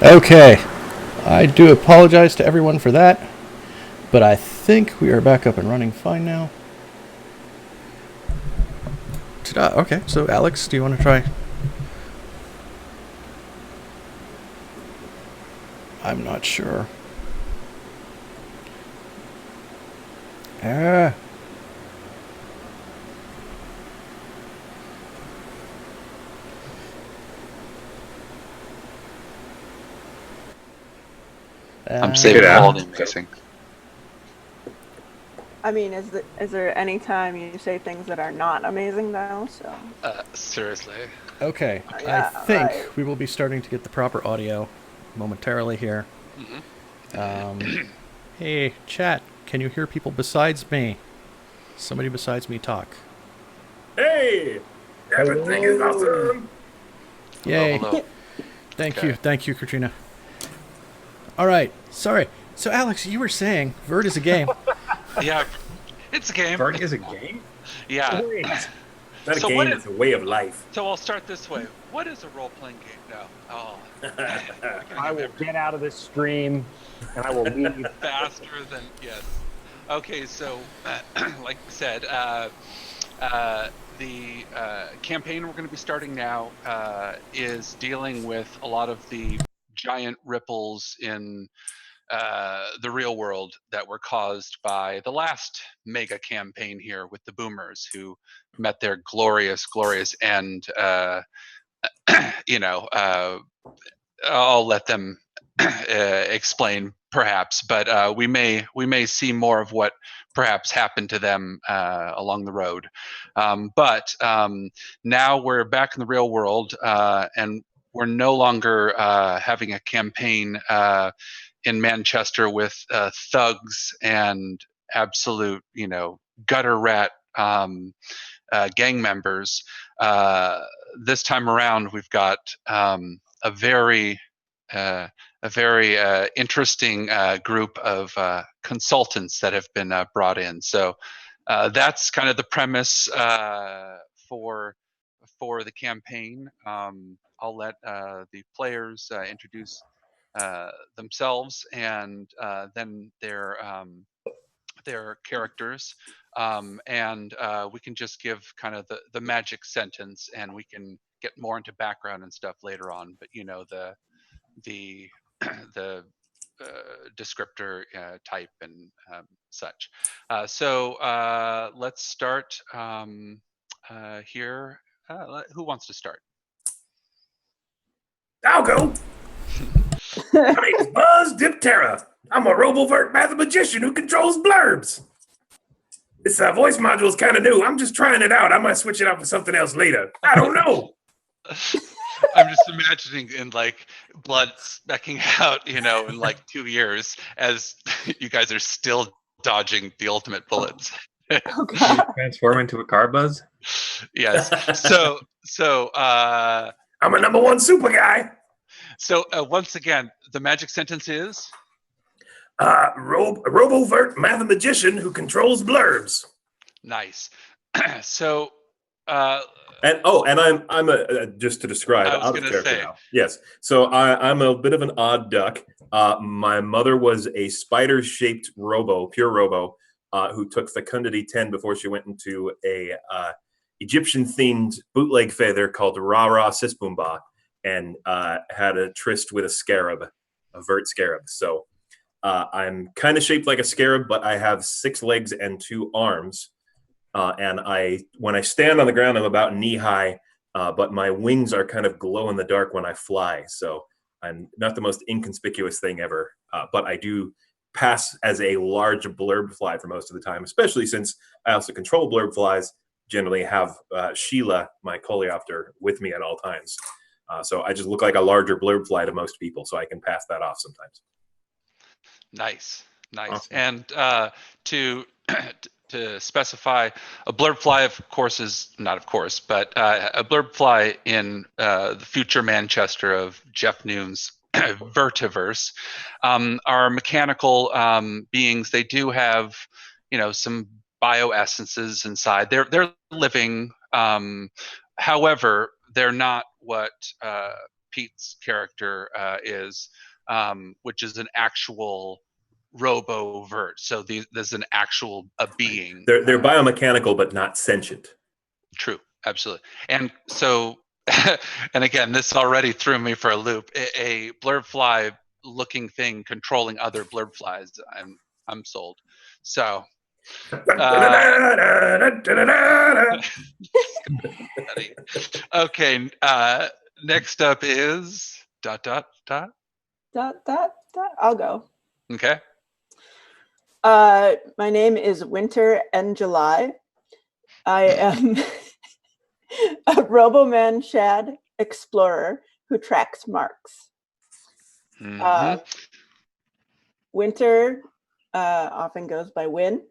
Okay, I do apologize to everyone for that, but I think we are back up and running fine now. Ta-da. Okay, so Alex, do you want to try? I'm not sure. Ah. I'm saving all the mixing. I mean, is there any time you say things that are not amazing though? So. Seriously. Okay, Yeah, I think right. we will be starting to get the proper audio momentarily here. Hey, chat, can you hear people besides me? Somebody besides me talk. Hey! Everything is awesome! Yay. Hello. Thank you, Katrina. All right, sorry. So, Alex, you were saying Vurt is a game. Yeah, it's a game. Vurt is a game? Yeah. Wait. Not a game, it's a way of life. So I'll start this way. What is a role-playing game? No. Oh. I will get out of this stream, and I will leave. Faster than, yes. Okay, so, like I said, the campaign we're going to be starting now is dealing with a lot of the giant ripples in the real world that were caused by the last mega campaign here with the Boomers, who met their glorious end. I'll let them explain, perhaps, but we may see more of what perhaps happened to them along the road. But now we're back in the real world, and we're no longer having a campaign in Manchester with thugs and absolute, gutter rat gang members. This time around, we've got a very interesting group of consultants that have been brought in. So that's kind of the premise for the campaign. I'll let the players introduce themselves and then their characters, and we can just give kind of the magic sentence, and we can get more into background and stuff later on. But the the descriptor type and such. So let's start here. Who wants to start? I'll go! My name is Buzz Diptera. I'm a RoboVert mathematician who controls blurbs. This voice module is kind of new. I'm just trying it out. I might switch it out for something else later. I don't know. I'm just imagining in like blood specking out, in like 2 years as you guys are still dodging the ultimate bullets. Oh, God. Transform into a car, Buzz? Yes. So I'm a #1 super guy. So once again, the magic sentence is? RoboVert mathematician who controls blurbs. Nice. So and I'm a just to describe I was out of gonna character say. now. Yes. So I'm a bit of an odd duck. My mother was a spider-shaped pure robo, who took fecundity 10 before she went into a Egyptian-themed bootleg feather called Ra Ra Sisboomba, and had a tryst with a scarab, a vert scarab. So I'm kind of shaped like a scarab, but I have 6 legs and 2 arms. And when I stand on the ground, I'm about knee high, but my wings are kind of glow in the dark when I fly. So I'm not the most inconspicuous thing ever, but I do pass as a large blurb fly for most of the time, especially since I also control blurb flies, generally have Sheila, my coleopter, with me at all times. So I just look like a larger blurb fly to most people, so I can pass that off sometimes. Nice. Awesome. And to specify, a blurb fly, of course, is not of course, but a blurb fly in the future Manchester of Jeff Noon's Vertiverse are mechanical beings. They do have, some bioessences inside. They're living. However, they're not what Pete's character is, which is an actual robo-vert. So there's an actual being. They're biomechanical, but not sentient. True, absolutely. And so, and again, this already threw me for a loop. A blurb fly looking thing controlling other blurb flies. I'm sold. So. Okay. Next up is ... I'll go. Okay. My name is Winter and July. I am a Roboman Shad explorer who tracks marks. Winter often goes by Win.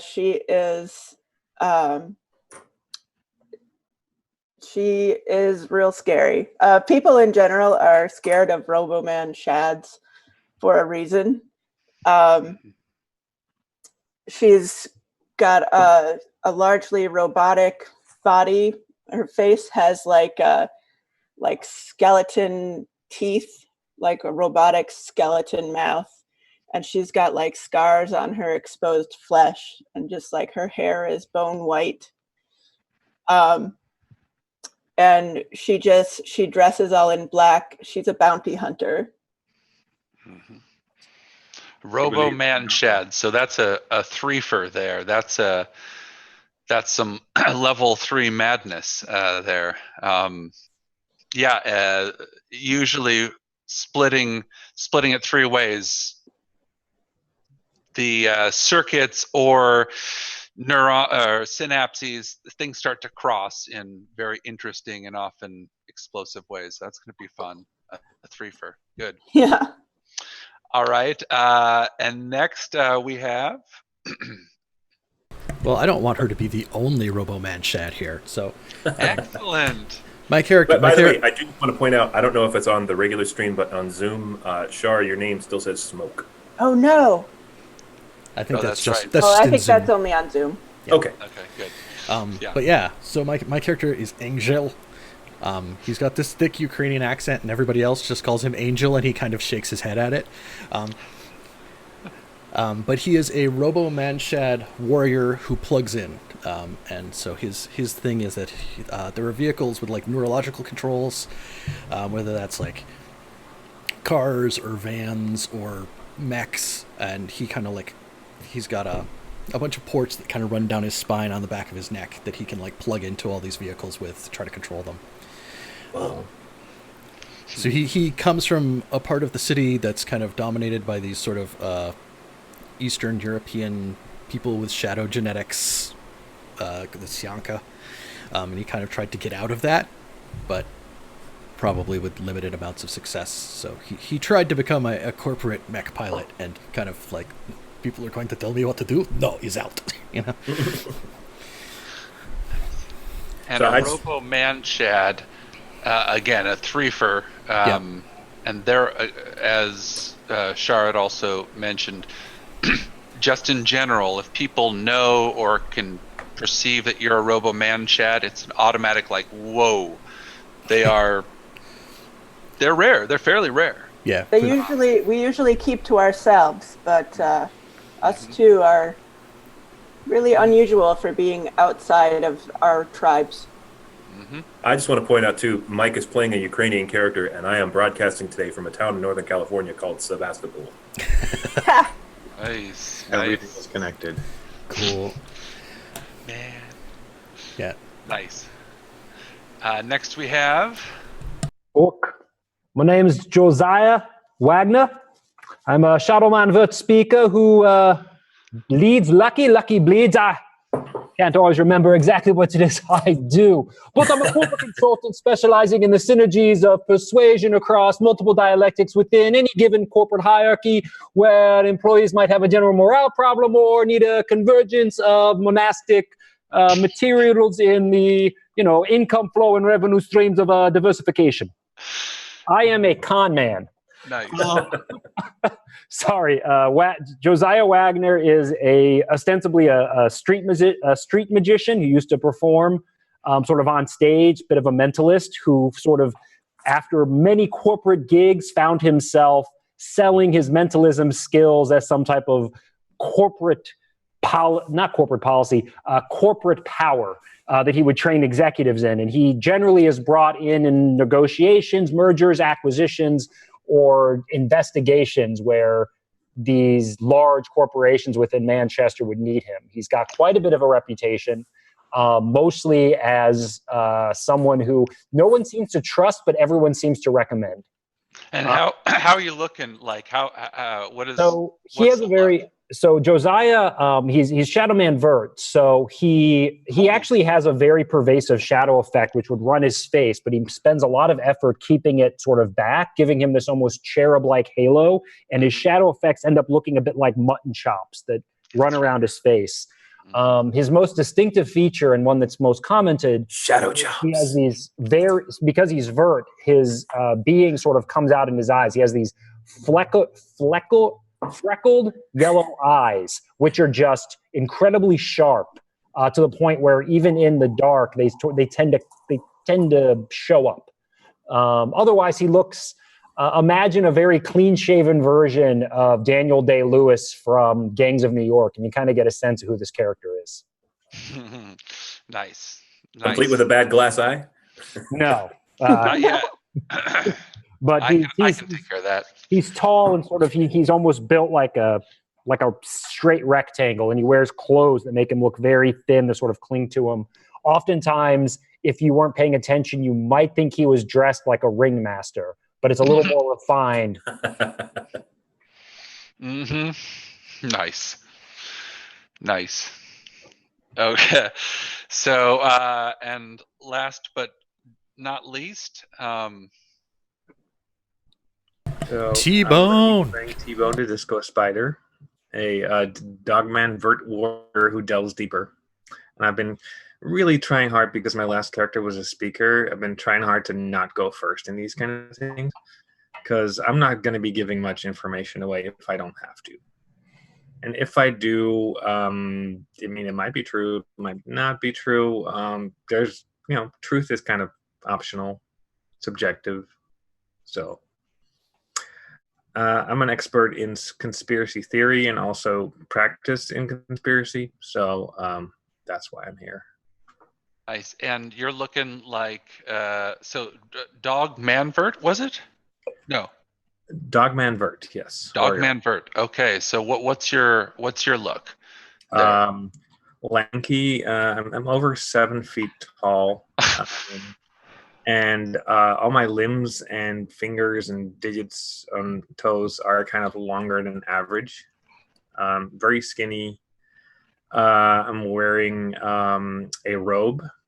She is real scary. People in general are scared of Roboman Shads for a reason. She's got a largely robotic body. Her face has like skeleton teeth, like a robotic skeleton mouth. And she's got like scars on her exposed flesh, and just like her hair is bone white. And she dresses all in black. She's a bounty hunter. Robo-Man Shad. So that's a threefer there. That's some level 3 madness there. Usually splitting it 3 ways. The circuits or synapses, things start to cross in very interesting and often explosive ways. So that's going to be fun. A threefer. Good. Yeah. All right. And next we have. Well, I don't want her to be the only Robo-Man Shad here, so. Excellent. My character. But by the way, I do want to point out, I don't know if it's on the regular stream, but on Zoom, Shar, your name still says Smoke. Oh no. I think that's just right. that's I just think in Zoom. that's only on Zoom. Yeah. Okay. Okay, good. But yeah, so my character is Angel. He's got this thick Ukrainian accent, and everybody else just calls him Angel, and he kind of shakes his head at it. But he is a Robo-Man Shad warrior who plugs in. And so his thing is that there are vehicles with like neurological controls, whether that's like cars or vans or mechs, and he kind of like he's got a bunch of ports that kind of run down his spine on the back of his neck that he can like plug into all these vehicles with to try to control them. So he comes from a part of the city that's kind of dominated by these sort of Eastern European people with shadow genetics, the Syanka, and he kind of tried to get out of that, but probably with limited amounts of success. So he tried to become a corporate mech pilot, and kind of like, people are going to tell me what to do? No, he's out. You know. And a Robo-Man Shad, again, a threefer. And there, as Shar had also mentioned, just in general, if people know or can perceive that you're a Robo-Man Shad, it's an automatic like, whoa. They're rare. They're fairly rare. Yeah. We usually keep to ourselves, but us two are really unusual for being outside of our tribes. I just want to point out too, Mike is playing a Ukrainian character, and I am broadcasting today from a town in Northern California called Sevastopol. Nice. Everything is connected. Cool. Man. Yeah. Nice. Next we have. Book. My name is Josiah Wagner. I'm a Shadowman Vurt speaker who leads Lucky Bleeds. I can't always remember exactly what it is I do, but I'm a corporate consultant specializing in the synergies of persuasion across multiple dialectics within any given corporate hierarchy, where employees might have a general morale problem or need a convergence of monastic materials in the income flow and revenue streams of diversification. I am a con man. Nice. Sorry, Josiah Wagner is ostensibly a street magician who used to perform sort of on stage, bit of a mentalist who sort of after many corporate gigs, found himself selling his mentalism skills as some type of corporate power that he would train executives in. And he generally is brought in negotiations, mergers, acquisitions, or investigations where these large corporations within Manchester would need him. He's got quite a bit of a reputation, mostly as someone who no one seems to trust, but everyone seems to recommend. And how are you looking? Like what is? So he has a very Josiah. He's Shadow Man Vurt. So he actually has a very pervasive shadow effect, which would run his face, but he spends a lot of effort keeping it sort of back, giving him this almost cherub-like halo. And his shadow effects end up looking a bit like mutton chops that run around his face. His most distinctive feature, and one that's most commented, Shadow chops. He has these because he's Vurt, his being sort of comes out in his eyes. He has these freckled yellow eyes, which are just incredibly sharp to the point where even in the dark, they tend to show up. Otherwise, he looks. Imagine a very clean-shaven version of Daniel Day-Lewis from Gangs of New York, and you kind of get a sense of who this character is. Nice. Complete with a bad glass eye? No. Not yet. But I can take care of that. He's tall and sort of he's almost built like a straight rectangle, and he wears clothes that make him look very thin that sort of cling to him. Oftentimes, if you weren't paying attention, you might think he was dressed like a ringmaster, but it's a little more refined. Nice. Okay. So, and last but not least, T-Bone. T-Bone to Disco Spider, a Dogman Vurt warrior who delves deeper. And I've been really trying hard, because my last character was a speaker. I've been trying hard to not go first in these kind of things, because I'm not going to be giving much information away if I don't have to. And if I do, it might be true, it might not be true. There's, truth is kind of optional, subjective. So I'm an expert in conspiracy theory and also practice in conspiracy. So that's why I'm here. Nice. And you're looking like, Dogman Vurt, was it? No. Dogman Vurt, yes. Dogman Vurt. Okay. So what's your look? Lanky. I'm over 7 feet tall. And all my limbs and fingers and digits on toes are kind of longer than average. Very skinny. I'm wearing a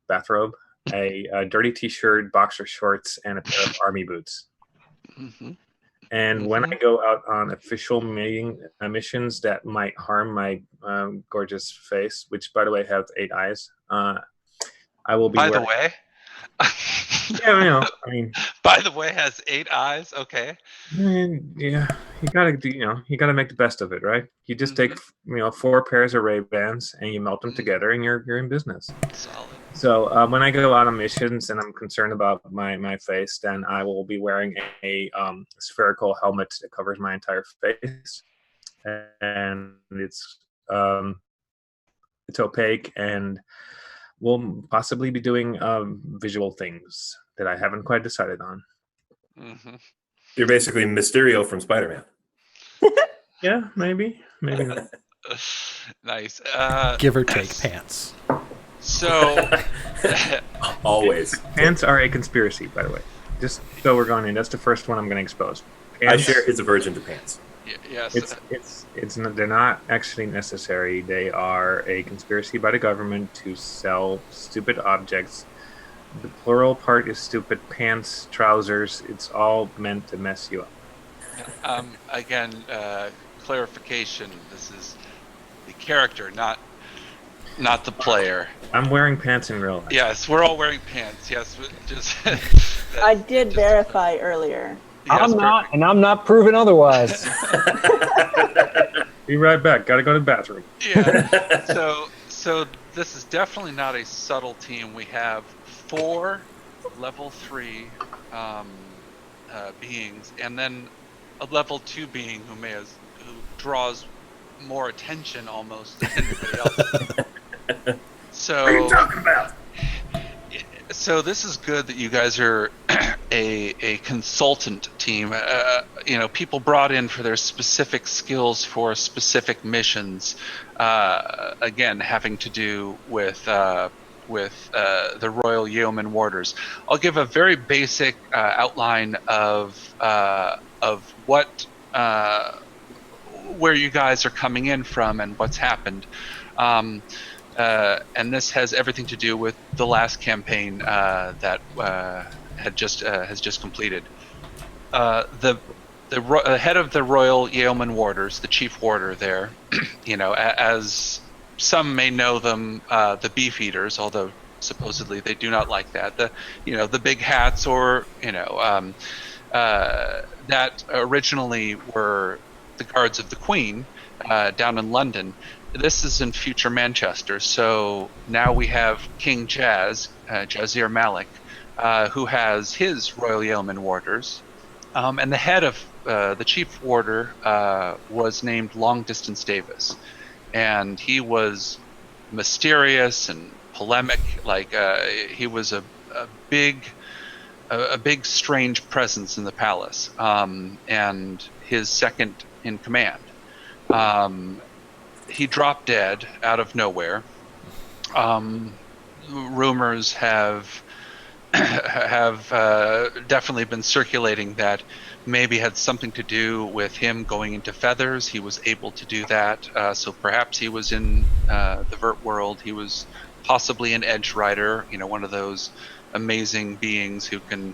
bathrobe, a dirty t-shirt, boxer shorts, and a pair of army boots. And when I go out on official missions that might harm my gorgeous face, which, by the way, have 8 eyes, I will be. By the way, By the way, has 8 eyes. Okay. Yeah, you gotta make the best of it, right? You just take 4 pairs of Ray-Bans and you melt them together, and you're in business. Solid. So when I go out on missions and I'm concerned about my face, then I will be wearing a spherical helmet that covers my entire face, and it's opaque, and we'll possibly be doing visual things that I haven't quite decided on. You're basically Mysterio from Spider-Man. Yeah, maybe not. Nice. Give or take pants. So always. Pants are a conspiracy, by the way. Just so we're going in, that's the first one I'm going to expose. Pants, I share his aversion to pants. Yes. It's not, they're not actually necessary. They are a conspiracy by the government to sell stupid objects. The plural part is stupid. Pants, trousers, it's all meant to mess you up. Again, clarification. This is the character, not the player. I'm wearing pants in real life. Yes, we're all wearing pants. Yes, just. I did verify earlier. I'm not, and I'm not proven otherwise. Be right back. Gotta go to the bathroom. Yeah. So this is definitely not a subtle team. We have 4 level 3 beings, and then a level 2 being who draws more attention almost than anybody else. So, What are you talking about? So this is good that you guys are a consultant team. People brought in for their specific skills for specific missions. Again, having to do with the Royal Yeoman Warders. I'll give a very basic outline of what where you guys are coming in from and what's happened. And this has everything to do with the last campaign that has just completed. The head of the Royal Yeoman Warders, the chief warder there, as some may know them, the Beef Eaters, although supposedly they do not like that. The big hats, or that originally were the guards of the Queen down in London. This is in future Manchester, so now we have King Jazir Malik, who has his Royal Yeoman Warders, and the head of the chief warder was named Long Distance Davis, and he was mysterious and polemic. He was a big strange presence in the palace, and his second in command. He dropped dead out of nowhere. Rumors have definitely been circulating that maybe had something to do with him going into feathers. He was able to do that, so perhaps he was in the Vurt world. He was possibly an edge rider, one of those amazing beings who can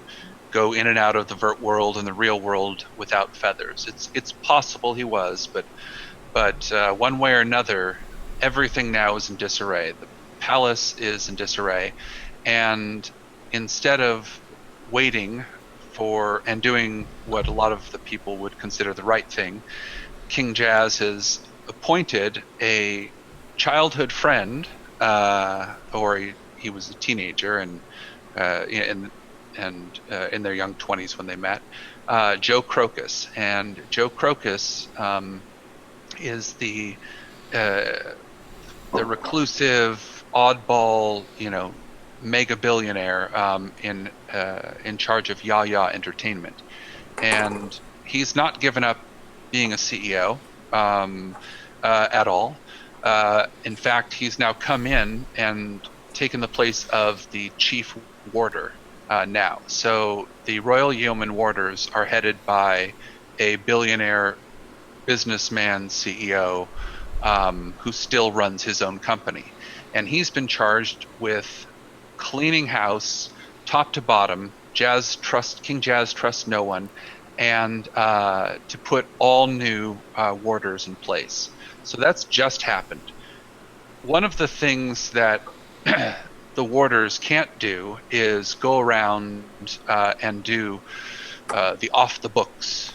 go in and out of the Vurt world and the real world without feathers. It's possible he was, but one way or another, everything now is in disarray. The palace is in disarray, and instead of waiting for and doing what a lot of the people would consider the right thing, King Jazz has appointed a childhood friend, or he was a teenager and in their young 20s when they met, Joe Crocus. And Joe Crocus is the reclusive, oddball, mega billionaire in charge of Yaya Entertainment, and he's not given up being a CEO at all. In fact, he's now come in and taken the place of the chief warder now. So the Royal Yeoman Warders are headed by a billionaire businessman CEO who still runs his own company, and he's been charged with cleaning house top to bottom. King Jazz trusts no one, and to put all new warders in place. So that's just happened. One of the things that the warders can't do is go around and do the off the books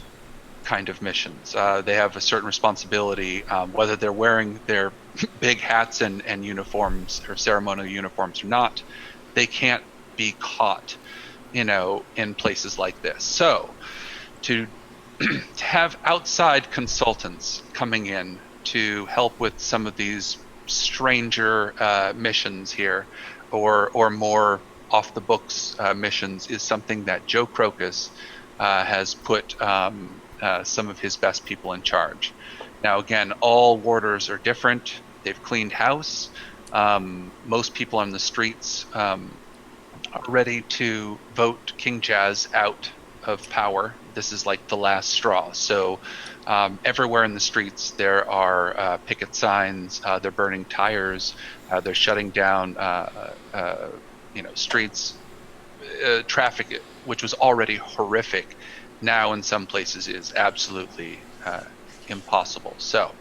kind of missions. They have a certain responsibility, whether they're wearing their big hats and uniforms or ceremonial uniforms or not. They can't be caught, in places like this. So to have outside consultants coming in to help with some of these stranger missions here, or more off the books missions, is something that Joe Crocus has put some of his best people in charge. Now, again, all warders are different. They've cleaned house. Most people on the streets are ready to vote King Jazz out of power. This is like the last straw. So everywhere in the streets there are picket signs. They're burning tires. They're shutting down streets. Traffic, which was already horrific, now in some places is absolutely impossible. So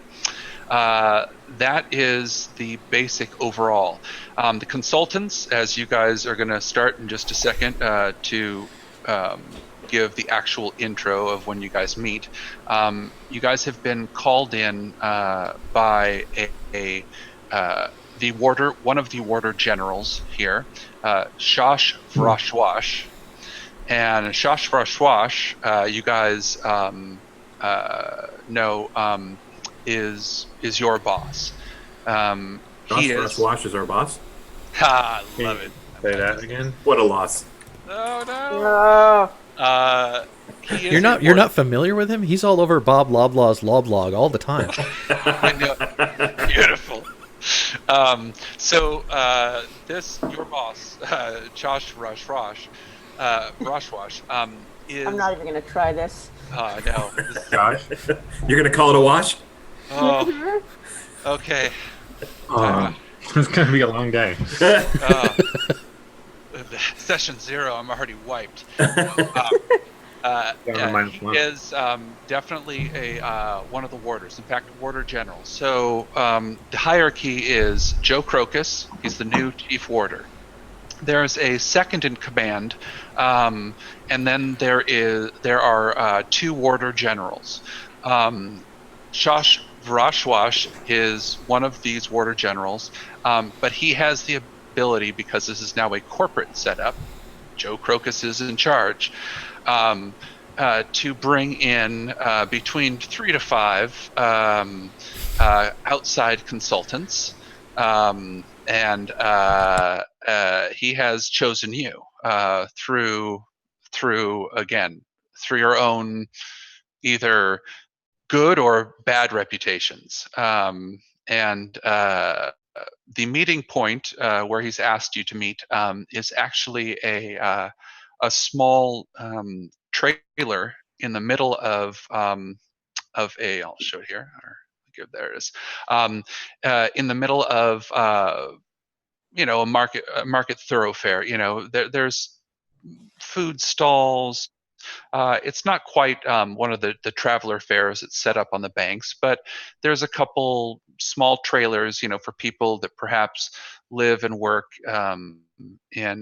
that is the basic overall. The consultants, as you guys are going to start in just a second to give the actual intro of when you guys meet, you guys have been called in by the warder, one of the warder generals here, Shosh Vrashwash, and Shashwashwash, you guys know, is your boss. He is. Wash is our boss. Ha, I love it. Say that again. What a loss. Oh no. No. He is You're not familiar with him? He's all over Bob Loblaw's Loblog all the time. I know. Beautiful. So this your boss, Josh Rashwash, is. I'm not even gonna try this. No. Josh. You're gonna call it a wash? Oh. Okay. It's gonna be a long day. Session 0. I'm already wiped. He is definitely one of the warders. In fact, warder general. So the hierarchy is Joe Crocus. He's the new chief warder. There's a second in command, and then there are 2 warder generals. Shash Vrashwash is one of these warder generals, but he has the ability, because this is now a corporate setup, Joe Crocus is in charge, to bring in between 3 to 5 outside consultants, and he has chosen you through your own either good or bad reputations, and the meeting point where he's asked you to meet is actually a small trailer in the middle of a. I'll show it here. There it is. In the middle of a market thoroughfare. There's food stalls. It's not quite one of the traveler fairs that's set up on the banks, but there's a couple small trailers, for people that perhaps live and work in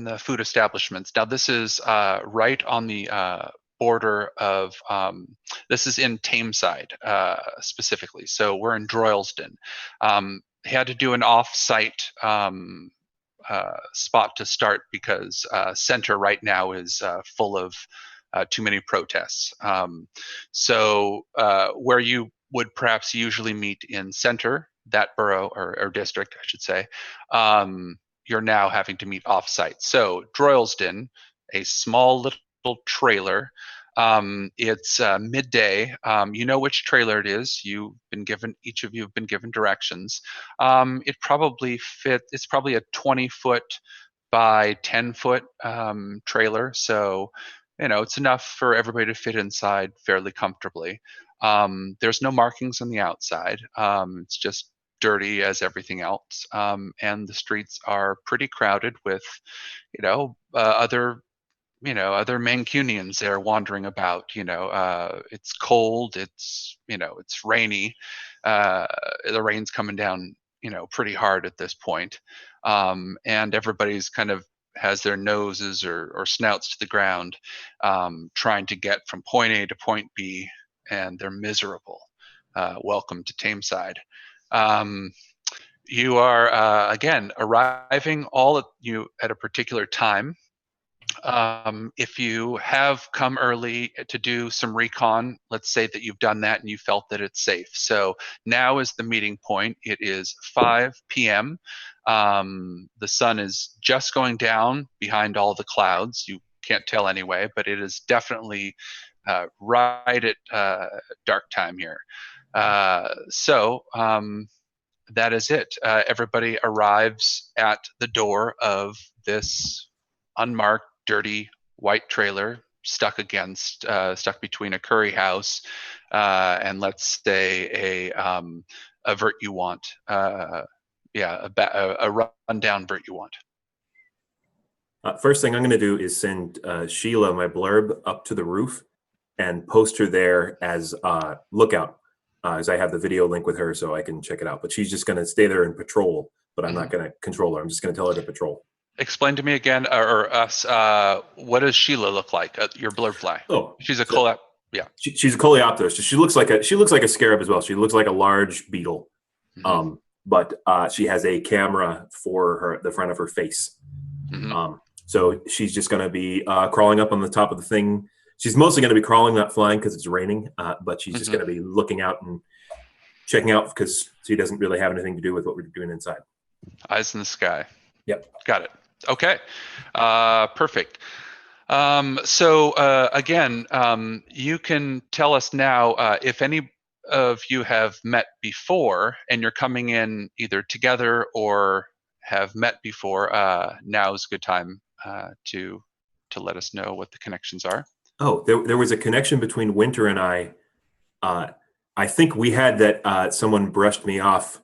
the food establishments. Now, this is right on the border of. This is in Tameside specifically, so we're in Droylsden. Had to do an off-site spot to start because center right now is full of too many protests. So where you would perhaps usually meet in center, that borough or district, I should say, you're now having to meet off-site. So Droylsden, a small little trailer. It's midday. You know which trailer it is. Each of you have been given directions. It probably it's probably a 20-foot by 10-foot trailer. So, it's enough for everybody to fit inside fairly comfortably. There's no markings on the outside. It's just dirty as everything else. And the streets are pretty crowded with, other Mancunians there wandering about. It's cold, it's rainy, the rain's coming down pretty hard at this point, and everybody's kind of has their noses or snouts to the ground, trying to get from point A to point B, and they're miserable. Welcome to Tameside. You are again arriving all at a particular time. If you have come early to do some recon, let's say that you've done that and you felt that it's safe. So now is the meeting point. It is 5 p.m. The sun is just going down behind all the clouds. You can't tell anyway, but it is definitely right at dark time here. So that is it. Everybody arrives at the door of this unmarked, dirty white trailer stuck between a curry house and let's say a Vurt you want. A rundown Vurt you want. First thing I'm going to do is send Sheila my blurb up to the roof and post her there as lookout, as I have the video link with her so I can check it out. But she's just going to stay there and patrol, but I'm not going to control her. I'm just going to tell her to patrol. Explain to me again, or us, what does Sheila look like? Your blurb fly. Oh, she's a coleopterus. Yeah, she's a coleopterus. She looks like a scarab as well. She looks like a large beetle, but she has a camera for the front of her face. So she's just going to be crawling up on the top of the thing. She's mostly going to be crawling, not flying, because it's raining. But she's just going to be looking out and checking out because she doesn't really have anything to do with what we're doing inside. Eyes in the sky. Yep. Got it. Okay. Perfect. So again, you can tell us now if any of you have met before and you're coming in either together or have met before. Now is a good time to let us know what the connections are. Oh, there was a connection between Winter and I. I think we had that someone brushed me off.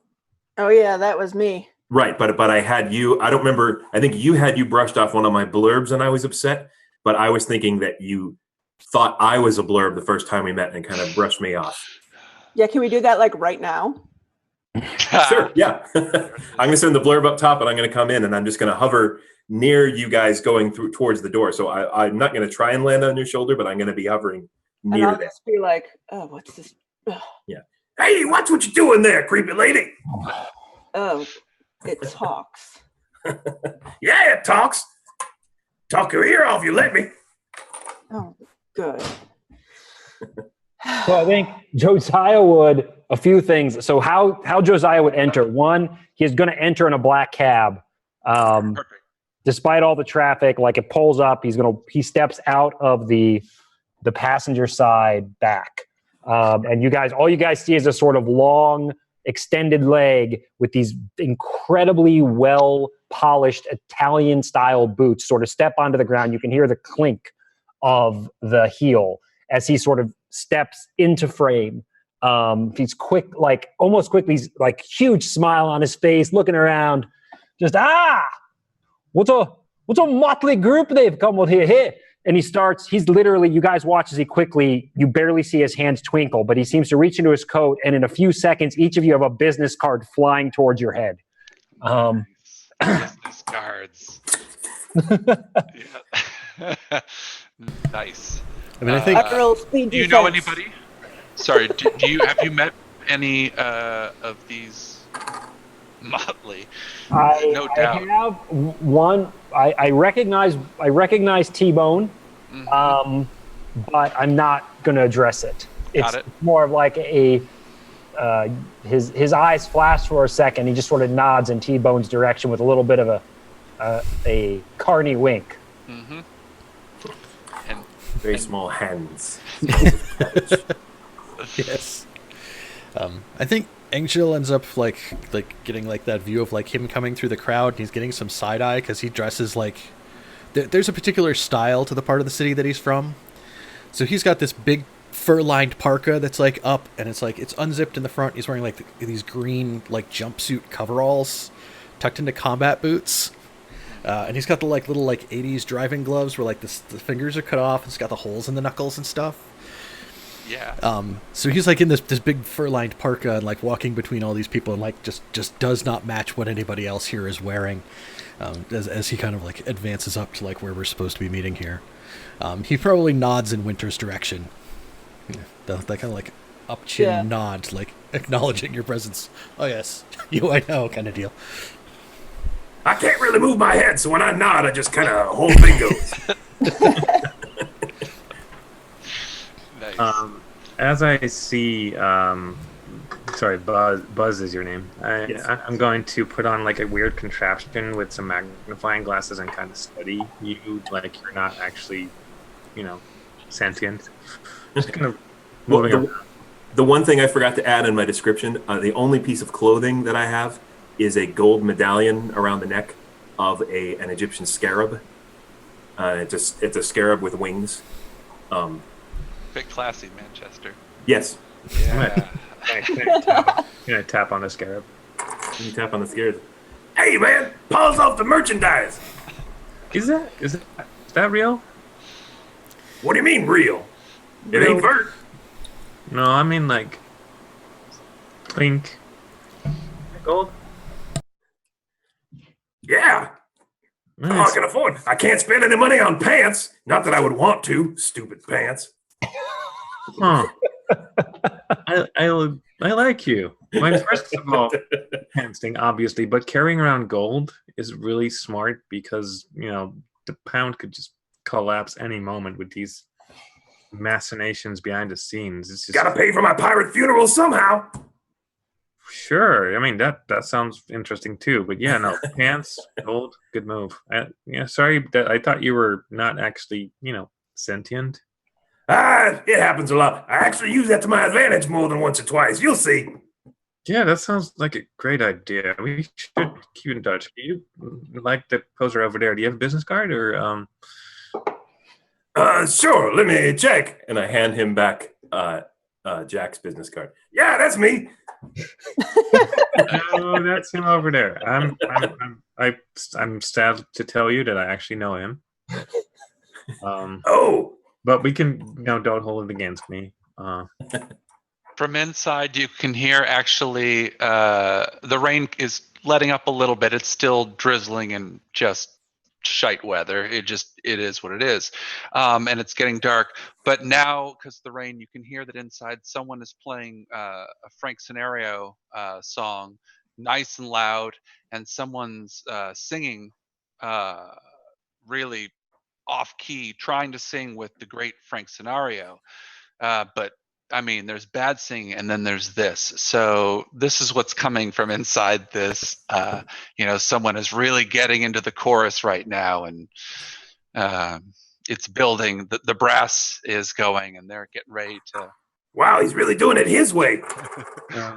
Oh yeah, that was me. Right, but I had you. I don't remember. I think you brushed off one of my blurbs, and I was upset. But I was thinking that you thought I was a blurb the first time we met and kind of brushed me off. Yeah, can we do that like right now? Sure. Yeah. I'm going to send the blurb up top, and I'm going to come in, and I'm just going to hover near you guys going through towards the door. So I'm not going to try and land on your shoulder, but I'm going to be hovering near And I'll there. just be like, oh, what's this? Ugh. Yeah. Hey, watch what you're doing there, creepy lady. Oh, it talks. Yeah, it talks. Talk your ear off, you let me. Oh, good. So I think Josiah would, a few things. So how Josiah would enter. One, he's going to enter in a black cab. Perfect. Despite all the traffic, like it pulls up, he steps out of the passenger side back. And all you guys see is a sort of long, extended leg with these incredibly well polished Italian style boots sort of step onto the ground. You can hear the clink of the heel as he sort of steps into frame. He's quick, like almost quickly, he's like huge smile on his face, looking around, just what's a motley group they've come with here. Hey. And he's literally, you guys watch as you barely see his hands twinkle, but he seems to reach into his coat, and in a few seconds, each of you have a business card flying towards your head. Business cards. Yeah. Nice. I mean, I think do you know anybody? Sorry, have you met any of these motley? No doubt. I have one. I recognize T-Bone, but I'm not going to address it. It's more of like his eyes flash for a second. He just sort of nods in T-Bone's direction with a little bit of a carny wink. Mm-hmm. Very small hands. Yes. I think Angel ends up like getting like that view of like him coming through the crowd, and he's getting some side eye because he dresses like there's a particular style to the part of the city that he's from. So he's got this big fur-lined parka that's like up, and it's unzipped in the front. He's wearing like these green like jumpsuit coveralls tucked into combat boots. And he's got the like little like 80s driving gloves where like the fingers are cut off. It's got the holes in the knuckles and stuff. Yeah. So he's like in this big fur-lined parka and like walking between all these people, and like just does not match what anybody else here is wearing. As he kind of like advances up to like where we're supposed to be meeting here. He probably nods in Winter's direction. That kind of like up chin nod, like acknowledging your presence. Oh yes, you I know kind of deal. I can't really move my head, so when I nod, I just kind of whole thing goes. Nice. As I see, sorry, Buzz is your name. Yes. I'm going to put on like a weird contraption with some magnifying glasses and kind of study you like you're not actually, sentient. Just kind of moving around. The one thing I forgot to add in my description, the only piece of clothing that I have is a gold medallion around the neck of an Egyptian scarab. It's a scarab with wings. Bit classy, Manchester. Yes. Yeah. Can I tap on a scarab? You tap on the scarab. Hey man, paws off the merchandise. Is that real? What do you mean real? It ain't Vurt. No, I mean like clink. Gold. Yeah. Nice. Oh, I can afford. I can't spend any money on pants. Not that I would want to. Stupid pants. Huh. I like you. First of all, pants thing, obviously, but carrying around gold is really smart because the pound could just collapse any moment with these machinations behind the scenes. It's just, Gotta pay for my pirate funeral somehow. sure. I mean, that sounds interesting too. But yeah, no, pants, gold, good move. Yeah, sorry, I thought you were not actually, sentient. It happens a lot. I actually use that to my advantage more than once or twice. You'll see. Yeah, that sounds like a great idea. We should keep in touch. You like the poser over there? Do you have a business card or Sure. Let me check. And I hand him back Jack's business card. Yeah, that's me. No, that's him over there. I'm sad to tell you that I actually know him. Oh. But we can don't hold it against me. From inside, you can hear actually the rain is letting up a little bit. It's still drizzling and just shite weather. It is what it is, and it's getting dark. But now, because the rain, you can hear that inside someone is playing a Frank Scenario song, nice and loud, and someone's singing really off key, trying to sing with the great Frank Scenario, but I mean, there's bad singing, and then there's this. So this is what's coming from inside this. Someone is really getting into the chorus right now, and it's building. The brass is going, and they're getting ready to. Wow, he's really doing it his way.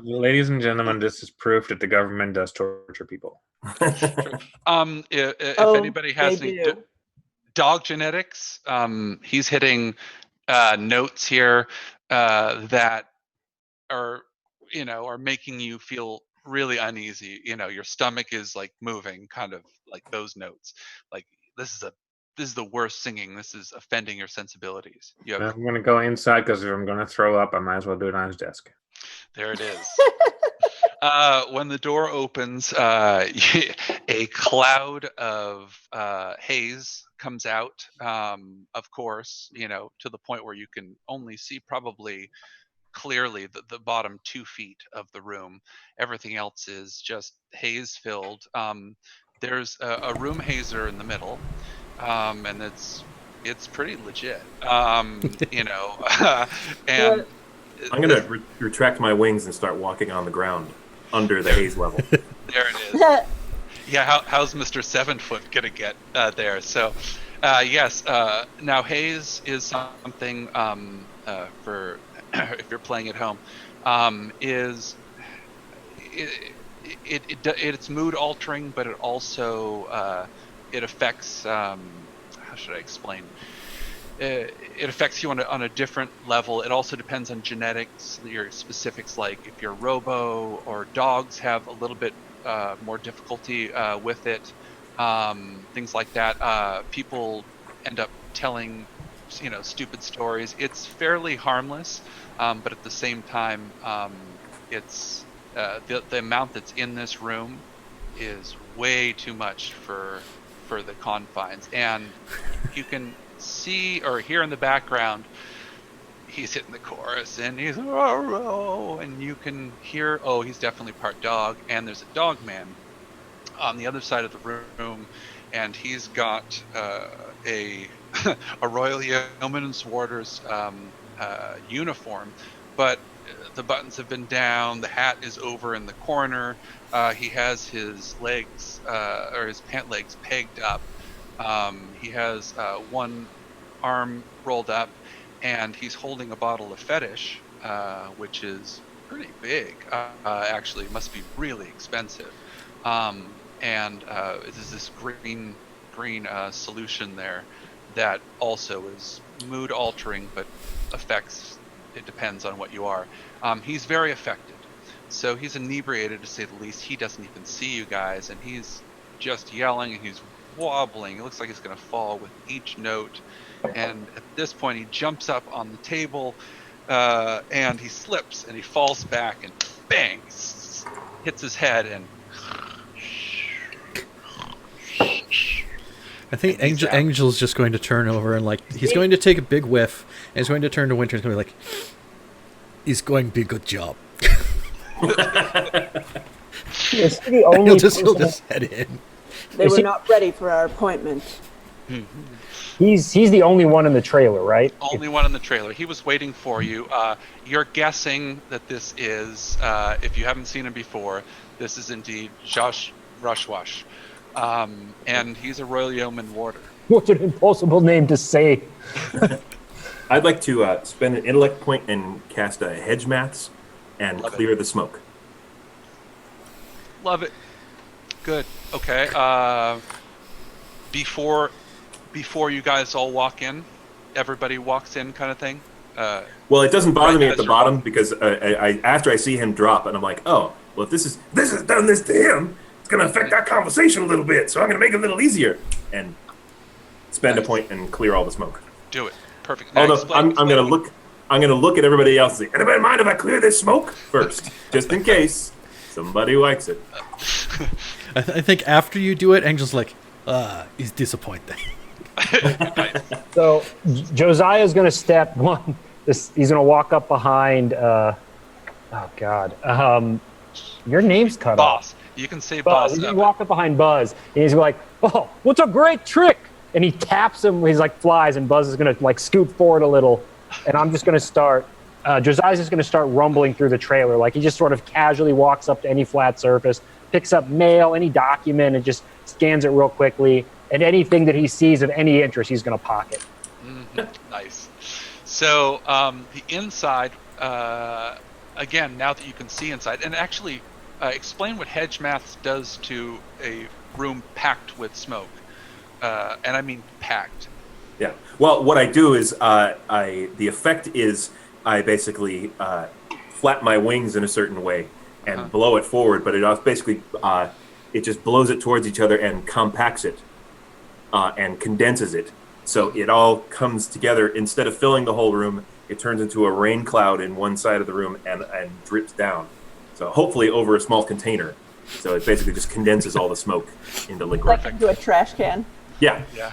Ladies and gentlemen, this is proof that the government does torture people. If anybody has any dog genetics, he's hitting notes here that are making you feel really uneasy. Your stomach is like moving, kind of like those notes. Like this is the worst singing. This is offending your sensibilities. I'm going to go inside because if I'm going to throw up, I might as well do it on his desk. There it is. When the door opens, a cloud of haze comes out, of course, to the point where you can only see probably clearly the bottom 2 feet of the room. Everything else is just haze filled. There's a room hazer in the middle, and it's pretty legit, and I'm going to retract my wings and start walking on the ground under the haze level. There it is. Yeah, how's Mr. 7 Foot gonna get there? So, yes. Now haze is something for if you're playing at home. It's mood altering, but it also it affects. How should I explain? It affects you on a different level. It also depends on genetics, your specifics, like if you're robo or dogs have a little bit more difficulty with it, things like that. People end up telling stupid stories. It's fairly harmless, but at the same time, it's the amount that's in this room is way too much for the confines, and you can see or hear in the background he's hitting the chorus and he's and you can hear he's definitely part dog, and there's a dog man on the other side of the room, and he's got a Royal Yeoman Warders uniform, but the buttons have been down, the hat is over in the corner, he has his legs or his pant legs pegged up. He has one arm rolled up, and he's holding a bottle of fetish, which is pretty big. Actually, it must be really expensive. And there's this green solution there that also is mood altering, but affects. It depends on what you are. He's very affected, so he's inebriated to say the least. He doesn't even see you guys, and he's just yelling, and he's wobbling. It looks like he's going to fall with each note, and at this point he jumps up on the table, and he slips and he falls back and bang, hits his head, and I think Angel's just going to turn over and he's going to take a big whiff, and he's going to turn to Winter and he's going to be like, he's going to be a good job. Yes, the only He'll just head in. They were not ready for our appointment. He's the only one in the trailer, right? Only one in the trailer. He was waiting for you. You're guessing that this is, if you haven't seen him before, this is indeed Josh Rushwash. And he's a Royal Yeoman Warder. What an impossible name to say. I'd like to spend an intellect point and cast a hedge maths and Love clear the smoke. Love it. Good. Okay. Before you guys all walk in, everybody walks in, kind of thing. Well, it doesn't bother Right me as at the you're bottom because after I see him drop, and I'm like, oh, well, if this has done this to him, it's going to affect our conversation a little bit. So I'm going to make it a little easier and spend a point and clear all the smoke. Do it. Perfect. Now Although I'm going to look. I'm going to look at everybody else and say, anybody mind if I clear this smoke first, just in case somebody likes it. I think after you do it, Angel's like, he's disappointed. So Josiah's going to step one. He's going to walk up behind. Oh God, your name's cut off. Boss. You can say Buzz. boss. He's going to walk up behind Buzz, and he's like, "Oh, what's a great trick!" And he taps him. He's like flies, and Buzz is going to like scoot forward a little, and I'm just going to start. Josiah's just going to start rumbling through the trailer, like he just sort of casually walks up to any flat surface, picks up mail, any document, and just scans it real quickly. And anything that he sees of any interest, he's going to pocket. Nice. So the inside, again, now that you can see inside, and actually explain what hedge maths does to a room packed with smoke. And I mean packed. Yeah. Well, what I do is the effect is I basically flap my wings in a certain way and blow it forward, but it basically it just blows it towards each other and compacts it and condenses it. So it all comes together. Instead of filling the whole room, it turns into a rain cloud in one side of the room and drips down. So hopefully over a small container. So it basically just condenses all the smoke into liquid. Like into a trash can. Yeah. Yeah.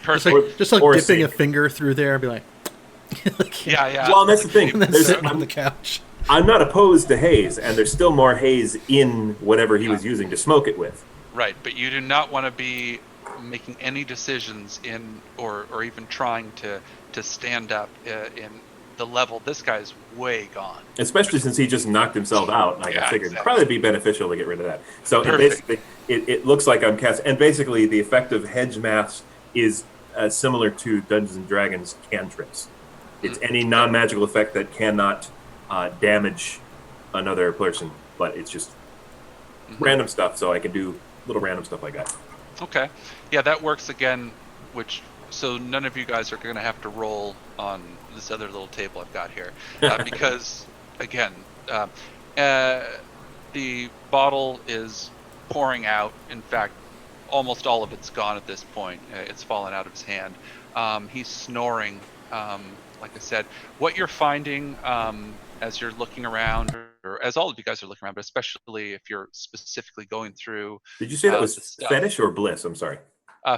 Just Perfect. like Or dipping a sink. finger through there and be like, Yeah. Well, that's the thing. and then There's- sitting on the couch. I'm not opposed to haze, and there's still more haze in whatever he was using to smoke it with. Right, but you do not want to be making any decisions in or even trying to stand up in the level. This guy's way gone. Especially since he just knocked himself out. Like I figured it'd probably be beneficial to get rid of that. So it looks like I'm cast. And basically, the effect of hedge maths is similar to Dungeons and Dragons cantrips. It's any non-magical effect that cannot damage another person, but it's just random stuff. So I can do little random stuff like that. Okay. Yeah, that works again, so none of you guys are going to have to roll on this other little table I've got here. Because, again, the bottle is pouring out. In fact, almost all of it's gone at this point. It's fallen out of his hand. He's snoring, like I said. What you're finding as you're looking around, or as all of you guys are looking around, but especially if you're specifically going through... Did you say that was stuff. fetish or bliss? I'm sorry.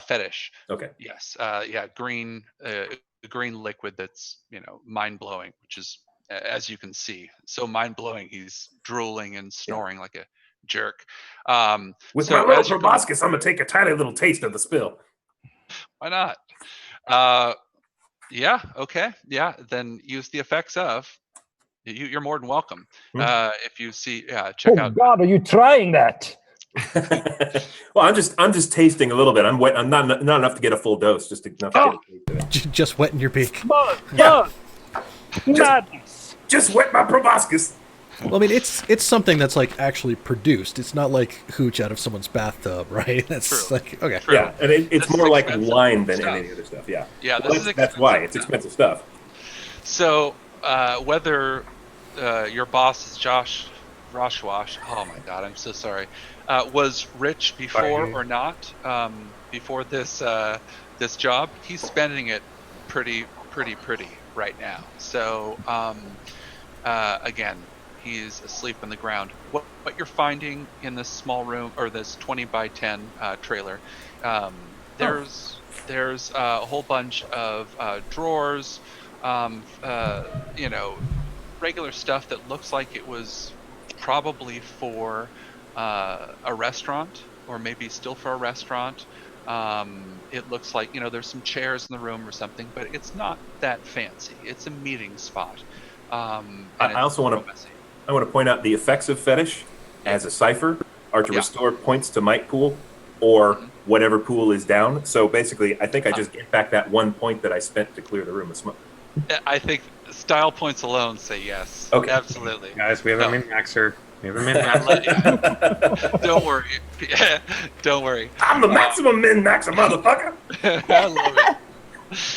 Fetish. Okay. Yes. Green liquid that's, mind-blowing, which is, as you can see, so mind-blowing. He's drooling and snoring like a jerk. With so my little as you're proboscis, I'm going to take a tiny little taste of the spill. Why not? Yeah. Okay. Yeah. Then use the effects of. You're more than welcome. If you see, check out. Oh God, are you trying that? Well, I'm just tasting a little bit. I'm wet. I'm not enough to get a full dose. Just enough to get a taste of it. Just wet in your beak. Yeah. Madness. Just wet my proboscis. Well, I mean, it's something that's like actually produced. It's not like hooch out of someone's bathtub, right? That's True. like okay. True. Yeah, and it's This is more like expensive wine than stuff. any of the other stuff. Yeah. Yeah. Well, that's why it's expensive stuff. So whether your boss is Josh Roshwash, oh my God, I'm so sorry, was rich before or not, before this this job, he's spending it pretty right now. So again, he's asleep on the ground. What you're finding in this small room, or this 20 by 10 trailer, there's a whole bunch of drawers, regular stuff that looks like it was probably for a restaurant, or maybe still for a restaurant. It looks like, there's some chairs in the room or something, but it's not that fancy. It's a meeting spot. I also want to point out the effects of fetish as a cipher are to restore points to might pool or whatever pool is down. So basically, I think I just get back that 1 point that I spent to clear the room of smoke. I think style points alone say yes. Okay. Absolutely. Guys, we have a min-maxer. We have a min-maxer. Don't worry. Don't worry. I'm the maximum min-maxer, motherfucker. I love it.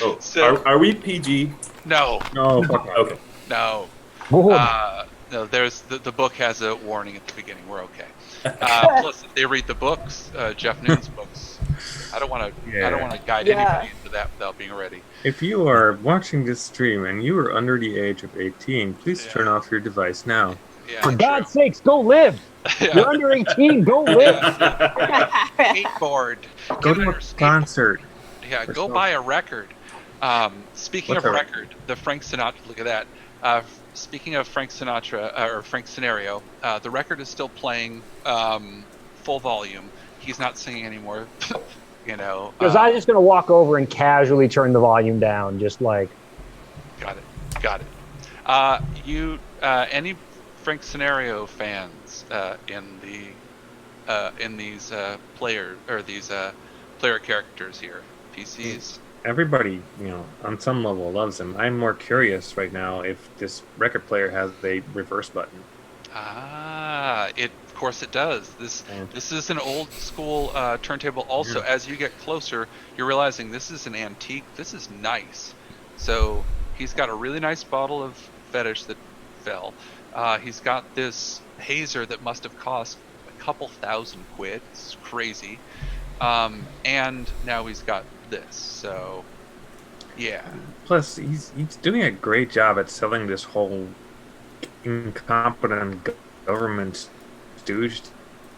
Oh, So- are we PG? No. No, fuck off. Okay. No. Whoa. No, there's the book has a warning at the beginning. We're okay. Plus, if they read the books, Jeff Noon's books. I don't want to guide anybody into that without being ready. If you are watching this stream and you are under the age of 18, please turn off your device now. Yeah, For God's sakes, go live. You're under 18, go live. skateboard. Go Get to on a your skateboard. concert. Yeah, Or go so. buy a record. Speaking What's of a record, the Frank Sinatra. Look at that. Speaking of Frank Sinatra or Frank Scenario, the record is still playing full volume. He's not singing anymore. Because I'm just going to walk over and casually turn the volume down, just like. Got it. Any Frank Scenario fans in these player characters here, PCs? Everybody, on some level loves him. I'm more curious right now if this record player has a reverse button. Of course it does. This is an old school turntable. Also, as you get closer, you're realizing this is an antique. This is nice. So he's got a really nice bottle of fetish that fell. He's got this hazer that must have cost a couple $1,000. It's crazy. And now he's got this. So yeah. Plus, he's doing a great job at selling this whole incompetent government stooge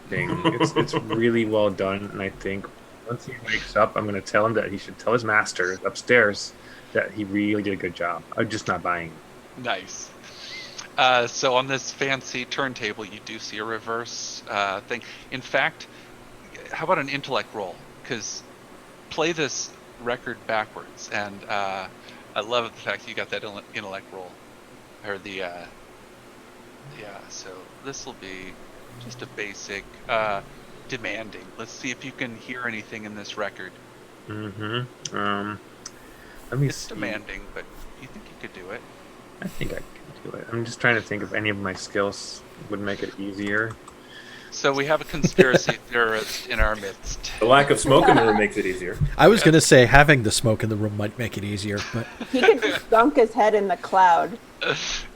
thing. It's really well done, and I think once he wakes up, I'm going to tell him that he should tell his master upstairs that he really did a good job. I'm just not buying it. Nice. So on this fancy turntable, you do see a reverse thing. In fact, how about an intellect roll? Because play this record backwards, and I love the fact you got that intellect roll, or the so this will be just a basic demanding. Let's see if you can hear anything in this record. Let me It's see. demanding, but you think you could do it? I think I can do it. I'm just trying to think if any of my skills would make it easier. So we have a conspiracy theorist in our midst. The lack of smoke in the room makes it easier. I was going to say having the smoke in the room might make it easier, but He could just dunk his head in the cloud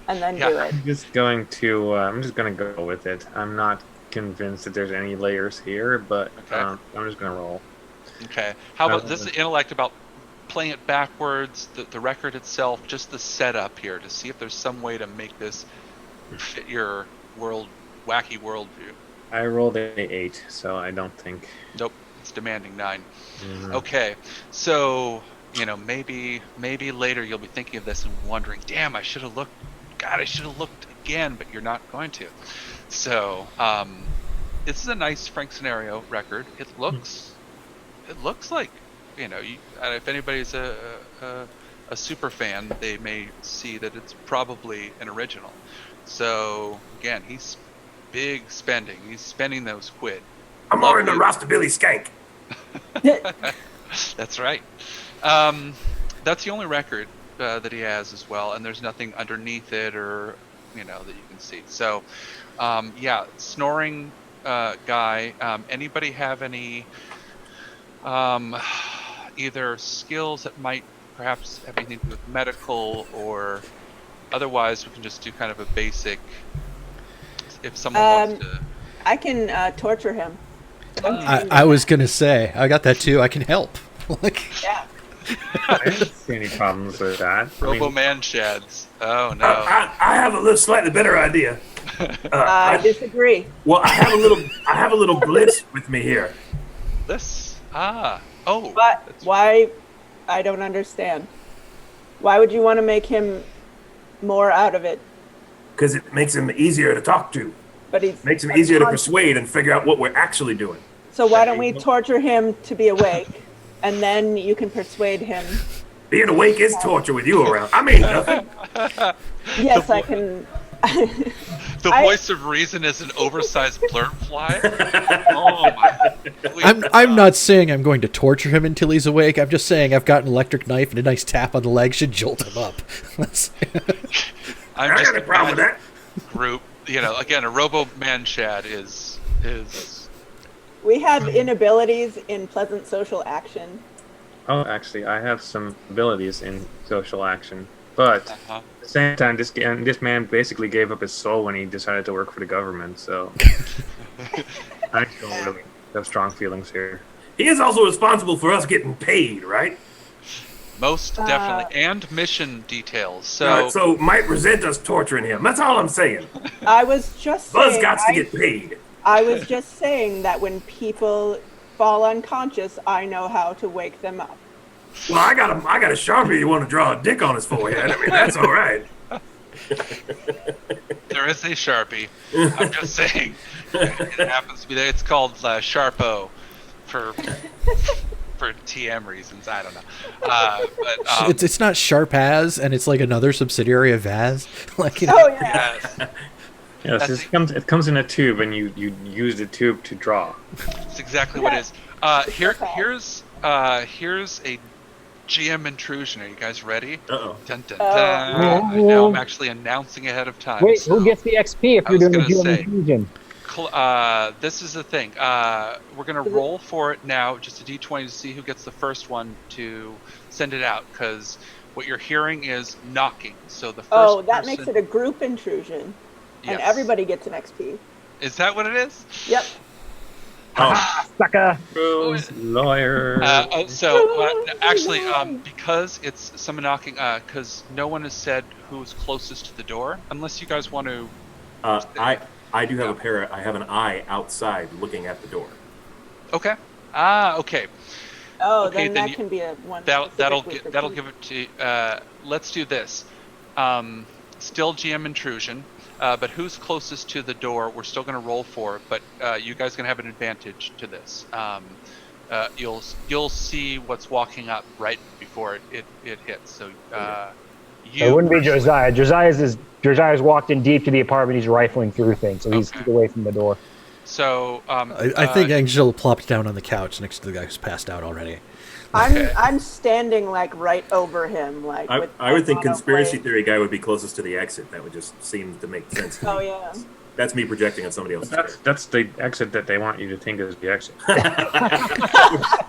and then do it. I'm just going to go with it. I'm not convinced that there's any layers here, but Okay. I'm just going to roll. Okay. How about this intellect about playing it backwards, the record itself, just the setup here to see if there's some way to make this fit your wacky worldview. I rolled a 8, so I don't think. Nope, it's demanding 9. Mhm. Okay, so maybe later you'll be thinking of this and wondering, damn, I should have looked. God, I should have looked again, but you're not going to. So this is a nice Frank Scenario record. It looks like if anybody's a super fan, they may see that it's probably an original. So again, he's big spending. He's spending those quid. I'm more into Rostabilly Skank. That's right. That's the only record that he has as well, and there's nothing underneath it or that you can see. So snoring guy. Anybody have any either skills that might perhaps have anything to do with medical, or otherwise we can just do kind of a basic, if someone wants to. I can torture him. I was going to say, I got that too. I can help. Yeah. I didn't see any problems with that. Robo Man shads. Oh no. I have a little slightly better idea. I disagree. Well, I have a little blitz with me here. This. Oh. But why? I don't understand. Why would you want to make him more out of it? Because it makes him easier to talk to. But he's Makes him easier to persuade and figure out what we're actually doing. So why don't we torture him to be awake, and then you can persuade him. Being awake is torture with you around. I mean nothing. Yes, I can. The voice of reason is an oversized blurb fly. Oh my! I'm not saying I'm going to torture him until he's awake. I'm just saying I've got an electric knife and a nice tap on the leg should jolt him up. I'm just got a problem with that. Group, again, a Robo Man Shad is. We have inabilities in pleasant social action. Oh, actually, I have some abilities in social action, but at the same time, this man basically gave up his soul when he decided to work for the government. So I don't really have strong feelings here. He is also responsible for us getting paid, right? Most definitely, and mission details. So might resent us torturing him. That's all I'm saying. I was just Buzz saying, got to get paid. I was just saying that when people fall unconscious, I know how to wake them up. Well, I got a Sharpie. You want to draw a dick on his forehead? I mean, that's all right. There is a Sharpie. I'm just saying. It happens to be there. It's called Sharpo for TM reasons. I don't know. But it's not Sharp As, and it's like another subsidiary of Vaz. Like, Oh yeah. yes. Yes, it comes in a tube, and you use the tube to draw. That's exactly what it is. Here's a GM intrusion. Are you guys ready? Uh-oh. Dun, dun, dun. I know I'm actually announcing ahead of time. Wait, so who gets the XP if you're doing the gonna dual say, infusion? This is the thing. We're going to roll for it now, just a d20 to see who gets the first one to send it out, because what you're hearing is knocking. So the first that person... makes it a group intrusion, and Yes. everybody gets an XP. Is that what it is? Yep. Sucker. Rules, lawyer. Actually, because it's someone knocking, because no one has said who's closest to the door, unless you guys want to... I do have I have an eye outside looking at the door. Okay. Okay. Oh, Okay, then then that can be a one. That'll specifically for give it to. Let's do this. Still GM intrusion, but who's closest to the door? We're still going to roll for it, but you guys are going to have an advantage to this. You'll see what's walking up right before it hits. So It wouldn't be Josiah. Josiah's walked in deep to the apartment. He's rifling through things, so he's away from the door. So I think Angel plopped down on the couch next to the guy who's passed out already. I'm standing like right over him, like. I would think conspiracy theory guy would be closest to the exit. That would just seem to make sense. Oh yeah. That's me projecting on somebody else. That's the exit that they want you to think is the exit.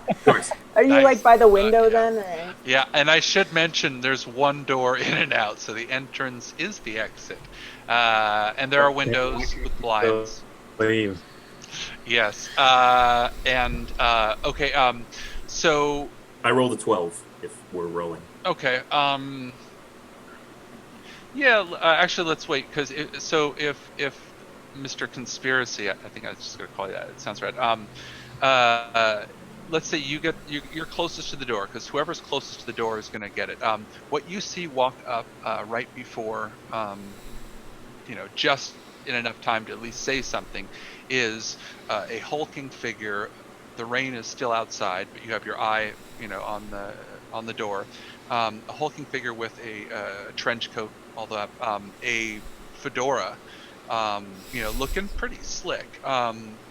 Of course. Are you Nice. like by the window then? Or? Yeah, and I should mention there's one door in and out, so the entrance is the exit, and there are windows with blinds. Leave. Yes, okay. So I rolled a 12 if we're rolling. okay. Yeah. Actually, let's wait because if Mr. Conspiracy, I think I was just gonna call you that. It sounds right. Let's say you're closest to the door, because whoever's closest to the door is gonna get it. What you see walk up right before, just in enough time to at least say something, is a hulking figure. The rain is still outside, but you have your eye, on the door. A hulking figure with a trench coat, all that, a fedora, looking pretty slick,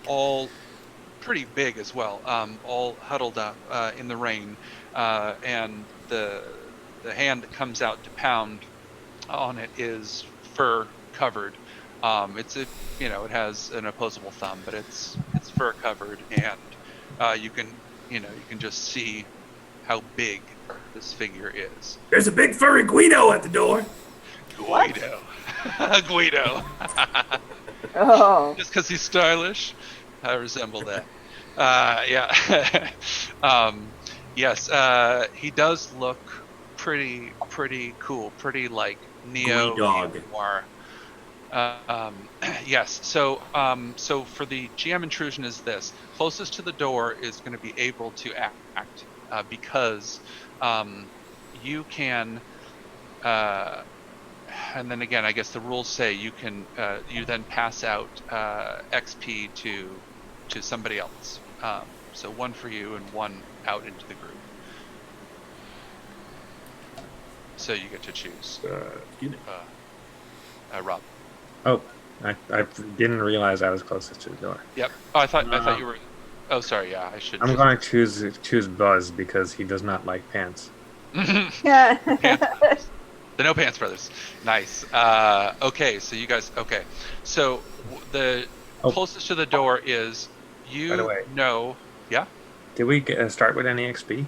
all pretty big as well, all huddled up in the rain, and the hand that comes out to pound on it is fur covered. It has an opposable thumb, but it's fur covered, and you can just see how big this figure is. There's a big furry Guido at the door. Guido. Guido. Oh. Just because he's stylish, I resemble that. Yeah. Yes. He does look pretty cool, pretty like neo noir. Yes. So for the GM intrusion is this: closest to the door is going to be able to act because you can. And then again, I guess the rules say you can. You then pass out XP to somebody else. So one for you and one out into the group. So you get to choose. Rob. Oh, I didn't realize I was closest to the door. Yep. Oh, I thought you were. Oh, sorry. Yeah, I should. I'm going to choose Buzz because he does not like pants. Yeah. The No Pants Brothers. Nice. Okay, so you guys. Okay, so the closest to the door is you. By the way. know. Yeah. Did we start with any XP?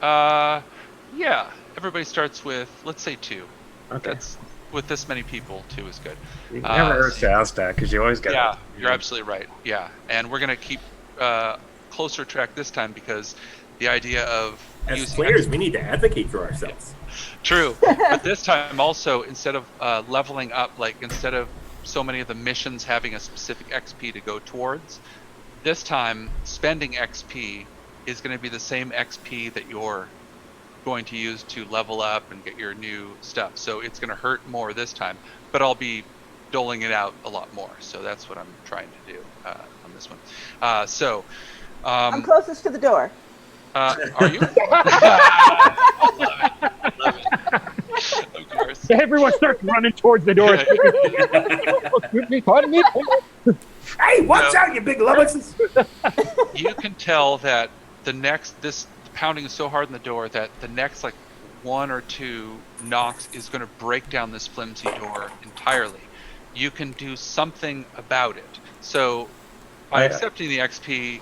Yeah. Everybody starts with, let's say, 2. Okay. That's with this many people. 2 is good. It never hurts to ask that because you always get. Yeah, you're absolutely right. Yeah, and we're gonna keep closer track this time because the idea of As using players, we need to advocate for ourselves. True, but this time also instead of leveling up, like instead of so many of the missions having a specific XP to go towards, this time spending XP is going to be the same XP that you're going to use to level up and get your new stuff. So it's going to hurt more this time, but I'll be doling it out a lot more. So that's what I'm trying to do on this one. I'm closest to the door. Are you? Love it. Of course. Everyone starts running towards the door. Pardon me. Hey, watch out, you big lummoxes! You can tell that this pounding is so hard on the door that the next like 1 or 2 knocks is going to break down this flimsy door entirely. You can do something about it. So by accepting the XP,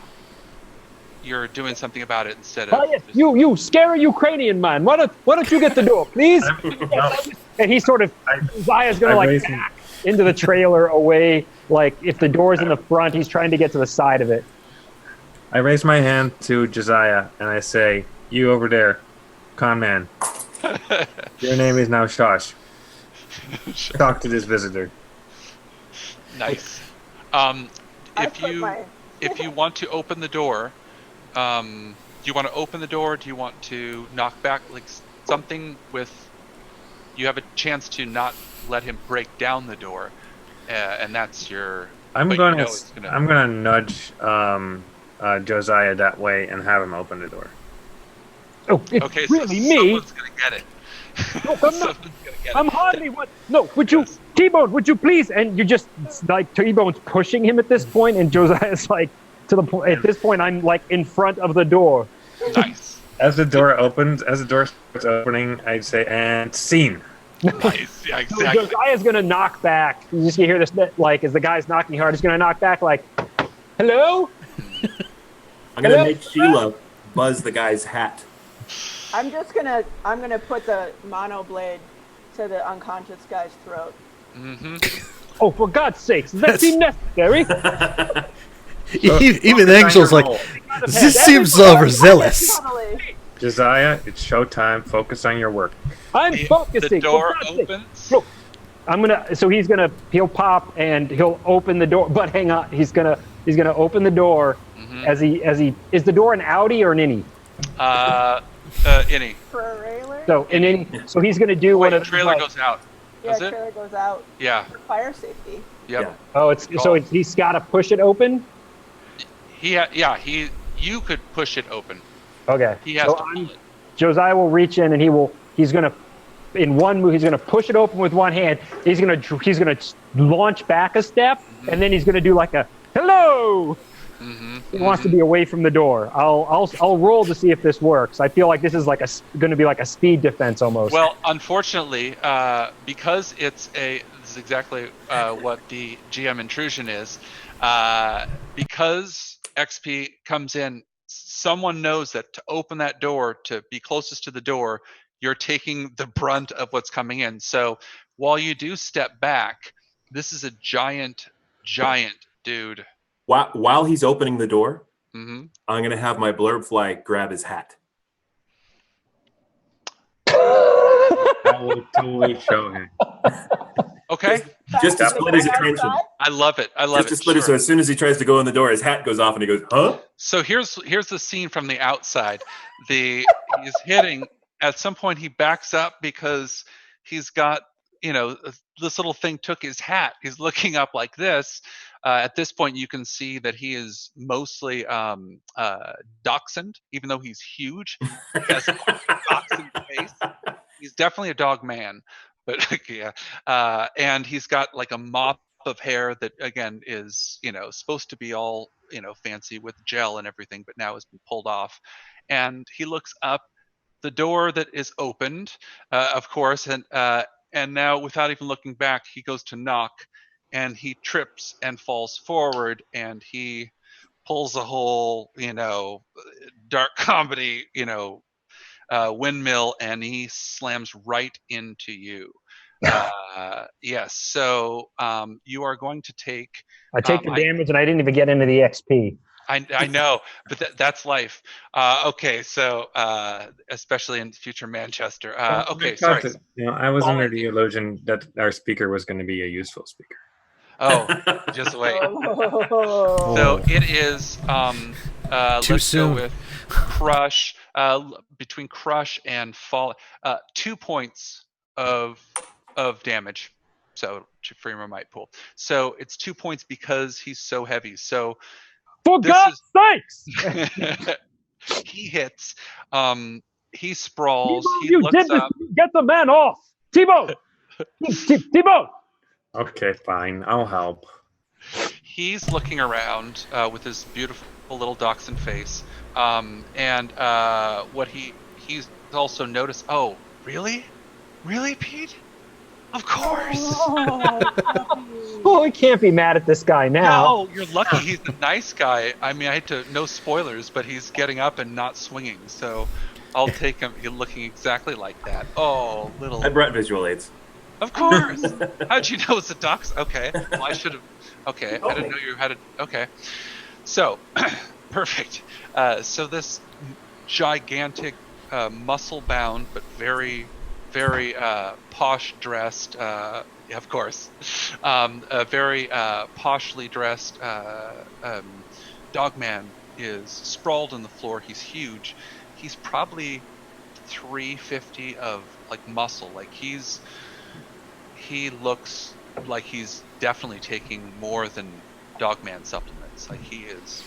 you're doing something about it instead of. Yes, you scary Ukrainian man. Why don't you get the door, please? And he sort of, Zaya's going to like back into the trailer away. Like if the door's in the front, he's trying to get to the side of it. I raise my hand to Josiah and I say, "You over there, con man. Your name is now Shosh. Talk to this visitor." Nice. If you want to open the door, do you want to open the door? Do you want to knock back like something with? You have a chance to not let him break down the door, and that's your. I'm gonna nudge Josiah that way and have him open the door. Oh, it's okay, really so me. Someone's gonna get it. No, I'm hardly one. No, would you, T-Bone? Would you please? And you just like T-Bone's pushing him at this point, and Josiah's like to the point. At this point, I'm like in front of the door. Nice. As the door starts opening, I'd say, "And scene." Nice. Yeah, exactly. So Josiah's gonna knock back. You just hear this, like as the guy's knocking hard, he's gonna knock back, like, "Hello." I'm gonna make Sheila buzz the guy's hat. I'm gonna put the mono blade to the unconscious guy's throat. Mm-hmm. Oh, for God's sakes, does that seem necessary? Even the angel's like, this seems overzealous. Totally. Josiah, it's showtime. Focus on your work. I'm focusing. The door for God's sake. opens. Look, he'll pop and he'll open the door. But hang on, he's gonna open the door as he is the door an outie or an innie? Innie. For a railer? So he's gonna do one of the trailer goes out. Yeah, Does it? trailer goes out. Yeah. For fire safety. Yep. Yeah. He's got to push it open. You could push it open. Okay. He has to pull it. Josiah will reach in and he's gonna in one move he's gonna push it open with one hand. He's gonna launch back a step and then he's gonna do like a hello. He wants to be away from the door. I'll roll to see if this works. I feel like this is like going to be like a speed defense almost. Well, unfortunately, because this is exactly what the GM intrusion is. Because XP comes in, someone knows that to open that door, to be closest to the door, you're taking the brunt of what's coming in. So while you do step back, this is a giant dude. While he's opening the door, Mm-hmm. I'm going to have my blurb fly grab his hat. I will totally show him. Okay. Just to split his attention. I love it. Just to split it. So as soon as he tries to go in the door, his hat goes off and he goes, huh? So here's the scene from the outside. He's hitting. At some point, he backs up because he's got, this little thing took his hat. He's looking up like this. At this point, you can see that he is mostly dachshund, even though he's huge. He has a dachshund face. He's definitely a dog man, but yeah. And he's got like a mop of hair that again is supposed to be all fancy with gel and everything, but now has been pulled off. And he looks up the door that is opened, of course, and now without even looking back, he goes to knock, and he trips and falls forward, and he pulls a whole dark comedy windmill, and he slams right into you. Yes. So you are going to take. I take the damage, and I didn't even get into the XP. I know, but that's life. Okay, so especially in future Manchester. Okay, sorry. I was under the illusion that our speaker was going to be a useful speaker. Oh, just wait. Oh. So it is. Too let's soon. go with Crush. Between Crush and Fall, 2 points of damage. So for your might pool. So it's 2 points because he's so heavy. So For God's sakes! he hits. He sprawls. T-Bone, He you looks did this. up. Get the man off. T-Bone! T-Bone! Okay, fine. I'll help. He's looking around with his beautiful little dachshund face, and what he's also noticed. Oh, really, Pete? Of course. Oh, I can't be mad at this guy now. No, you're lucky. He's a nice guy. I mean, I hate to no spoilers, but he's getting up and not swinging, so I'll take him. You're looking exactly like that. Oh, little. I brought visual aids. Of course. How'd you know it's a dachshund? Okay. Well, I should have. Okay, I didn't know you had it. Okay. So, perfect. So this gigantic, muscle-bound but very, very posh dressed. Of course, a very poshly dressed dogman is sprawled on the floor. He's huge. He's probably 350 of like muscle. Like he looks like he's definitely taking more than dogman supplements. Like he's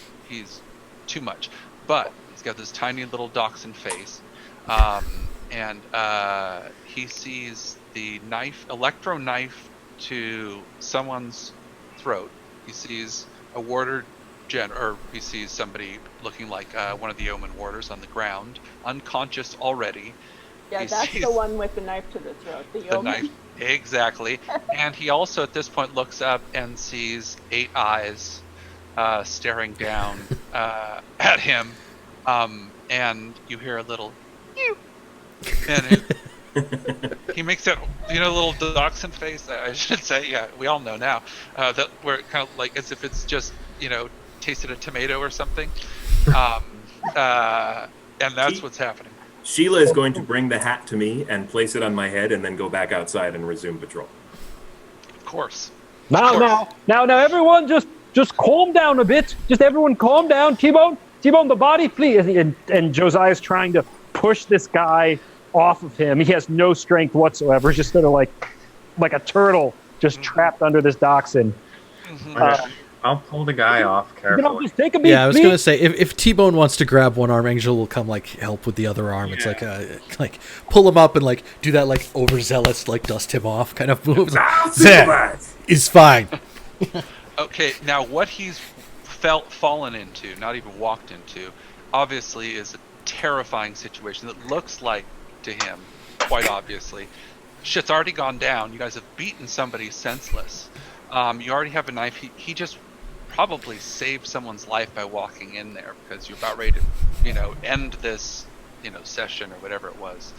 too much. But he's got this tiny little dachshund face. And he sees the electro knife to someone's throat. He sees a warder or he sees somebody looking like one of the Yeoman Warders on the ground, unconscious already. Yeah, that's the one with the knife to the throat. The Yeoman. Knife, exactly. And he also at this point looks up and sees 8 eyes staring down at him. And you hear a little "Ew." And he makes that little dachshund face. I should say, yeah, we all know now that we're kind of like as if it's just tasted a tomato or something, and that's what's happening. Sheila is going to bring the hat to me and place it on my head, and then go back outside and resume patrol. Of course. Now, everyone, just calm down a bit. Just everyone, calm down. T-Bone, the body, please. And Josiah's trying to push this guy off of him. He has no strength whatsoever. He's just sort of like a turtle, just trapped under this dachshund. Mm-hmm. I'll pull the guy off carefully. Just take a beat, Yeah, I was please. gonna say if T-Bone wants to grab one arm, Angel will come help with the other arm. It's like pull him up and do that overzealous dust him off kind of moves. That is fine. Okay, now what he's fallen into, not even walked into, obviously is a terrifying situation that looks like to him, quite obviously, shit's already gone down. You guys have beaten somebody senseless. You already have a knife. He just probably saved someone's life by walking in there because you're about ready to, end this, session or whatever it was.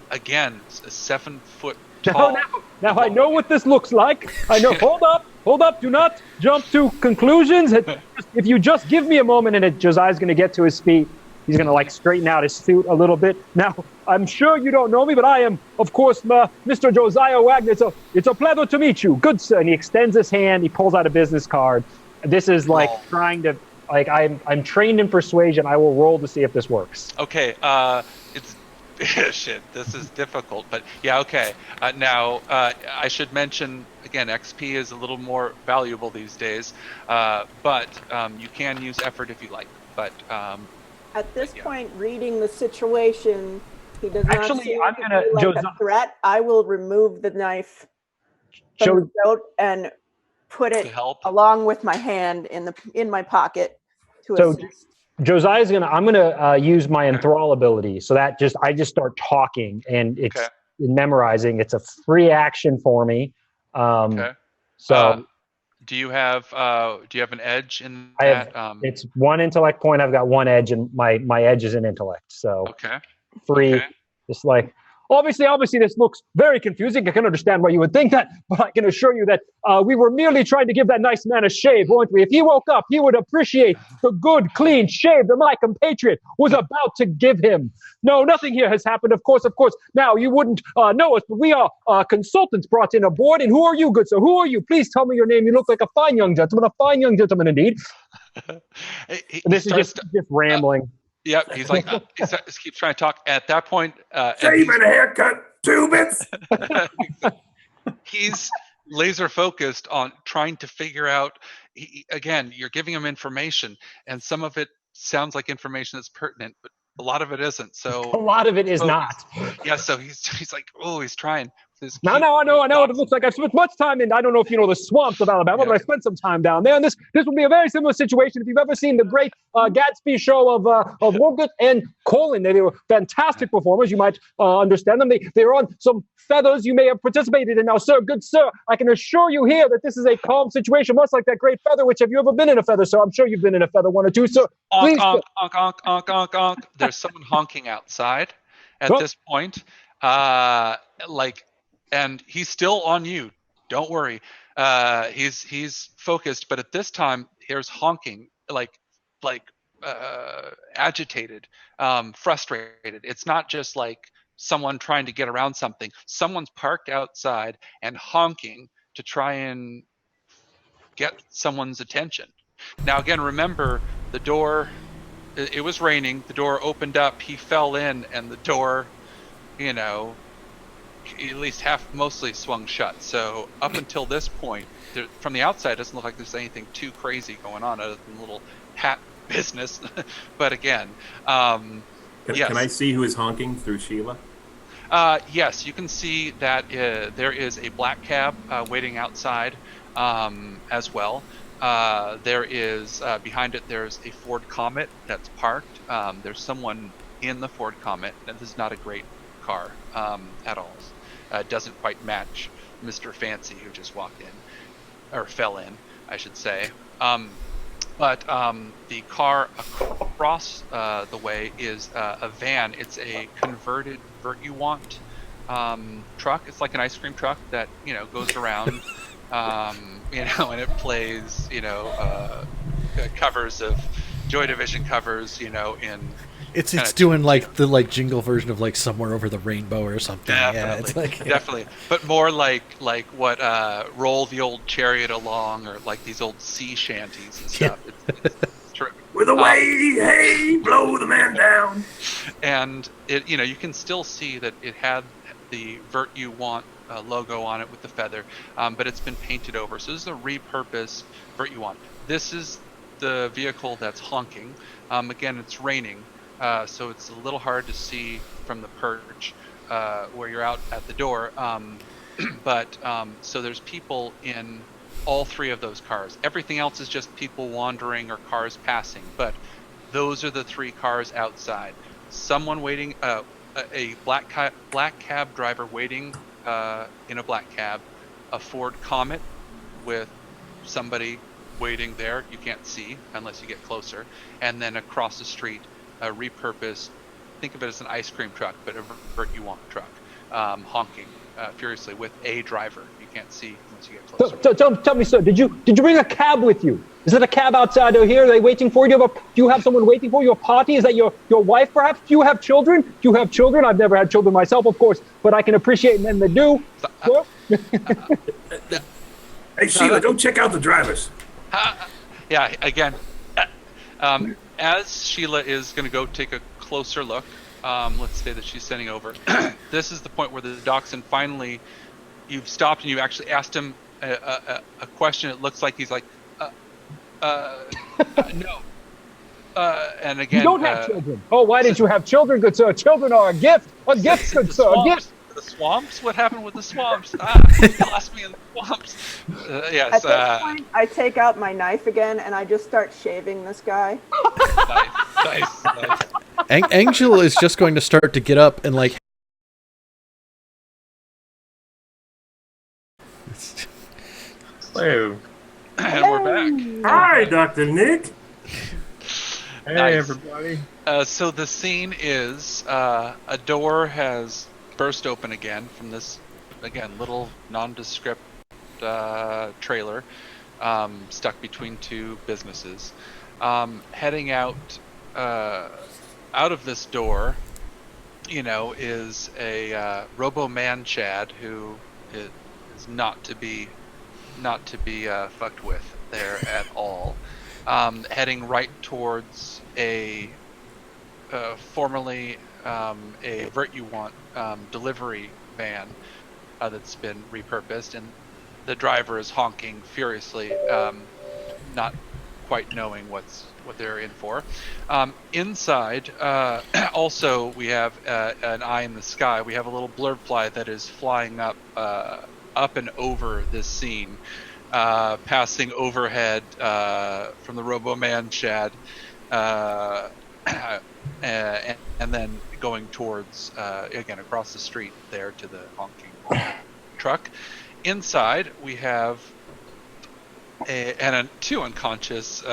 Again, a 7 foot tall. Now I know what this looks like. I know. Hold up. Do not jump to conclusions. If you just give me a moment, and Josiah's going to get to his feet. He's going to straighten out his suit a little bit. Now, I'm sure you don't know me, but I am, of course, Mr. Josiah Wagner. It's a pleasure to meet you. Good sir. And he extends his hand. He pulls out a business card. This is trying to, I'm trained in persuasion. I will roll to see if this works. Okay. It's Shit, this is difficult, but yeah, okay. Now, I should mention again, XP is a little more valuable these days, but you can use effort if you like. But At this yeah. point, reading the situation, he does Actually, not seem I'm to gonna- be like Josiah- a threat. I will remove the knife from Joe- the throat and put to it help. along with my hand in my pocket to So- assist. Josiah's I'm gonna use my enthrall ability, so that I just start talking, and it's Okay. memorizing. It's a free action for me. Okay. So Do you have an edge in I have. that? It's one intellect point. I've got one edge, and my edge is an intellect. So Okay. free. Okay. Just like obviously, this looks very confusing. I can understand why you would think that, but I can assure you that we were merely trying to give that nice man a shave, weren't we? If he woke up, he would appreciate the good, clean shave that my compatriot was about to give him. No, nothing here has happened. Of course. Now, you wouldn't know us, but we are consultants brought in aboard. And who are you, good sir? Who are you? Please tell me your name. You look like a fine young gentleman indeed. He This is starts just rambling. Yep, he's like he keeps trying to talk. At that point, Shave and a haircut, 2 bits. he's laser focused on trying to figure out. Again, you're giving him information, and some of it sounds like information that's pertinent, but a lot of it isn't. So A lot of it is focused. not. Yeah, so he's like, oh, he's trying. Now I know what it looks like. I've spent much time in, I don't know if you know the swamps of Alabama, but I spent some time down there. And this will be a very similar situation. If you've ever seen the great Gatsby show of Morgan and Colin, they were fantastic performers. You might understand them. They were on some feathers you may have participated in. Now, sir, good sir, I can assure you here that this is a calm situation, much like that great feather, which have you ever been in a feather, sir? I'm sure you've been in a feather one or two, sir. Please. Honk, honk, honk. There's someone honking outside at this point. And he's still on you. Don't worry. He's focused, but at this time, there's honking, agitated, frustrated. It's not just like someone trying to get around something. Someone's parked outside and honking to try and get someone's attention. Now, again, remember the door. It was raining. The door opened up. He fell in, and the door, at least mostly swung shut. So up until this point, from the outside, it doesn't look like there's anything too crazy going on other than a little hat business. But again, yes. Can I see who is honking through Sheila? Yes, you can see that there is a black cab waiting outside as well. There is behind it. There's a Ford Comet that's parked. There's someone in the Ford Comet, and this is not a great car at all. Doesn't quite match Mr. Fancy, who just walked in, or fell in, I should say. But the car across the way is a van. It's a converted Vurt You Want truck. It's like an ice cream truck that goes around, and it plays covers of Joy Division covers, in. It's doing like the jingle version of Somewhere Over the Rainbow or something. Definitely, Yeah, it's definitely, but more like what Roll the Old Chariot Along, or like these old sea shanties and stuff. It's terrific. With a way, hey, blow the man down. And it, you can still see that it had the Vurt You Want logo on it with the feather, but it's been painted over. So this is a repurposed Vurt You Want. This is the vehicle that's honking. Again, it's raining. So it's a little hard to see from the perch where you're out at the door. But so there's people in all three of those cars. Everything else is just people wandering or cars passing. But those are the three cars outside. Someone waiting, a black cab driver waiting in a black cab, a Ford Comet with somebody waiting there. You can't see unless you get closer. And then across the street, a repurposed, think of it as an ice cream truck, but a Vurt You Want truck, honking furiously with a driver. You can't see once you get closer. Tell me, sir, did you bring a cab with you? Is it a cab outside over here? Are they waiting for you? Do you have someone waiting for you? A party? Is that your wife, perhaps? Do you have children? I've never had children myself, of course, but I can appreciate men that do. Hey, Sheila, don't check out the drivers. Yeah, again, as Sheila is going to go take a closer look, let's say that she's sending over. This is the point where the dachshund finally, you've stopped and you actually asked him a question. It looks like he's like, no. And again, You don't have children. Oh, why didn't you have children, good sir? Children are a gift. A gift, good sir. A gift. The swamps? What happened with the swamps? You lost me in the swamps. Yes. At this point, I take out my knife again and I just start shaving this guy. Nice. Angel is just going to start to get up and like. Hello. And we're back. Hi, Dr. Nick. Hey, Nice. everybody. So the scene is a door has burst open again from this, again, little nondescript trailer stuck between two businesses. Heading out of this door, is a Robo Man Chad who is not to be fucked with there at all. Heading right towards a formerly a Vurt delivery van that's been repurposed, and the driver is honking furiously, not quite knowing what they're in for. Inside, also we have an eye in the sky. We have a little blurb fly that is flying up and over this scene, passing overhead from the Robo Man Chad, and then going towards again across the street there to the honking truck. Inside we have two unconscious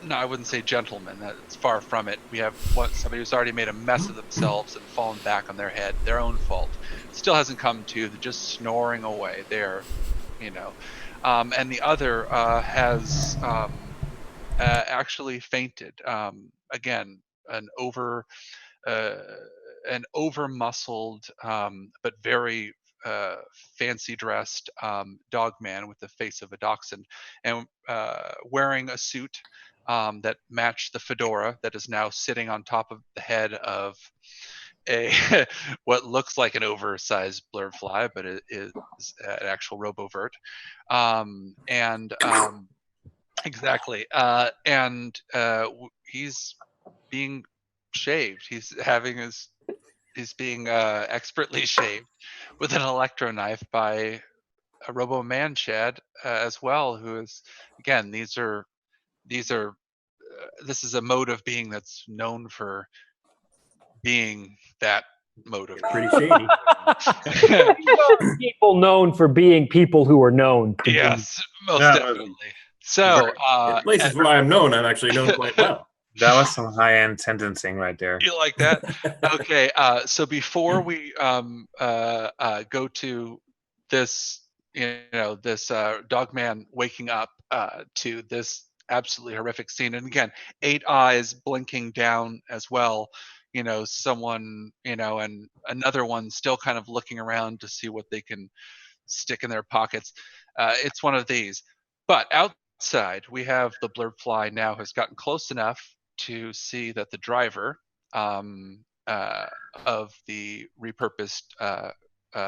no, I wouldn't say gentlemen. That's far from it. We have somebody who's already made a mess of themselves and fallen back on their head. Their own fault. Still hasn't come to. They're just snoring away. They're, and the other has actually fainted. Again, an over-muscled but very fancy dressed dog man with the face of a dachshund, and wearing a suit that matched the fedora that is now sitting on top of the head of a what looks like an oversized blurb fly, but it is an actual RoboVert. Exactly. He's being shaved. He's being expertly shaved with an electro knife by a Robo Man Chad as well, who is, again, this is a mode of being that's known for being that mode of Pretty shady. People known for being people who are known. To yes, most Yeah. definitely. So In places where I'm known, I'm actually known quite well. That was some high-end sentencing right there. you like that? Okay. So before we go to this, this dog man waking up to this absolutely horrific scene, and again, 8 eyes blinking down as well. Someone, and another one still kind of looking around to see what they can stick in their pockets. It's one of these. But outside, we have the blurb fly now has gotten close enough to see that the driver of the repurposed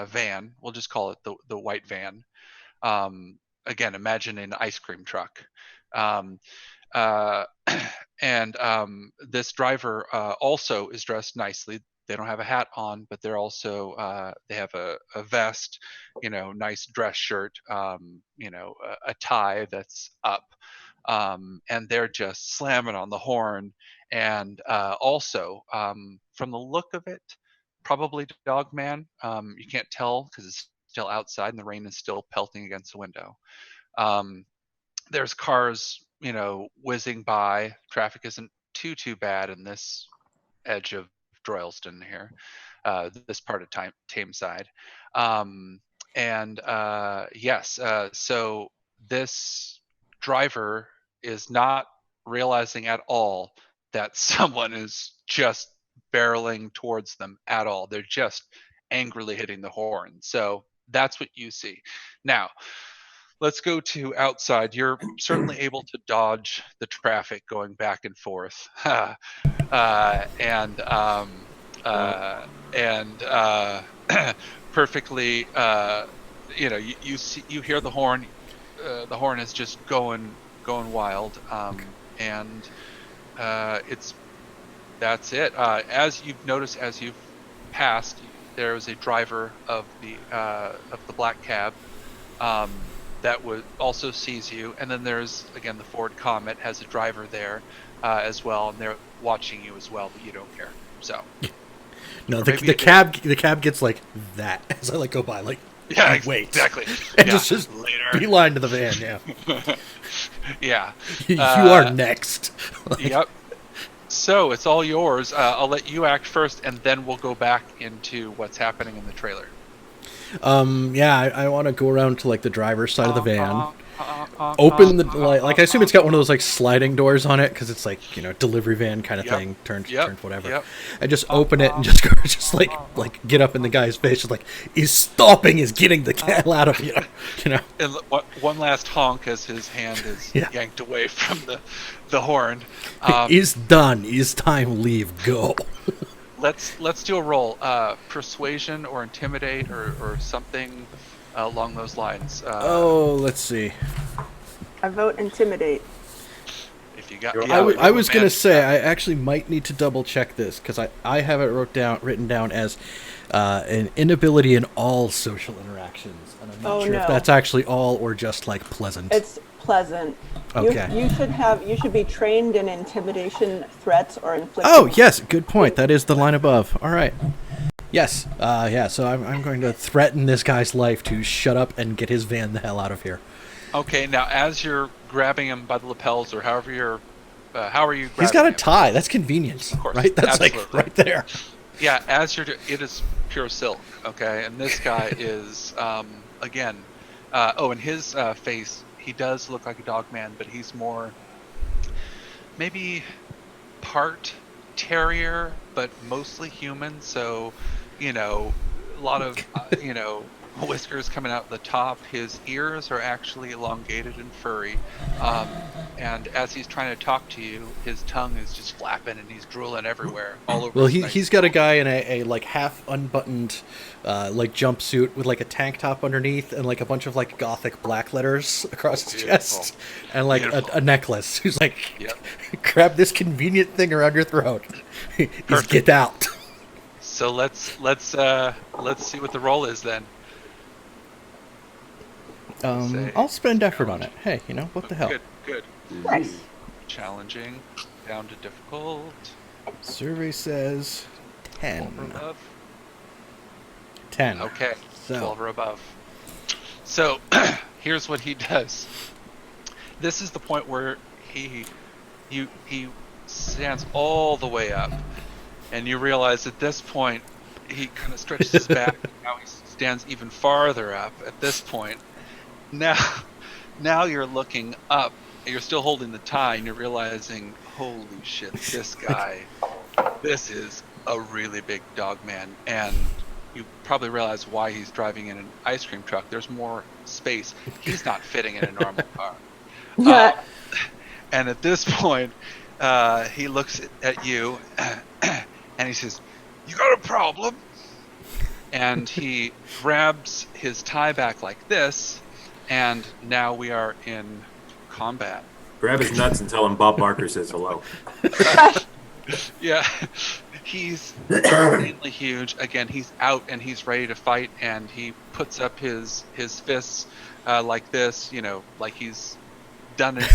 van, we'll just call it the white van. Again, imagine an ice cream truck. This driver also is dressed nicely. They don't have a hat on, but they're also they have a vest, nice dress shirt, a tie that's up, and they're just slamming on the horn. And also, from the look of it, probably Dog Man. You can't tell because it's still outside and the rain is still pelting against the window. There's cars, whizzing by. Traffic isn't too bad in this edge of Droylsden here, this part of Tameside. So this driver is not realizing at all that someone is just barreling towards them at all. They're just angrily hitting the horn. So that's what you see. Now, let's go to outside. You're certainly able to dodge the traffic going back and forth, and perfectly. You hear the horn. The horn is just going wild, and that's it. As you've noticed, as you've passed, there is a driver of the black cab that also sees you, and then there's again the Ford Comet has a driver there as well, and they're watching you as well, but you don't care. So no, the cab gets like that as I go by, like wait exactly, and just later beeline to the van. Yeah, you are next. Yep. So it's all yours. I'll let you act first, and then we'll go back into what's happening in the trailer. I want to go around to the driver's side of the van, open the I assume it's got one of those sliding doors on it because it's delivery van kind of thing, turned whatever. Yep. I just open it and just go get up in the guy's face, just he's stopping, is getting the hell out of here, And one last honk as his hand is yanked away from the horn. Is done. Is time. Leave. Go. Let's do a roll. Persuasion or intimidate or something along those lines. Let's see. I vote intimidate. If you got, I was gonna say I actually might need to double check this because I have it written down as an inability in all social interactions, and I'm not sure if that's actually all or just pleasant. It's pleasant. Okay. You should be trained in intimidation, threats, or inflicting. Oh yes, good point. That is the line above. All right. Yes. So I'm going to threaten this guy's life to shut up and get his van the hell out of here. Okay. Now, as you're grabbing him by the lapels, or however how are you? He's got a him? tie. That's convenient. Of course. Right. That's absolutely. Right there. Yeah. It is pure silk. Okay. And this guy is again. In his face, he does look like a dog man, but he's more maybe part terrier, but mostly human. So, a lot of, whiskers coming out the top. His ears are actually elongated and furry. And as he's trying to talk to you, his tongue is just flapping and he's drooling everywhere, all over. Well, he's got a guy in a half unbuttoned jumpsuit with a tank top underneath and a bunch of gothic black letters across his chest and a necklace. Who's grab this convenient thing around your throat. He's get out. So let's see what the roll is then. I'll spend effort on it. Hey, what the hell? Good. Nice. Challenging down to difficult. Survey says 10. 12 or above. 10. Okay. So. 12 or above. So here's what he does. This is the point where he stands all the way up, and you realize at this point he kind of stretches his back. And now he stands even farther up. At this point, now you're looking up. You're still holding the tie, and you're realizing, holy shit, this guy, this is a really big dog man. And you probably realize why he's driving in an ice cream truck. There's more space. He's not fitting in a normal car. And at this point, he looks at you, and he says, "You got a problem?" And he grabs his tie back like this, and now we are in combat. Grab his nuts and tell him Bob Barker says hello. Yeah, he's insanely huge. Again, he's out and he's ready to fight, and he puts up his fists like this, like he's done it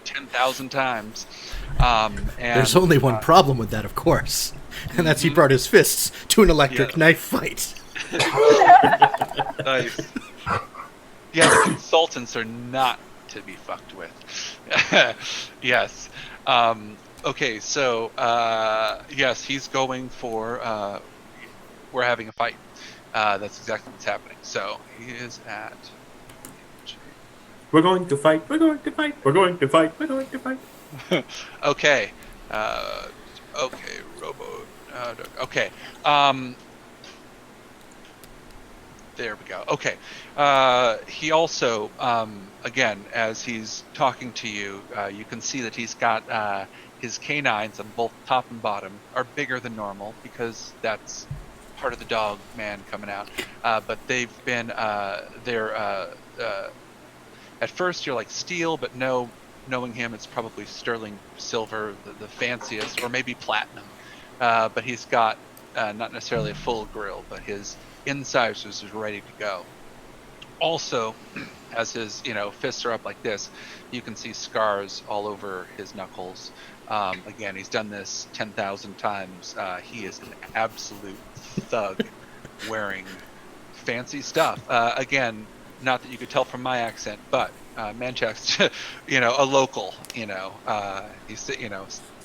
10,000 times. And there's only one problem with that, of course, and that's he brought his fists to an electric knife fight. Nice. Yeah, the consultants are not to be fucked with. Yes. Okay, so yes, he's going for. We're having a fight. That's exactly what's happening. So he is at. We're going to fight. We're going to fight. We're going to fight. We're going to fight. Okay. Okay, Robo. Okay. There we go. Okay. He also, again, as he's talking to you, you can see that he's got his canines on both top and bottom are bigger than normal because that's part of the dog man coming out. But they've been, at first you're like steel, but no, knowing him, it's probably sterling silver, the fanciest, or maybe platinum. But he's got not necessarily a full grill, but his incisors is ready to go. Also, as his fists are up like this, you can see scars all over his knuckles. Again, he's done this 10,000 times. He is an absolute thug, wearing fancy stuff. Again, not that you could tell from my accent, but Manchak's, a local. He's standing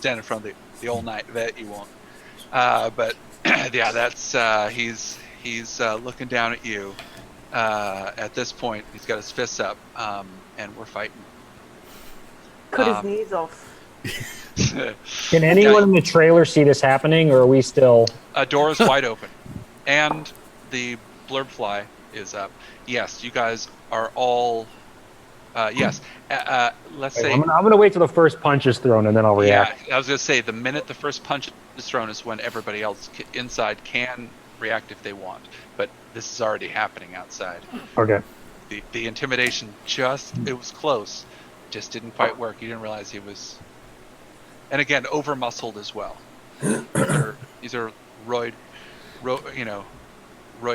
in front of the old night vet. You won't. But yeah, that's he's looking down at you. At this point, he's got his fists up, and we're fighting. Cut his knees off. Can anyone in the trailer see this happening, or are we still? A door is wide open, and the blurb fly is up. Yes, you guys are all. Yes. Let's say. I'm gonna wait till the first punch is thrown, and then I'll react. Yeah, I was gonna say the minute the first punch is thrown is when everybody else inside can react if they want. But this is already happening outside. Okay. The intimidation it was close, just didn't quite work. You didn't realize he was. And again, over muscled as well. These are roid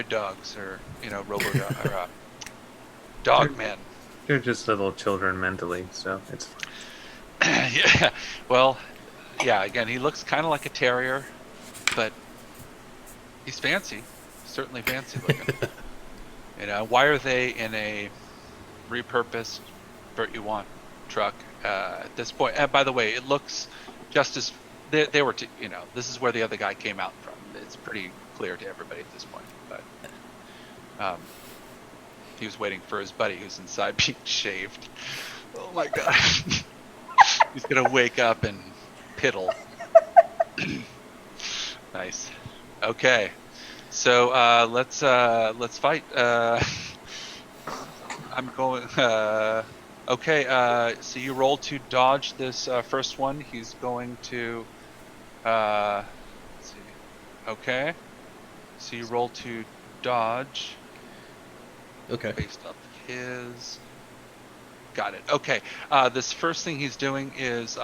dogs or dog men. They're just little children mentally, so it's fine. Yeah. Well, yeah. Again, he looks kind of like a terrier, but he's fancy. Certainly fancy looking. Why are they in a repurposed Vurt Yuan truck at this point? And by the way, it looks just as they were. This is where the other guy came out from. It's pretty clear to everybody at this point. But he was waiting for his buddy who's inside being shaved. Oh my god! He's gonna wake up and piddle. Nice. Okay. So let's fight. I'm going. Okay. So you roll to dodge this first one. He's going to. Let's see. Okay. So you roll to dodge. Okay. Based off his. Got it. Okay. This first thing he's doing is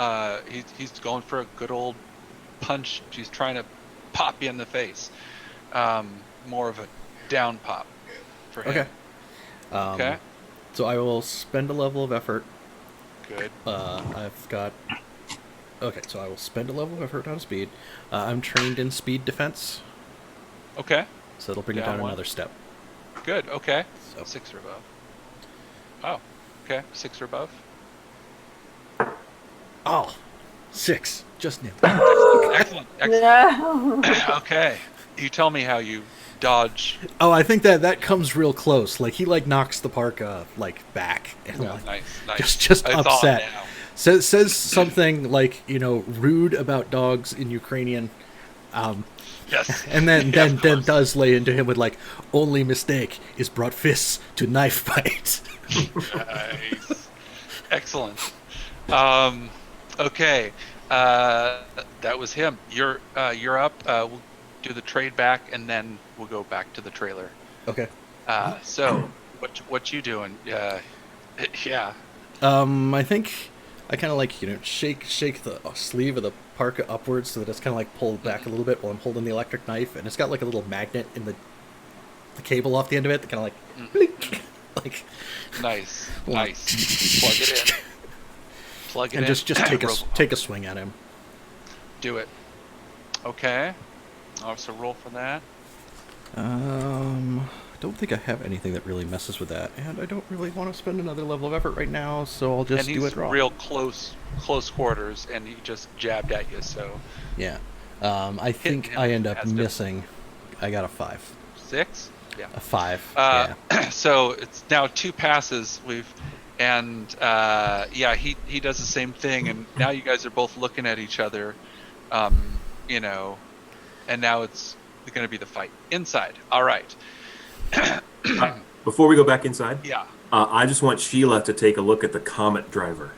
he's going for a good old punch. He's trying to pop you in the face. More of a down pop for him. Okay. Okay. So I will spend a level of effort. Good. I've got. Okay, so I will spend a level of effort on speed. I'm trained in speed defense. Okay. So it'll bring it down another step. Good. Okay. So 6 or above. Oh. Okay. 6 or above. Oh, 6. Just nailed. Excellent. No. Okay. You tell me how you dodge. Oh, I think that comes real close. Like he knocks the parka back and Nice. just It's upset. on now. Says something like rude about dogs in Ukrainian. Yes. And then Yeah, then does lay into him with only mistake is brought fists to knife fight. Nice. Excellent. Okay. That was him. You're up. We'll do the trade back, and then we'll go back to the trailer. Okay. So what you doing? Yeah. I think I kind of shake the sleeve of the parka upwards so that it's kind of pulled back a little bit while I'm holding the electric knife, and it's got a little magnet in the cable off the end of it that kind of blink. Nice. Plug it in. Plug it and in. just take a swing at him. Do it. Okay. So roll for that. I don't think I have anything that really messes with that, and I don't really want to spend another level of effort right now, so I'll just do it raw. Real close quarters, and he just jabbed at you. So yeah, I think I end up missing. I got a 5. 6. Yeah. A 5. Yeah. So it's now 2 passes. He does the same thing, and now you guys are both looking at each other, and now it's going to be the fight inside. All right. Before we go back inside, Yeah. I just want Sheila to take a look at the comet driver.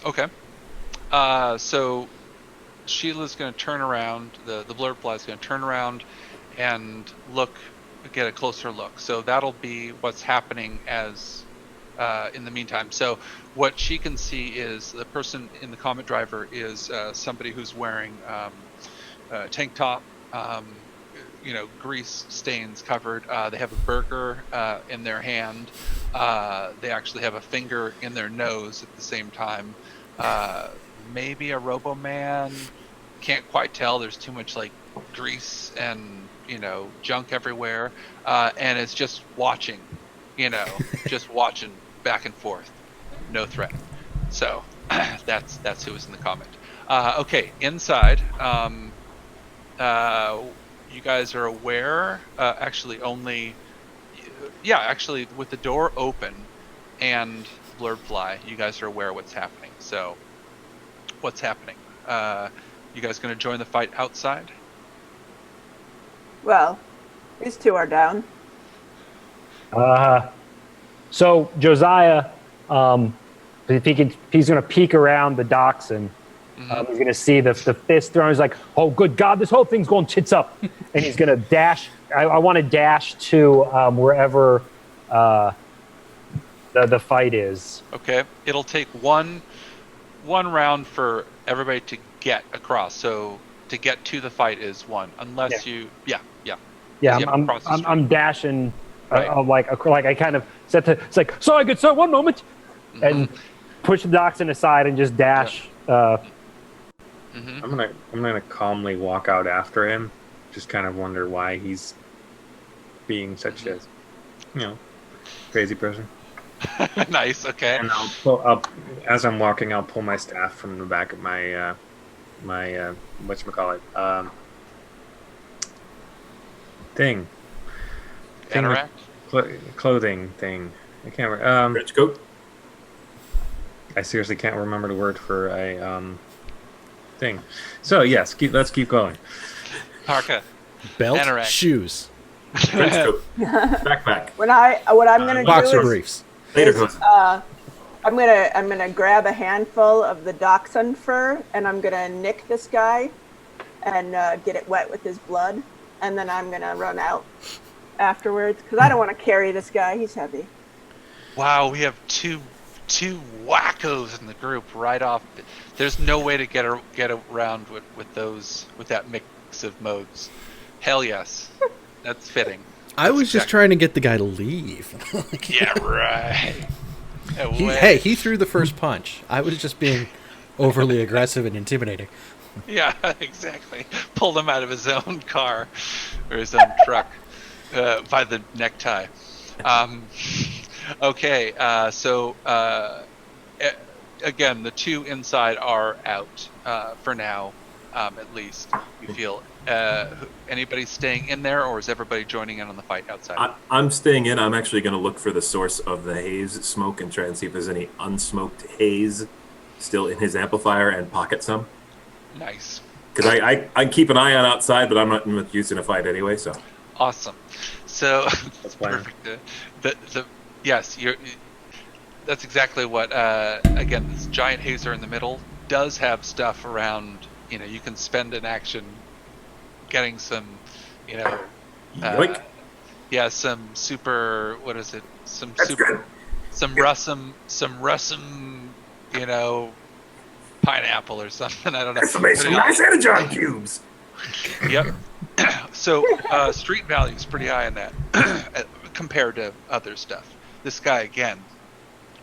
Okay. So Sheila's going to turn around. The blurred fly is going to turn around and get a closer look. So that'll be what's happening as in the meantime. So what she can see is the person in the comet driver is somebody who's wearing a tank top, grease stains covered. They have a burger in their hand. They actually have a finger in their nose at the same time. Maybe a Robo-Man. Can't quite tell. There's too much like grease and junk everywhere, and it's just watching, just watching back and forth. No threat. So that's who was in the comment. Okay, inside. You guys are aware. Actually, with the door open and blurred fly, you guys are aware what's happening. So, what's happening? You guys going to join the fight outside? Well, these two are down. So Josiah, if he's going to peek around the docks and he's going to see the fist thrown. He's like, "Oh, good God, this whole thing's going tits up," and he's going to dash. I want to dash to wherever the fight is. Okay, it'll take one round for everybody to get across. So to get to the fight is one, unless Yeah, you I'm dashing. Right. Like I kind of said to. It's like, "Sorry, good sir, one moment," and push the dachshund aside and just dash. I'm gonna calmly walk out after him. Just kind of wonder why he's being such a, crazy person. Nice. Okay. And I'll pull up as I'm walking. I'll pull my staff from the back of my whatchamacallit, thing. Interact. Clothing thing. I can't remember. Trench coat. I seriously can't remember the word for a thing. So yes, let's keep going. Parka. Belt, Interact. shoes, Trench coat. Backpack. What I'm gonna boxer do is briefs. Later is, goes. I'm gonna grab a handful of the dachshund fur and I'm gonna nick this guy and get it wet with his blood, and then I'm gonna run out afterwards because I don't want to carry this guy. He's heavy. Wow, we have two wackos in the group right off. There's no way to get around with that mix of modes. Hell yes, that's fitting. I was just trying to get the guy to leave. Yeah, right. He threw the first punch. I was just being overly aggressive and intimidating. Yeah, exactly. Pulled him out of his own car or his own truck by the necktie. Okay, so again, the two inside are out for now, at least, you feel. Anybody staying in there, or is everybody joining in on the fight outside? I'm staying in. I'm actually going to look for the source of the haze smoke and try and see if there's any unsmoked haze still in his amplifier and pocket some. Nice. Because I keep an eye on outside, but I'm not in use in a fight anyway. So Awesome. So That's fine. perfect. Yes, that's exactly what. Again, this giant hazer in the middle does have stuff around. You can spend an action getting some, Yoink. some super. What is it? Some That's super. good. Some russum. Pineapple or something. I don't know. Some nice energon cubes. Yep. So street value is pretty high in that compared to other stuff. This guy again,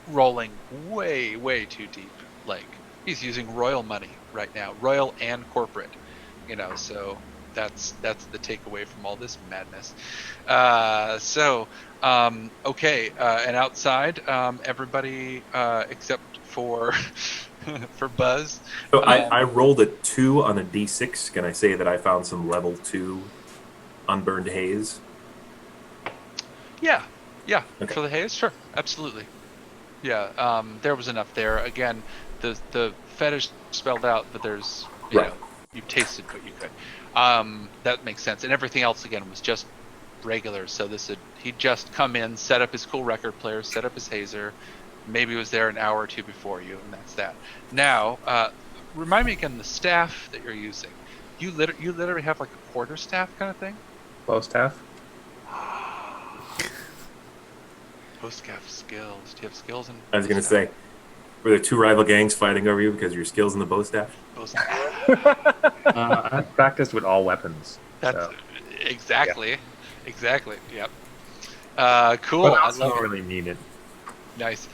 rolling way, way too deep. Like he's using royal money right now, royal and corporate. So that's the takeaway from all this madness. Okay, and outside, everybody except for for Buzz. So I rolled a 2 on a D6. Can I say that I found some level 2 unburned haze? Yeah. Okay. For the haze, sure, absolutely. Yeah, there was enough there. Again, the fetish spelled out that there's you tasted what you could. That makes sense, and everything else again was just regular. So he'd just come in, set up his cool record player, set up his hazer, maybe was there an hour or two before you, and that's that. Now, remind me again the staff that you're using. You literally have like a quarterstaff kind of thing? Bow staff. Bowstaff skills. Do you have skills in? I was going to say, were there two rival gangs fighting over you because of your skills in the bow staff? I've practiced with all weapons. That's so. exactly. Yep. Cool. But I I also love don't it. really need it. Nice.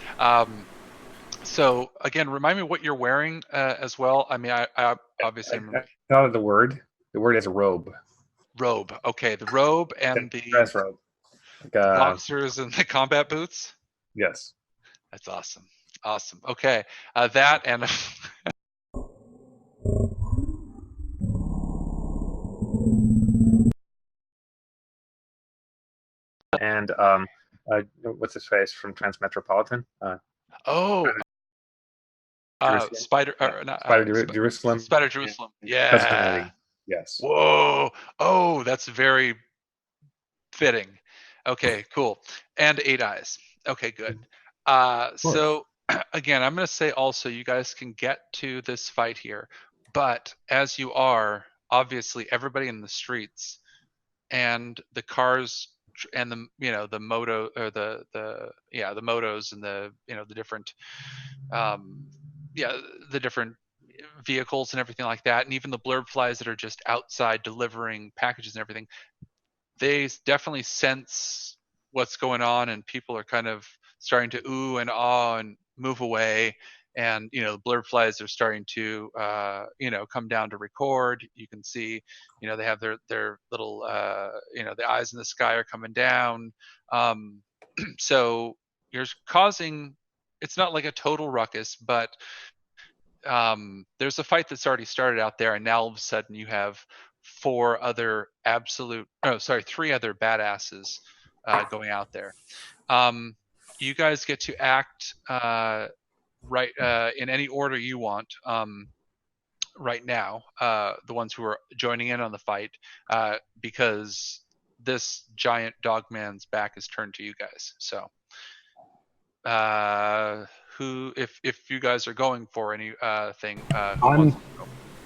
So again, remind me what you're wearing as well. I mean, I obviously remember. I thought of the word. The word is robe. Robe. Okay, the robe and the dress robe. Like, boxers and the combat boots. yes. That's awesome. Okay, that and And what's his face from Transmetropolitan? Jerusalem. Spider. Jerusalem. Spider Jerusalem. Yeah. Personality. Yes. Whoa. Oh, that's very fitting. Okay, cool. And 8 eyes. Okay, good. So again, I'm going to say also you guys can get to this fight here, but as you are, obviously everybody in the streets and the cars and the the moto or the motos and the the different the different vehicles and everything like that, and even the blurb flies that are just outside delivering packages and everything, they definitely sense what's going on, and people are kind of starting to ooh and ah and move away. And the blurb flies are starting to come down to record. You can see they have their little the eyes in the sky are coming down. So you're causing, it's not like a total ruckus, but there's a fight that's already started out there, and now all of a sudden you have three other badasses going out there. You guys get to act right in any order you want right now, the ones who are joining in on the fight, because this giant dog man's back is turned to you guys. So if you guys are going for any thing, who wants to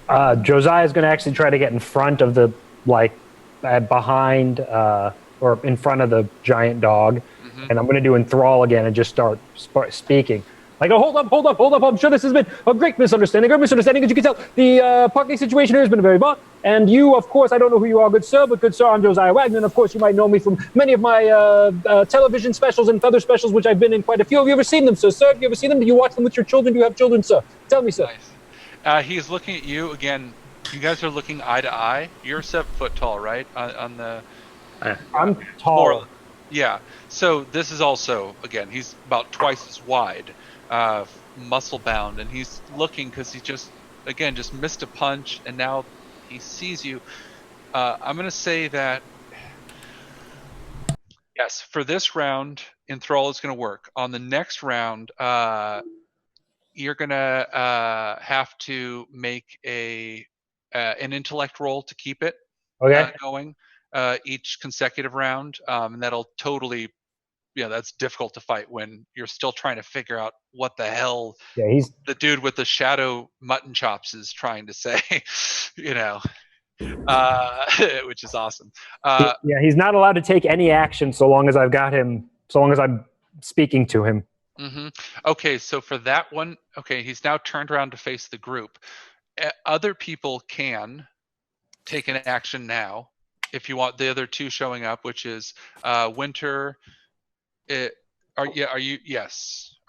go? Josiah's going to actually try to get in front of the behind or in front of the giant dog, and I'm going to do enthrall again and just start speaking. Like, oh, hold up! I'm sure this has been a great misunderstanding. As you can tell, the parking situation here has been very bad. And you, of course, I don't know who you are, good sir, I'm Josiah Wagner. And of course, you might know me from many of my television specials and feather specials, which I've been in quite a few. Have you ever seen them, sir? Have you ever seen them? Do you watch them with your children? Do you have children, sir? Tell me, sir. Nice. He's looking at you again. You guys are looking eye to eye. You're 7 foot tall, right? On the. I'm tall. Yeah. So this is also, again, he's about twice as wide. Muscle bound, and he's looking because he just missed a punch, and now he sees you. I'm going to say that yes, for this round, enthrall is going to work. On the next round, you're going to have to make an intellect roll to keep it going each consecutive round, and that'll totally. That's difficult to fight when you're still trying to figure out what the hell the dude with the shadow mutton chops is trying to say, which is awesome. He's not allowed to take any action so long as I've got him, so long as I'm speaking to him. Mm-hmm. Okay, so for that one, he's now turned around to face the group. Other people can take an action now if you want the other two showing up, which is Winter. Are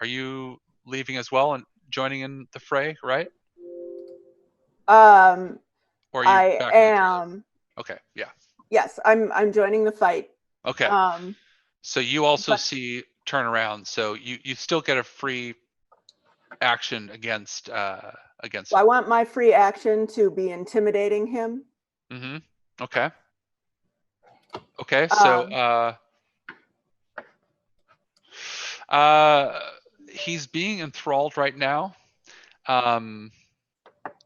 you leaving as well and joining in the fray, right? Or I am. Okay, yeah. Yes, I'm joining the fight. Okay. So you also see turnaround, so you still get a free action against I want my free action to be intimidating him. Mm-hmm. Okay. So he's being enthralled right now.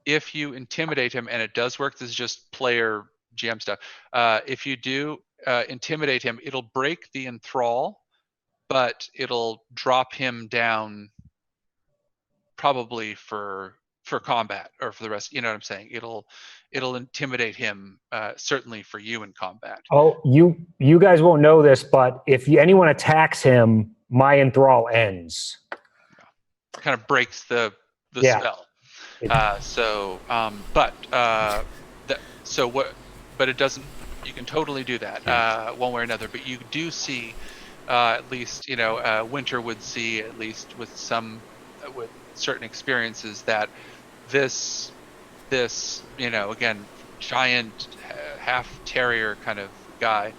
If you intimidate him, and it does work, this is just player GM stuff. If you do, intimidate him. It'll break the enthrall, but it'll drop him down probably for combat or for the rest. You know what I'm saying? It'll intimidate him, certainly for you in combat. Oh, you guys won't know this, but if anyone attacks him, my enthrall ends. Kind of breaks the Yeah. spell. But it doesn't. You can totally do that one way or another. But you do see, at least Winter would see, at least with certain experiences, that this again, giant half terrier kind of guy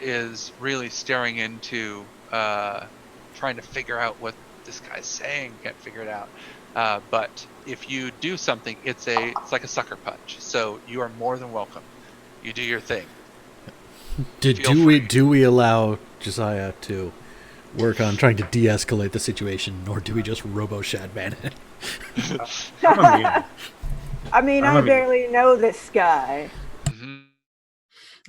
is really staring into trying to figure out what this guy's saying. Can't figure it out. But if you do something, it's like a sucker punch. So you are more than welcome. You do your thing. Do we allow Josiah to work on trying to de-escalate the situation, or do we just robo-shadman it? I mean, I barely know this guy. Mm-hmm.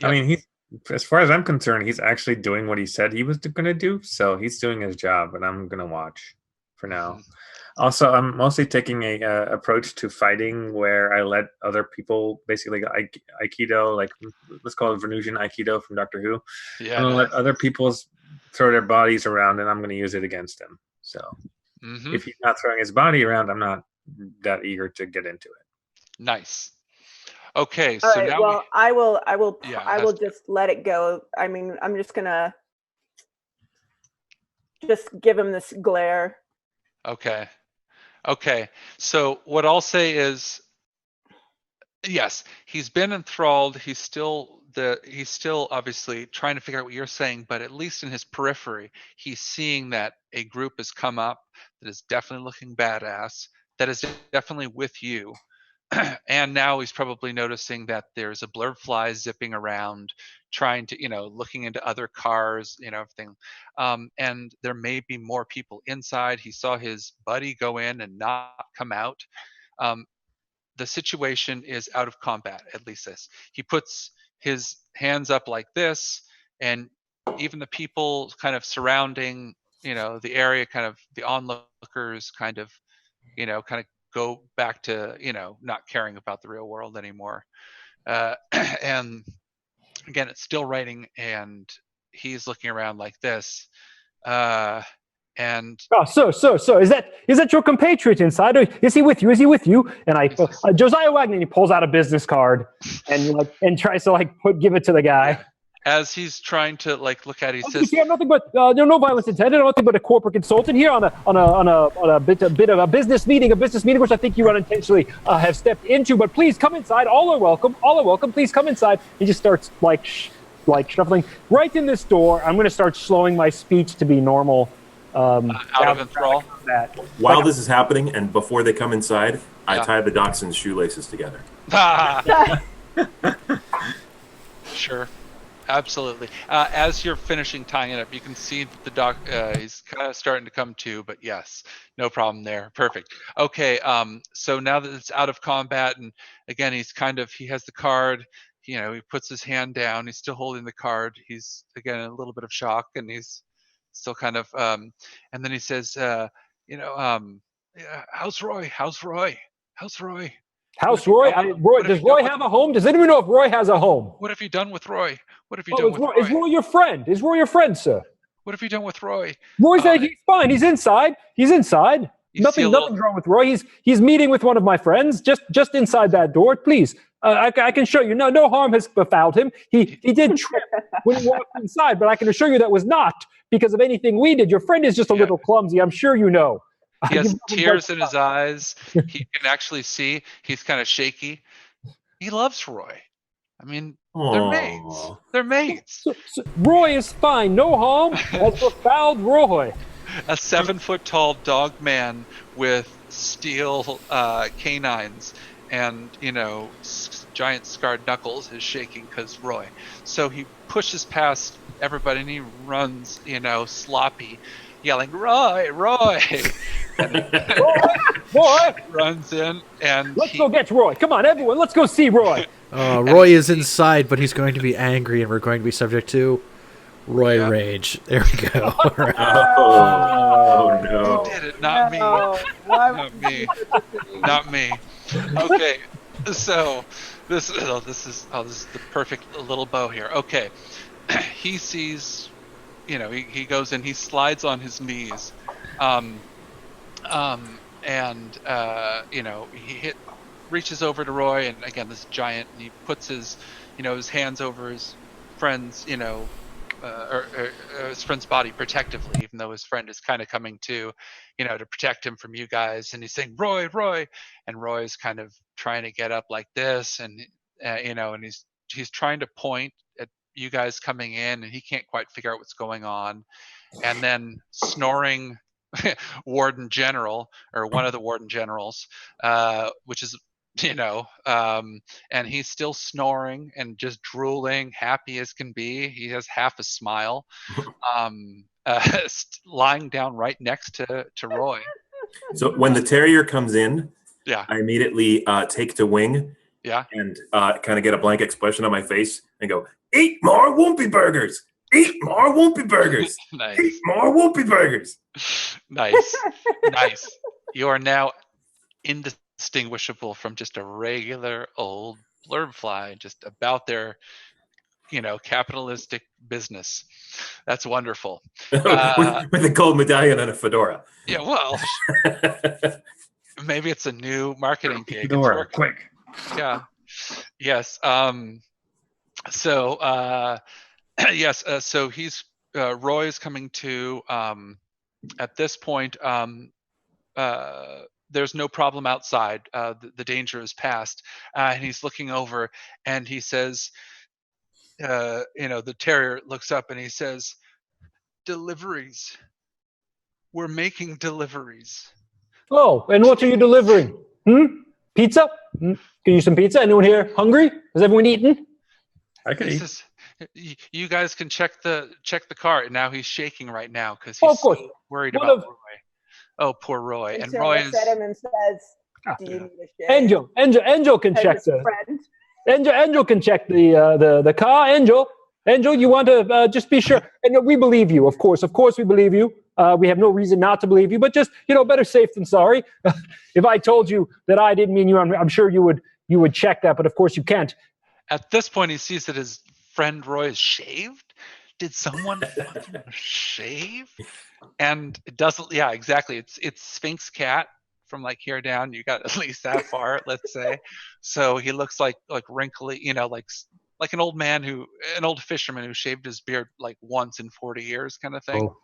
Yep. I mean, as far as I'm concerned, he's actually doing what he said he was going to do. So he's doing his job, and I'm going to watch for now. Mm-hmm. Also, I'm mostly taking a approach to fighting where I let other people, basically Aikido, like let's call it Venusian Aikido from Doctor Who. Yeah, I'm going to let other people throw their bodies around, and I'm going to use it against him. So if he's not throwing his body around, I'm not that eager to get into it. Nice. Okay, All so right, now well, I will just let it go. I mean, I'm just gonna just give him this glare. Okay. So what I'll say is, yes, he's been enthralled. He's still obviously trying to figure out what you're saying, but at least in his periphery, he's seeing that a group has come up that is definitely looking badass, that is definitely with you. And now he's probably noticing that there's a blurb fly zipping around, trying to, looking into other cars, everything. And there may be more people inside. He saw his buddy go in and not come out. The situation is out of combat, at least this. He puts his hands up like this, and even the people kind of surrounding, the area, kind of the onlookers kind of go back to not caring about the real world anymore. And again, it's still raining, and he's looking around like this. And sir, is that your compatriot inside? Or is he with you? And Josiah Wagner, he pulls out a business card and tries to give it to the guy. As he's trying to look at it, he says, "Yeah, nothing but no violence intended. Nothing but a corporate consultant here on a bit of a business meeting, which I think you unintentionally have stepped into. But please come inside. All are welcome. Please come inside." He just starts shuffling right in this door. I'm going to start slowing my speech to be normal. Out of enthrall. While this is happening, and before they come inside, I tie the dachshund's shoelaces together. Sure. Absolutely. As you're finishing tying it up, you can see the dog. He's kind of starting to come to, but yes, no problem there. Perfect. Okay. So now that it's out of combat, and again, he has the card. He puts his hand down. He's still holding the card. He's again in a little bit of shock, and he's still kind of. And then he says, "How's Roy? How's Roy? How's Roy? Does Roy have a home? Does anyone know if Roy has a home? What have you done with Roy? What have you done with Roy? Is Roy your friend? Is Roy your friend, sir? What have you done with Roy?" Roy's he's fine. He's inside. Nothing's wrong with Roy. He's meeting with one of my friends just inside that door. Please, I can show you. No harm has befouled him. He did trip when he walked inside, but I can assure you that was not because of anything we did. Your friend is just a little clumsy. I'm sure you know. He has tears in his eyes. He can actually see. He's kind of shaky. He loves Roy. I mean, they're mates. So Roy is fine. No harm has befouled Roy. A 7-foot-tall dog man with steel canines and, giant scarred knuckles is shaking because Roy. So he pushes past everybody and he runs, sloppy yelling, "Roy, Roy!" and Roy, runs in, and let's go get Roy. Come on, everyone, let's go see Roy. Roy is inside, but he's going to be angry, and we're going to be subject to Roy Rage. There we go. Oh, no. He did it, not me. Why Not would me. you do this to me? Not me. Okay, so this is the perfect little bow here. Okay, he sees, he goes in, he slides on his knees, he reaches over to Roy, and again this giant, and he puts his hands over his friend's or his friend's body protectively, even though his friend is kind of coming to protect him from you guys, and he's saying, "Roy, Roy," and Roy's kind of trying to get up like this, and and he's trying to point at you guys coming in, and he can't quite figure out what's going on, and then snoring warden general, or one of the warden generals, which is and he's still snoring and just drooling, happy as can be. He has half a smile, lying down right next to Roy. So when the terrier comes in, Yeah. I immediately take to wing, Yeah. and kind of get a blank expression on my face and go, "Eat more Whoopie burgers! Eat more Whoopie burgers! Nice. Eat more Whoopie burgers!" Nice. Nice. You are now indistinguishable from just a regular old blurb fly, just about their capitalistic business. That's wonderful. with a gold medallion and a fedora. Yeah, well, maybe it's a new marketing gig. Fedora, quick. Yeah. Yes. So yes. So he's Roy is coming to. At this point, there's no problem outside. The danger is past, and he's looking over, and he says, the terrier looks up, and he says, "Deliveries. We're making deliveries." Oh, and what are you delivering? Pizza? Can you use some pizza? Anyone here hungry? Has everyone eaten? I can He eat. says, "You guys can check the car." And now he's shaking right now because he's of course. so worried What about of- Roy. Oh, poor Roy. And Until Roy looks is at him and says, "Do you Yeah. need a shave?" Angel can As check his the friend. Angel can check the car. Angel, you want to just be sure? And we believe you, of course we believe you. We have no reason not to believe you, but just better safe than sorry. If I told you that I didn't mean you, I'm sure you would check that, but of course you can't. At this point, he sees that his friend Roy is shaved. Did someone fucking shave? And it doesn't. Yeah, exactly. It's Sphinx Cat from like here down. You got at least that far, let's say. So he looks like wrinkly, like an old fisherman who shaved his beard like once in 40 years, kind of thing. Oh.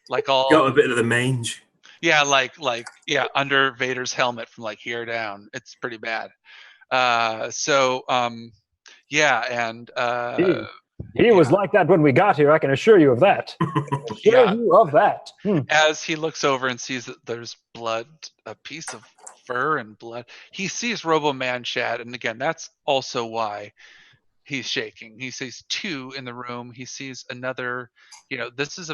Like all. Got a bit of the mange. Yeah, under Vader's helmet from like here down. It's pretty bad. Yeah, and He was like that when we got here. I can assure you of that. As he looks over and sees that there's blood, a piece of fur and blood, he sees Robo-Man Shad, and again, that's also why he's shaking. He sees two in the room. He sees another. This is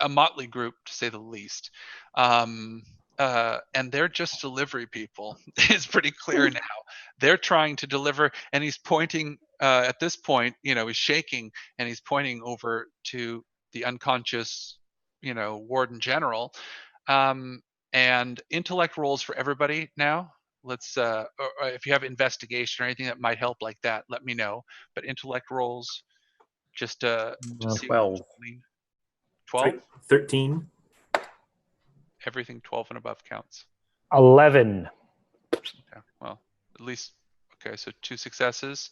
a motley group, to say the least. And they're just delivery people. It's pretty clear now. They're trying to deliver, and he's pointing at this point, he's shaking, and he's pointing over to the unconscious, warden general. And intellect rolls for everybody now. Let's, or if you have investigation or anything that might help like that, let me know. But intellect rolls, just see 12. 12? 13. Everything 12 and above counts. 11. Okay, well, at least, okay, so 2 successes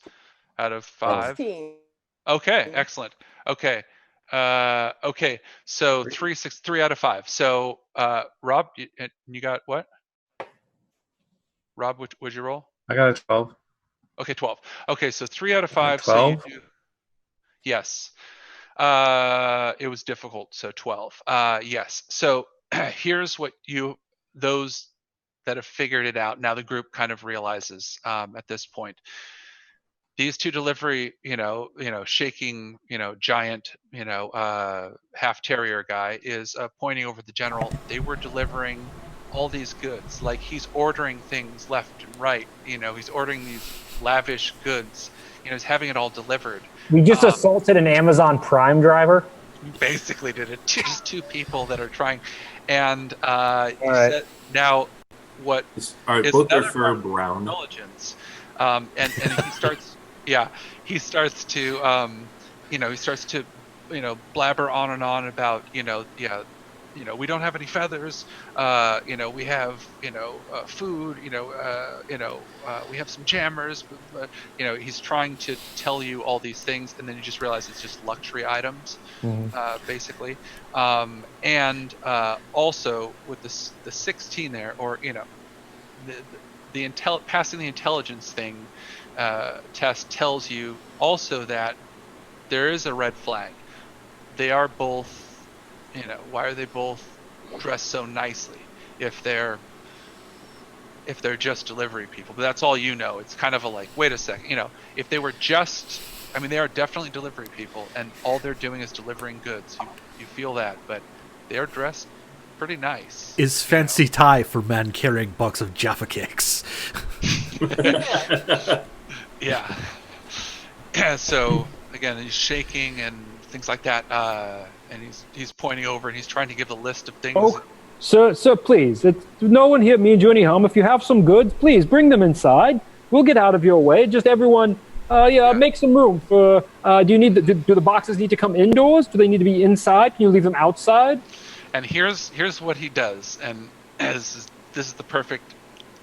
out of 5. 16. Okay, excellent. Okay. Okay, so 3 out of 5. So, Rob, you got what? Rob, what'd you roll? I got a 12. Okay, 12. Okay, so 3 out of 5. 12? So you do, yes. It was difficult, so 12. Yes. So here's what those that have figured it out. Now the group kind of realizes at this point. these two delivery, shaking, giant, half terrier guy is pointing over the general. They were delivering all these goods. Like, he's ordering things left and right. He's ordering these lavish goods. He's having it all delivered. We just assaulted an Amazon Prime driver. Basically did it. Just two people that are trying. And he right. said, now what All right, is both are another fur part of brown. intelligence. And he starts, he starts to, blabber on and on about, we don't have any feathers. We have, food. We have some jammers. But, he's trying to tell you all these things, and then you just realize it's just luxury items, basically. And also with the 16 there, or passing the intelligence thing test tells you also that there is a red flag. They are both. Why are they both dressed so nicely if they're just delivery people? But that's all It's kind of a like, wait a second, if they were just, they are definitely delivery people, and all they're doing is delivering goods. You feel that, but they're dressed pretty nice. Is fancy tie for men carrying box of Jaffa cakes. Yeah. So again, he's shaking and things like that. And he's pointing over and he's trying to give a list of things. Oh, sir, please. No one here means you any harm. If you have some goods, please bring them inside. We'll get out of your way. Just everyone, make some room for. Do the boxes need to come indoors? Do they need to be inside? Can you leave them outside? And here's what he does, and this is the perfect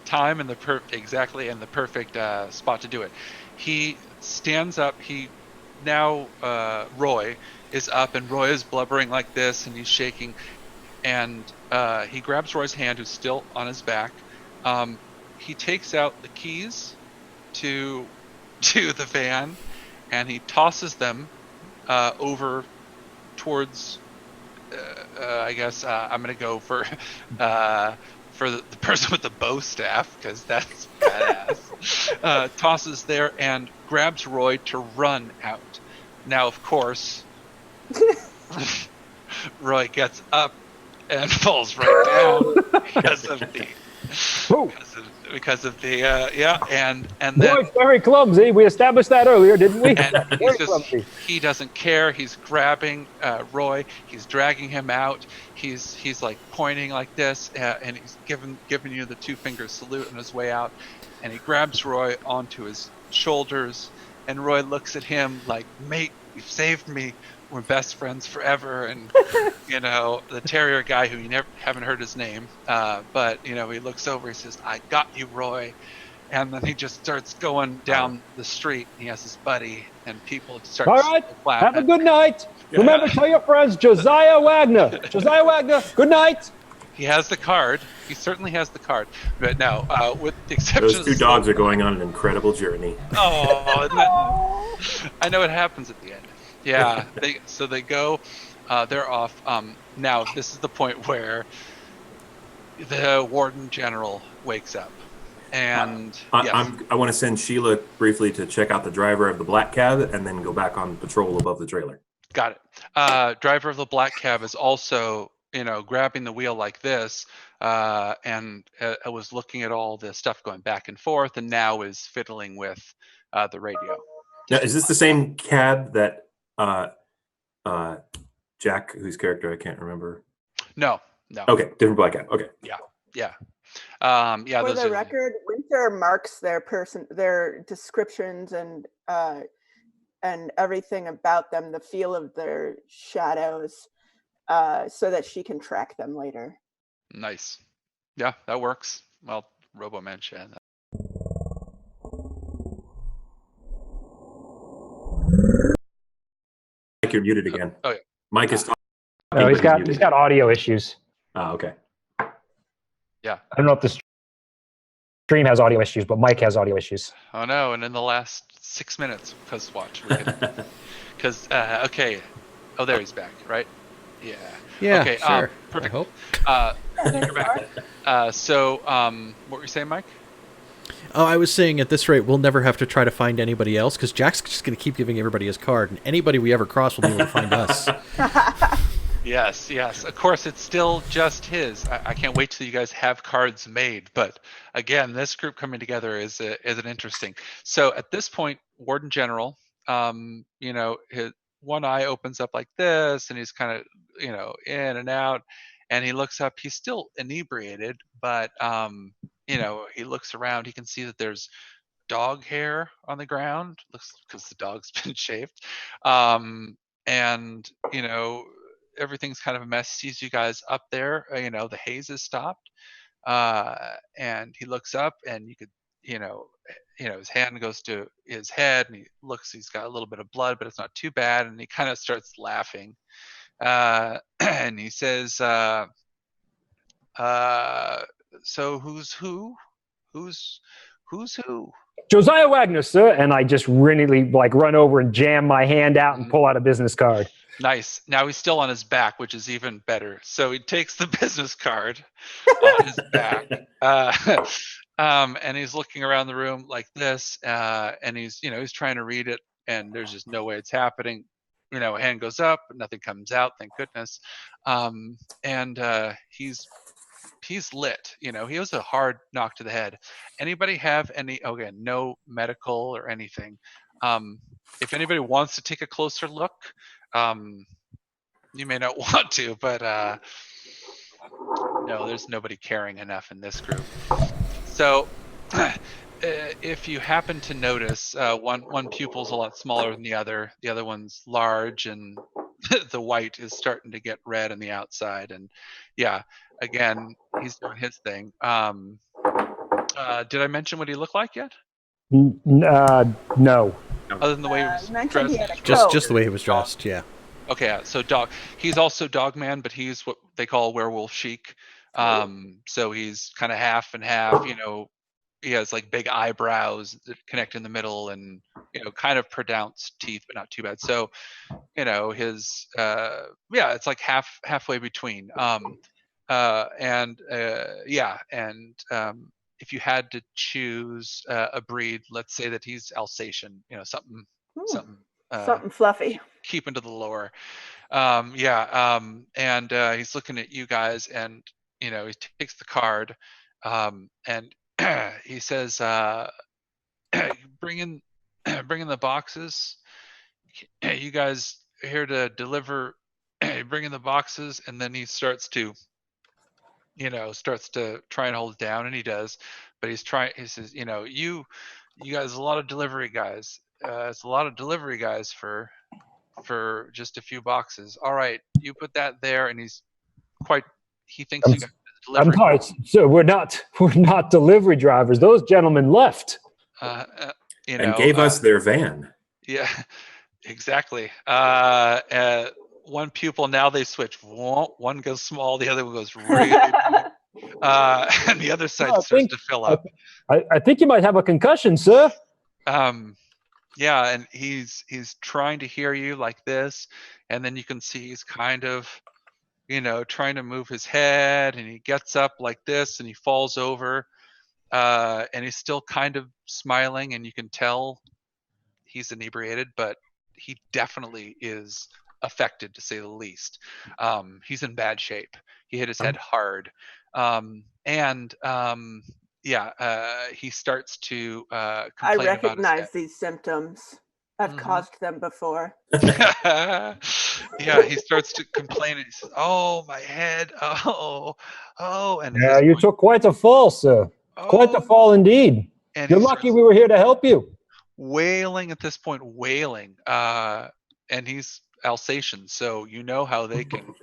time and the perfect spot to do it. He stands up. Roy is up, and Roy is blubbering like this, and he's shaking, and he grabs Roy's hand, who's still on his back. He takes out the keys to the van, and he tosses them over towards. I guess I'm gonna go for the person with the bow staff, because that's badass. Tosses there and grabs Roy to run out. Now, of course, Roy gets up and falls right down because of the and then Roy's very clumsy. We established that earlier, didn't we? And he doesn't care. He's grabbing Roy. He's dragging him out. He's like pointing like this, and he's giving you the 2-finger salute on his way out. And he grabs Roy onto his shoulders, and Roy looks at him like, "Mate, you've saved me. We're best friends forever." And the terrier guy, who you haven't heard his name, but he looks over. He says, "I got you, Roy." And then he just starts going down the street. He has his buddy, and people start. All right. Clapping. Have a good night. Yeah. Remember, tell your friends, Josiah Wagner. Josiah Wagner. Good night. He has the card. He certainly has the card. But now, with the exception, those two dogs are going on an incredible journey. Oh, I know what happens at the end. Yeah. They go. They're off. Now this is the point where the Warden General wakes up. And I want to send Sheila briefly to check out the driver of the black cab and then go back on patrol above the trailer. Got it. Driver of the black cab is also, grabbing the wheel like this, and I was looking at all the stuff going back and forth, and now is fiddling with the radio. Now, is this the same cab that Jack, whose character I can't remember? No. Okay, different black cab. Okay. Yeah. For the record, Winter marks their descriptions and everything about them, the feel of their shadows, so that she can track them later. Nice. Yeah, that works. Well, Robo-Man Shan. Mike, you're muted again. Oh yeah. Mike is talking. No, he's got audio issues. Oh, okay. Yeah. I don't know if the stream has audio issues, but Mike has audio issues. Oh no! And in the last 6 minutes, because watch, okay. Oh, there he's back, right? Yeah. Yeah. Okay. Sure. Perfect. I hope. You're back. What were you saying, Mike? Oh, I was saying at this rate, we'll never have to try to find anybody else because Jack's just going to keep giving everybody his card, and anybody we ever cross will be able to find us. Yes, yes. Of course, it's still just his. I can't wait till you guys have cards made. But again, this group coming together is an interesting. So at this point, Warden General, his one eye opens up like this, and he's kind of, in and out, and he looks up. He's still inebriated, but he looks around. He can see that there's dog hair on the ground. Looks because the dog's been shaved, and everything's kind of a mess. Sees you guys up there. The haze has stopped, and he looks up, and you could, his hand goes to his head, and he looks. He's got a little bit of blood, but it's not too bad. And he kind of starts laughing, and he says, "So who's who? Who's who?" Josiah Wagner, sir. And I just really run over and jam my hand out and pull out a business card. Nice. Now he's still on his back, which is even better. So he takes the business card on his back, and he's looking around the room like this, and he's trying to read it, and there's just no way it's happening. Hand goes up, nothing comes out, thank goodness. And he's lit. He was a hard knock to the head. Anybody have any? Again, no medical or anything. If anybody wants to take a closer look, you may not want to, but no, there's nobody caring enough in this group. So if you happen to notice, one pupil's a lot smaller than the other one's large, and the white is starting to get red on the outside. And yeah, again, he's doing his thing. Did I mention what he looked like yet? No. Other than the way he was mentioned he dressed? had a coat. Just the way he was dressed, yeah. Okay, so he's also Dogman, but he's what they call werewolf chic. So he's kind of half and half. He has big eyebrows that connect in the middle, and kind of pronounced teeth, but not too bad. So his it's like halfway between. If you had to choose a breed, let's say that he's Alsatian, something fluffy. Keeping to the lore. And he's looking at you guys, and he takes the card, and he says, bring in the boxes. You guys are here to deliver. Bring in the boxes. And then he starts to try and hold it down, and he does, but he says, you guys, a lot of delivery guys. It's a lot of delivery guys for just a few boxes. All right, you put that there. And he thinks you guys I'm sorry, sir, we're not delivery drivers. Those gentlemen left. And gave us their van. Yeah, exactly. One pupil, now they switch. One goes small, the other one goes really big. And the other side starts to fill up. I think you might have a concussion, sir. Yeah, and he's trying to hear you like this, and then you can see he's kind of, trying to move his head, and he gets up like this, and he falls over, and he's still kind of smiling, and you can tell he's inebriated, but he definitely is affected, to say the least. He's in bad shape. He hit his head hard, he starts to complain. I recognize about his head. these symptoms. I've caused them before. Yeah, he starts to complain, and he says, "Oh, my head! Oh!" And yeah, you took quite a fall, sir. Quite a fall indeed. And you're lucky we were here to help you. Wailing at this point, wailing, and he's Alsatian, so you know how they can.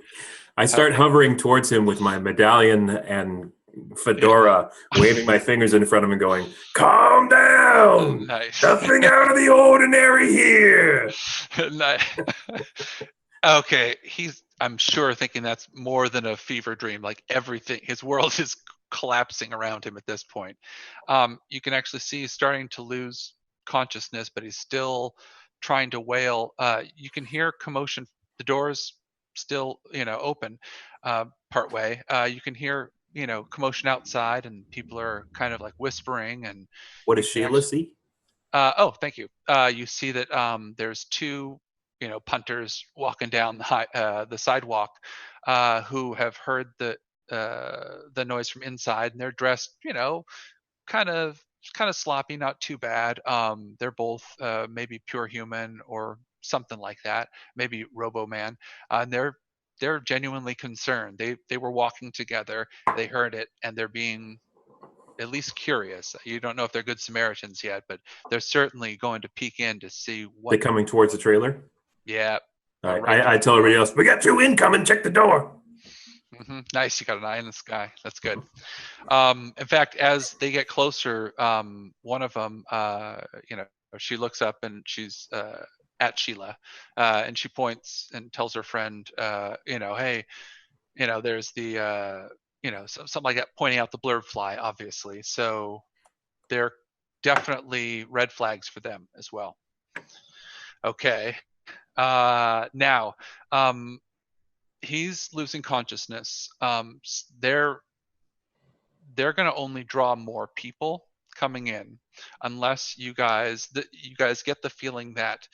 I start hovering towards him with my medallion and fedora, waving my fingers in front of him, going, "Calm down! Nice. Nothing out of the ordinary here." Okay, he's, I'm sure, thinking that's more than a fever dream. Like everything, his world is collapsing around him at this point. You can actually see he's starting to lose consciousness, but he's still trying to wail. You can hear commotion. The door's still, open, part way. You can hear commotion outside, and people are kind of like whispering. And What does Sheila see? oh, thank you. You see that there's two, punters walking down the sidewalk, who have heard the noise from inside, and they're dressed, kind of sloppy, not too bad. They're both maybe pure human or something like that, maybe Robo Man, and they're genuinely concerned. They were walking together, they heard it, and they're being at least curious. You don't know if they're good Samaritans yet, but they're certainly going to peek in to see what. They're coming towards the trailer? Yeah. All right. I tell everybody else, we got two incoming, check the door. Mm-hmm. Nice, you got an eye in the sky. That's good. In fact, as they get closer, one of them, she looks up and she's at Sheila, and she points and tells her friend, hey, there's the, something like that, pointing out the blurb fly, obviously. So they're definitely red flags for them as well. Okay. Now, he's losing consciousness. They're going to only draw more people coming in, unless you guys get the feeling that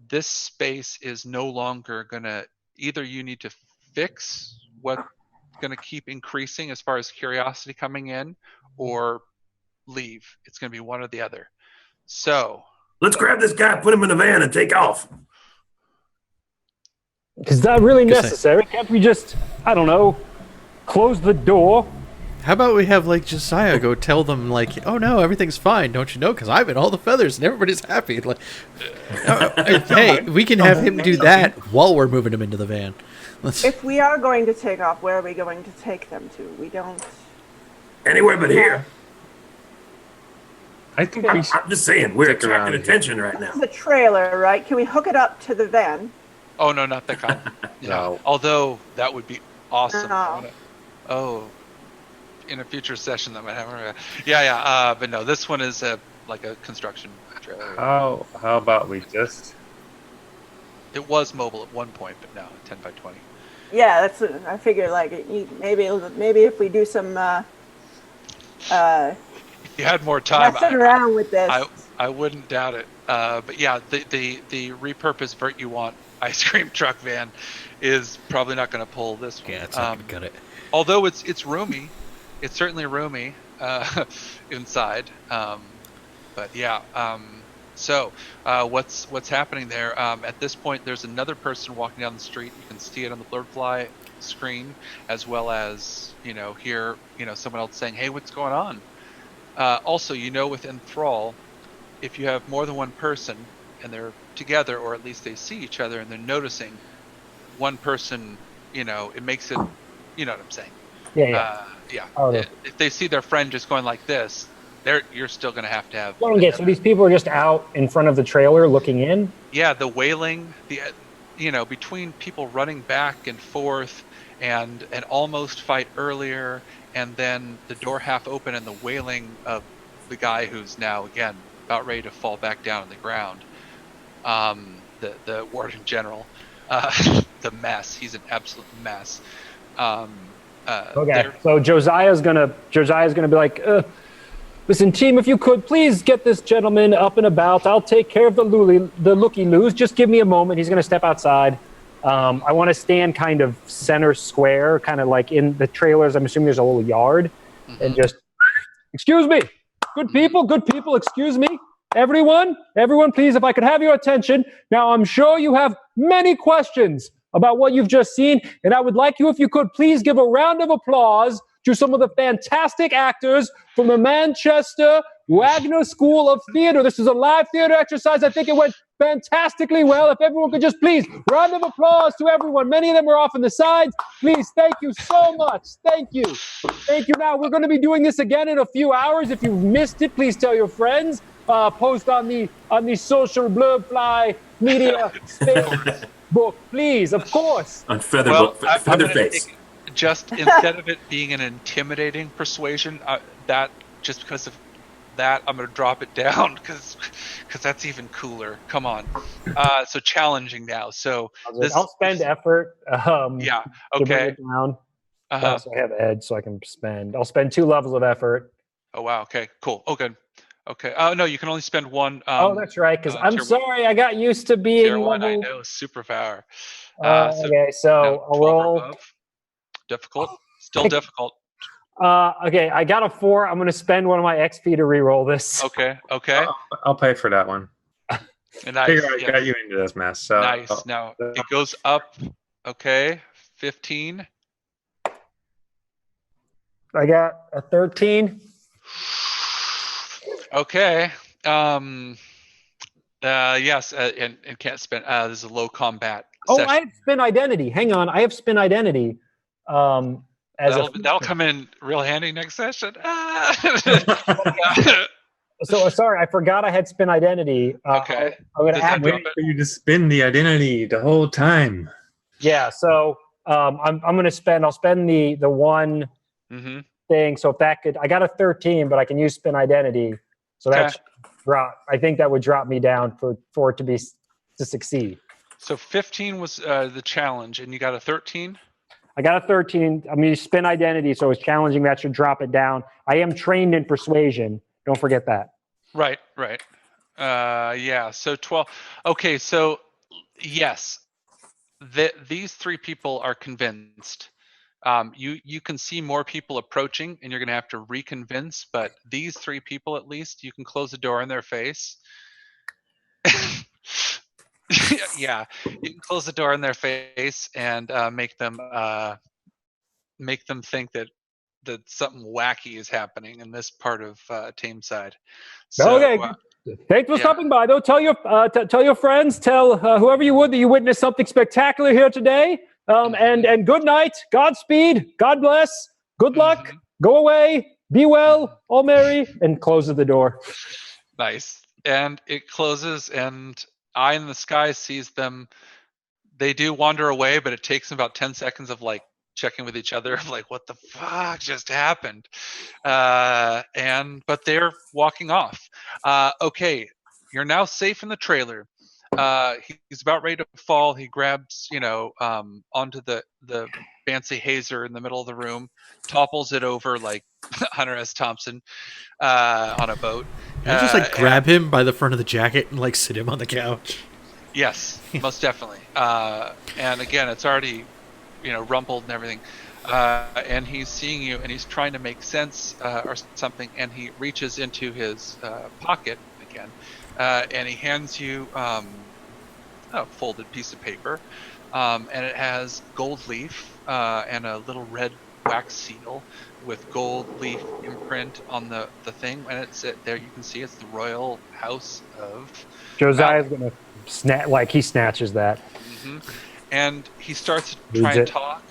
this space is no longer going to. Either you need to fix what's going to keep increasing as far as curiosity coming in, or leave. It's going to be one or the other. So let's grab this guy, put him in a van, and take off. Is that really necessary? Can't we just, I don't know, close the door? How about we have, like, Josiah go tell them, like, oh, no, everything's fine, don't you know? Because I'm in all the feathers and everybody's happy. Like, hey, we can have him do that while we're moving him into the van. If we are going to take off, where are we going to take them to? We don't... Anywhere but here. I think I'm just saying, we're attracting attention right now. This is a trailer, right? Can we hook it up to the van? Oh, no, not that kind. No. Although, that would be awesome. No. In a future session that might happen. Yeah. But no, this one is like a construction trailer. How about we just... It was mobile at one point, but no, 10 by 20. Yeah, that's what I figure. Like, maybe if we do some you had more time. Messing around with this. I wouldn't doubt it. But yeah, the repurposed Vurt you want ice cream truck van is probably not going to pull this one. Yeah, it's not going to cut it. Although it's roomy. It's certainly roomy inside. But yeah. So what's happening there? At this point, there's another person walking down the street. You can see it on the blurred fly screen, as well as hear someone else saying, "Hey, what's going on?" Also, with Enthrall, if you have more than one person and they're together, or at least they see each other and they're noticing one person, it makes it. You know what I'm saying? Yeah. If they see their friend just going like this, you're still going to have. Well, okay, so these people are just out in front of the trailer looking in? Yeah, the wailing, between people running back and forth and an almost fight earlier, and then the door half open and the wailing of the guy who's now, again, about ready to fall back down on the ground. The warden general, the mess. He's an absolute mess. Okay, so Josiah's gonna be like, listen, team, if you could please get this gentleman up and about. I'll take care of the looky-loos. Just give me a moment. He's gonna step outside. I want to stand kind of center square, kind of like in the trailers. I'm assuming there's a little yard, and just, excuse me, good people, excuse me, everyone, please, if I could have your attention. Now, I'm sure you have many questions about what you've just seen, and I would like you, if you could, please give a round of applause to some of the fantastic actors from the Manchester Wagner School of Theater. This is a live theater exercise. I think it went fantastically well. If everyone could just please, round of applause to everyone. Many of them are off on the sides. Please, thank you so much. Thank you. Now, we're going to be doing this again in a few hours. If you've missed it, please tell your friends. Post on the social blurb fly media space book, please, of course. On Featherface. Just instead of it being an intimidating persuasion, that just because of that, I'm going to drop it down because that's even cooler. Come on. So challenging now. So I'll spend effort. Yeah. To bring Okay. it down. So I have edge, so I can spend. I'll spend 2 levels of effort. Oh wow. Okay. Cool. Oh good. Okay. Oh no, you can only spend one. Oh, that's right. Because I'm tier sorry, I got used to being Tier 1. I level. know. Superpower. So Okay, so now I'll 12 or roll. above. Difficult. Still difficult. Okay, I got a 4. I'm going to spend one of my XP to re-roll this. Okay. I'll pay for that one. Nice. Figure I Yes. got you into this mess. So Nice. Now it goes up. Okay. 15. I got a 13. Okay. Yes. And can't spend. This is a low combat. Oh, session. I have spin identity. Hang on, I have spin identity. That'll come in real handy next session. So sorry, I forgot I had spin identity. Okay. I'm going to Does add. that drop waiting for you to spin the identity the whole time. Yeah. So I'm going to spend. I'll spend the one Mm-hmm. thing. So if that could, I got a 13, but I can use spin identity. So that's drop. I think that would drop me down for it to succeed. So 15 was the challenge, and you got a 13. I got a 13. I'm going to spin identity, so it's challenging. That should drop it down. I am trained in persuasion. Don't forget that. Right. Yeah. So 12. Okay. So yes, these 3 people are convinced. You can see more people approaching, and you're going to have to reconvince. But these 3 people, at least, you can close the door in their face. Yeah, you can close the door in their face and make them think that something wacky is happening in this part of Tameside. So, okay. Thanks for stopping by, though. Tell your friends, tell whoever you would that you witnessed something spectacular here today. And good night, Godspeed, God bless, good luck, go away, be well, all merry, and closes the door. Nice. And it closes, and Eye in the Sky sees them. They do wander away, but it takes them about 10 seconds of like checking with each other, of like, what the fuck just happened? But they're walking off. Okay, you're now safe in the trailer. He's about ready to fall. He grabs, onto the fancy hazer in the middle of the room, topples it over like Hunter S. Thompson on a boat. Can I just grab him by the front of the jacket and sit him on the couch? Yes, most definitely. And again, it's already, rumpled and everything. And he's seeing you, and he's trying to make sense or something. And he reaches into his pocket again, and he hands you a folded piece of paper, and it has gold leaf and a little red wax seal with gold leaf imprint on the thing, and it's there. You can see it's the Royal House of Josiah's gonna he snatches that. Mm-hmm. And he starts to try and talk,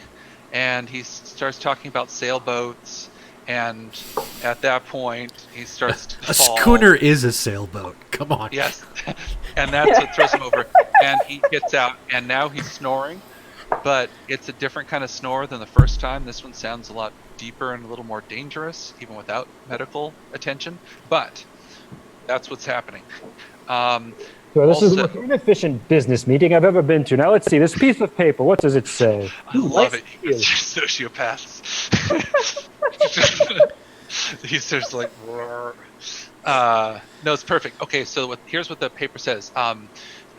and he starts talking about sailboats, and at that point he starts to fall. A schooner is a sailboat. Come on. Yes. And that's what throws him over, and he gets out, and now he's snoring, but it's a different kind of snore than the first time. This one sounds a lot deeper and a little more dangerous, even without medical attention, but that's what's happening. So this is the most inefficient business meeting I've ever been to. Now let's see, this piece of paper, what does it say? I love it. You're sociopaths. He's just like, no, it's perfect. Okay, so here's what the paper says.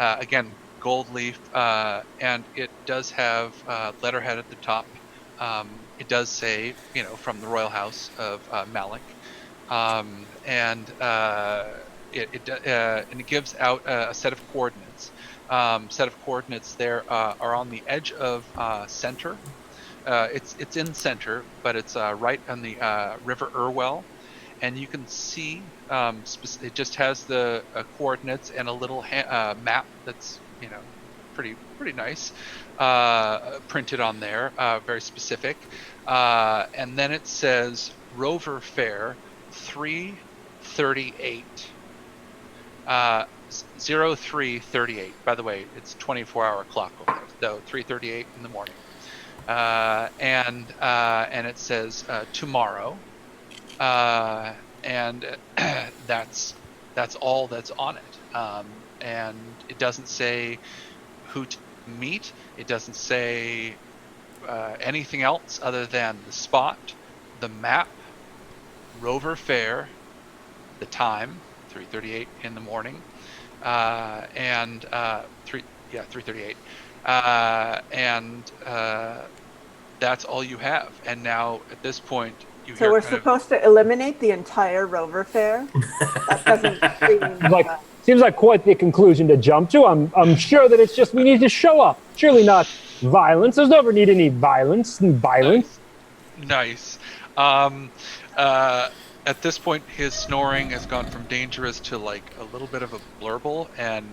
Again, gold leaf, and it does have letterhead at the top. It does say, from the Royal House of Malik, and it gives out a set of coordinates. There are on the edge of center. It's in center, but it's right on the River Irwell, and you can see it just has the coordinates and a little map that's pretty nice, printed on there, very specific, and then it says Rover Fair 338. 0338. By the way, it's 24-hour clock over there, so 3:38 in the morning. And it says tomorrow, and that's all that's on it. And it doesn't say who to meet. It doesn't say anything else other than the spot, the map, rover fare, the time, 3:38 in the morning, and 3:38, and that's all you have. And now at this point, you So hear we're kind of, supposed to eliminate the entire rover fair? That doesn't seem Like, seems like quite the conclusion to jump to. I'm sure that it's just we need to show up. Surely not violence. There's never need any violence and violence. Nice. At this point, his snoring has gone from dangerous to like a little bit of a blurble, and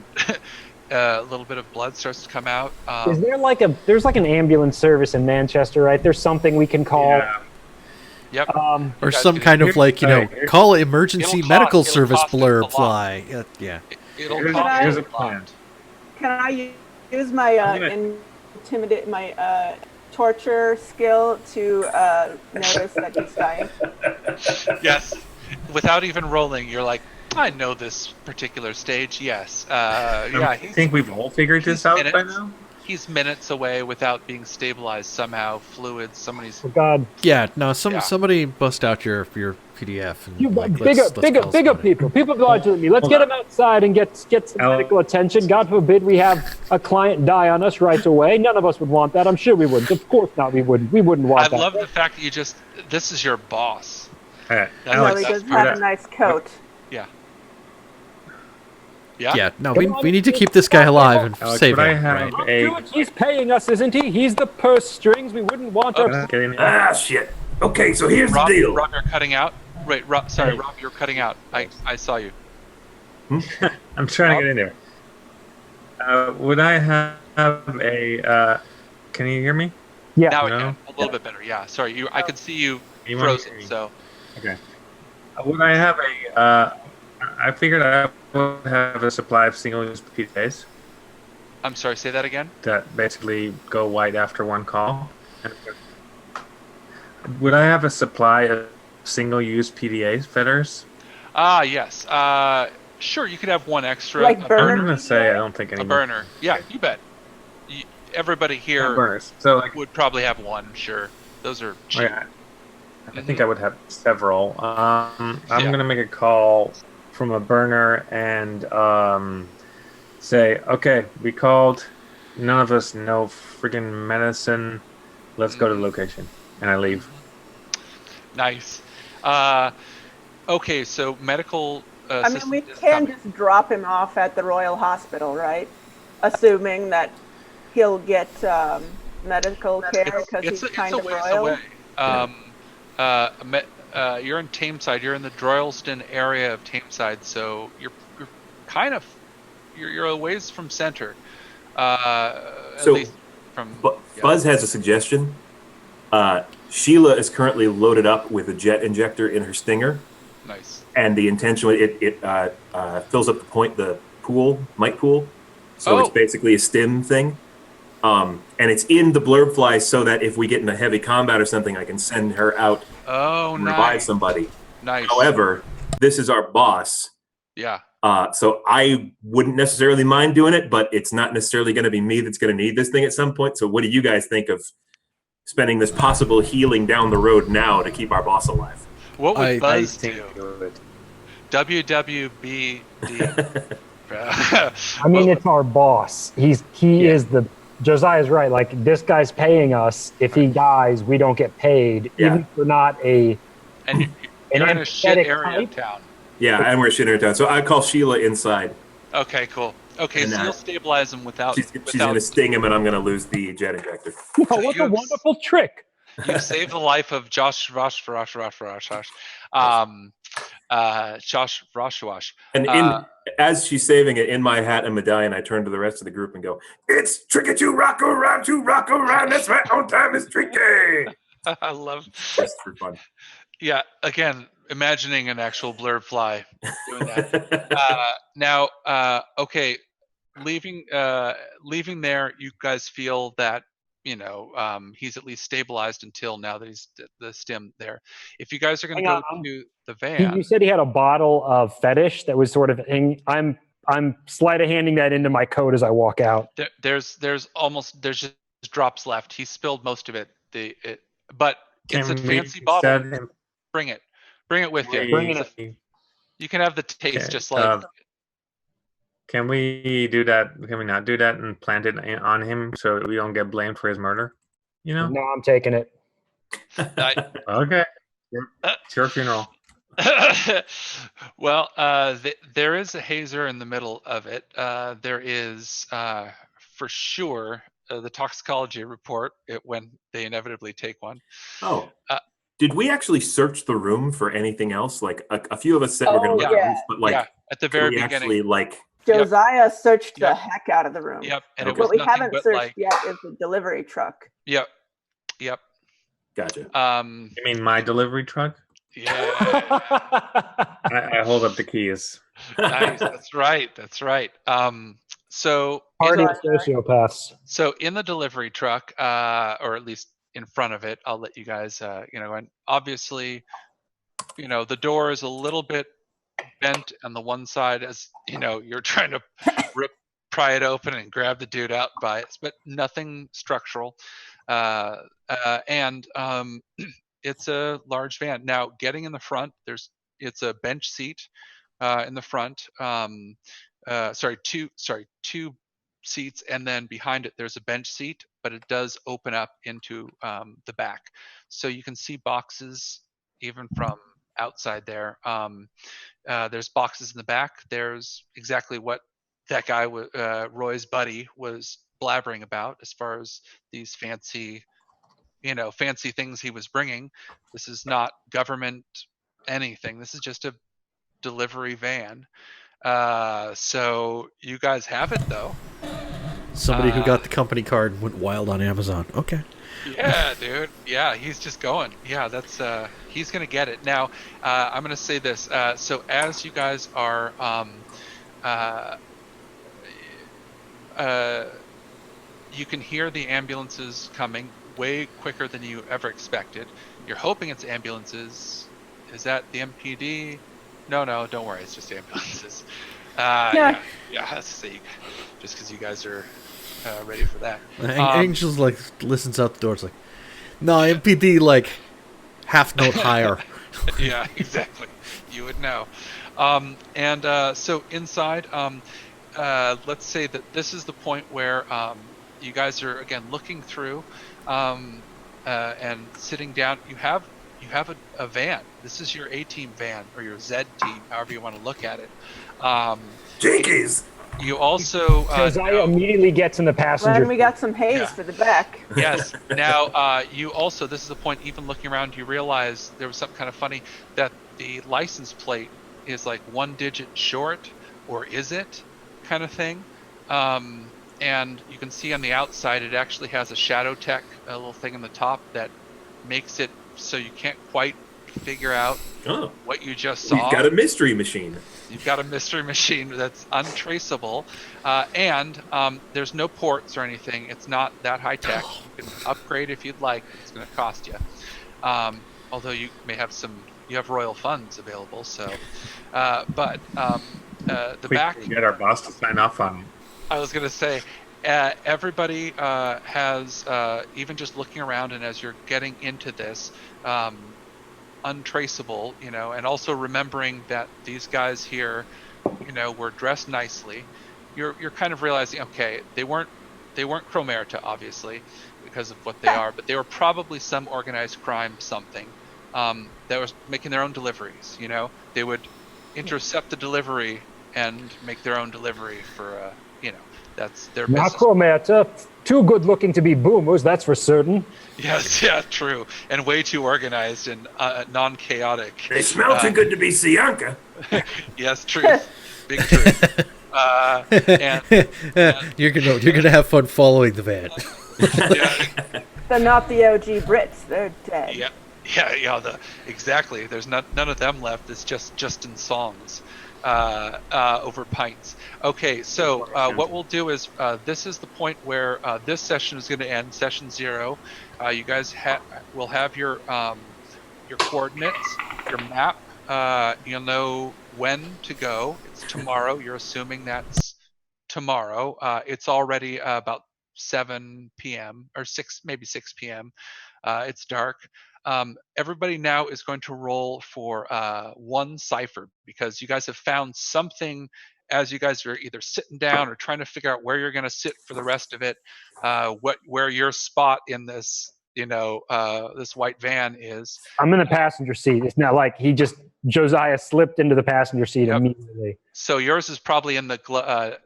a little bit of blood starts to come out. Is there there's like an ambulance service in Manchester, right? There's something we can call. Yeah. Yep. Or some kind of like, call emergency medical service blurb fly. Yeah. It'll Here's, cost here's a a plan. Can I use my torture skill to notice that he's dying? Yes. Without even rolling, you're like, I know this particular stage. Yes. I think we've all figured this out by now. He's minutes away without being stabilized somehow. Fluids. Somebody's. Oh God. Yeah. No. Somebody bust out your PDF. And, You like, bigger let's tell us about it. people. People larger than me. Let's get him outside and get some medical attention. God forbid we have a client die on us right away. None of us would want that. I'm sure we wouldn't. Of course not. We wouldn't. We wouldn't want that. I love the fact that this is your boss. Hey, That's No, Alex, he does part have of- a nice coat. Yeah. Yeah. Yeah. No. We need to keep this guy alive and Alex, save would I him. have Right. He's paying us, isn't he? He's the purse strings. We wouldn't want our. Get in here. Ah, shit. Okay, so here's Rob, the deal. Rob, you're cutting out. Wait, Rob, sorry, Rob, you're cutting out. I saw you. I'm trying to get in there. Would I have a? Can you hear me? Yeah. Now I No? can. A little bit better. Yeah. Sorry, I could see you You wanna hear frozen. me? So Okay. Would I have a? I figured I would have a supply of single-use PJs I'm sorry. Say that again. that basically go white after one call. Would I have a supply of single-use PDA fitters? Ah, yes. Sure. You could have one extra. Like a burner? I'm gonna say I don't think A anyone. burner. Yeah, you bet. Everybody here Burners. So like, would probably have one. Sure. Those are cheap. okay, I think I would have several. I'm Yeah. gonna make a call from a burner and say, okay, we called. None of us know friggin' medicine. Let's go to the location, and I leave. Nice. Okay, so medical. I mean, we assistant is can coming. just drop him off at the Royal Hospital, right? Assuming that he'll get medical care because he's kind a of ways royal. away. You're in Tameside. You're in the Droylsden area of Tameside, so you're kind of you're a ways from center. At So, least from Fuzz has a suggestion. Sheila is currently loaded up with a jet injector in her Stinger, Nice. and the intention it fills up the mic pool. So it's Oh. basically a stim thing. And it's in the blurb fly so that if we get into heavy combat or something, I can send her out Oh, and revive nice. somebody. Nice. However, this is our boss. Yeah. So I wouldn't necessarily mind doing it, but it's not necessarily going to be me that's going to need this thing at some point. So what do you guys think of spending this possible healing down the road now to keep our boss alive? What would I Buzz think do? it. WWBD. I mean, it's our boss. He is the. Josiah's right. Like, this guy's paying us. If he dies, we don't get paid, Yeah. even if we're not a. And you're in a shit anesthetic area of type? town. Yeah, and we're shitting her down. So I call Sheila inside. Okay, cool. Okay, And, so you'll stabilize him without. She's going to sting him, and I'm going to lose the jet injector. Oh, what a you- wonderful trick! You saved the life of Josh Josh Roshawash. And as she's saving it, in my hat and medallion, I turn to the rest of the group and go, "It's tricky to rock around. That's right, on time is tricky." I love. Just for fun. Yeah, again, imagining an actual blurb fly doing that. Now, okay, leaving there, you guys feel that he's at least stabilized until now that he's the stim there. If you guys are going to Hang go on. to the van, You said he had a bottle of fetish that was sort of. I'm sleight of handing that into my coat as I walk out. there's just drops left. He spilled most of it. But it's a Can we fancy bottle. set him- Bring it with you. Bring It's it. you can have the taste, Okay, just like Can we do that? Can we not do that and plant it on him so we don't get blamed for his murder? You know? No, I'm taking it. Okay. It's your funeral. well, there is a hazer in the middle of it. There is, for sure, the toxicology report when they inevitably take one. Oh. Did we actually search the room for anything else? Like a few of us said we're going to look yeah. at rooms, but like at the did very we beginning. actually like Josiah searched the Yep. heck out of the room. Yep, and Okay. it was What we nothing haven't but searched like, yet is the delivery truck. Yep. gotcha. You mean my delivery truck? Yeah. I hold up the keys. Nice. That's right. So Party in- of sociopaths. So in the delivery truck, or at least in front of it, I'll let you guys, and obviously, the door is a little bit bent on the one side as, you're trying to pry it open and grab the dude out by it, but nothing structural. And it's a large van. Now, getting in the front, it's a bench seat in the front. Two seats, and then behind it there's a bench seat, but it does open up into the back, so you can see boxes even from outside there. There's boxes in the back. There's exactly what that guy, Roy's buddy, was blabbering about as far as these fancy things he was bringing. This is not government anything. This is just a delivery van. So you guys have it though. Somebody who got the company card and went wild on Amazon. Okay. Yeah, dude. Yeah, he's just going. Yeah, that's he's gonna get it. Now, I'm gonna say this. So as you guys are you can hear the ambulances coming way quicker than you ever expected. You're hoping it's ambulances. Is that the MPD? No, don't worry. It's just ambulances. Yeah. That's to say, just because you guys are ready for that. Angel's like listens out the door. It's like, no, MPD like half note higher. Yeah, exactly. You would know. So inside, let's say that this is the point where you guys are again looking through and sitting down. You have a van. This is your A team van or your Z team, however you want to look at it. Jinkies! You also Josiah immediately gets in the passenger. And we got some haze for the back. Yes. Now, you also, this is the point, even looking around, you realize there was something kind of funny, that the license plate is like one digit short, or is it, kind of thing. And you can see on the outside, it actually has a shadow tech, a little thing in the top that makes it so you can't quite figure out what you just saw. You've got a mystery machine. You've got a mystery machine that's untraceable, and there's no ports or anything. It's not that high tech. You can upgrade if you'd like. It's going to cost you. Although you may have you have royal funds available. So, the back. We get our boss to sign off on. I was going to say, everybody has, even just looking around, and as you're getting into this, untraceable, and also remembering that these guys here, were dressed nicely. You're kind of realizing, okay, they weren't Chromerta, obviously, because of what they are, but they were probably some organized crime something that was making their own deliveries. They would intercept the delivery and make their own delivery for that's their business. Macromerta, too good looking to be boomers, that's for certain. Yes, yeah, true, and way too organized and non-chaotic. They smell too good to be Sianka. Yes, truth, big truth. You're gonna have fun following the van. Yeah. They're not the OG Brits. They're dead. Yeah. Exactly. There's none of them left. It's just in songs. Over pints. Okay, so what we'll do is this is the point where this session is going to end, session 0. You guys will have your coordinates, your map. You'll know when to go. It's tomorrow. You're assuming that's tomorrow. It's already about 7 p.m. or 6, maybe 6 p.m. It's dark. Everybody now is going to roll for 1 cipher, because you guys have found something as you guys are either sitting down or trying to figure out where you're going to sit for the rest of it, where your spot in this, this white van is. I'm in the passenger seat. It's not like Josiah slipped into the passenger seat immediately. So yours is probably in the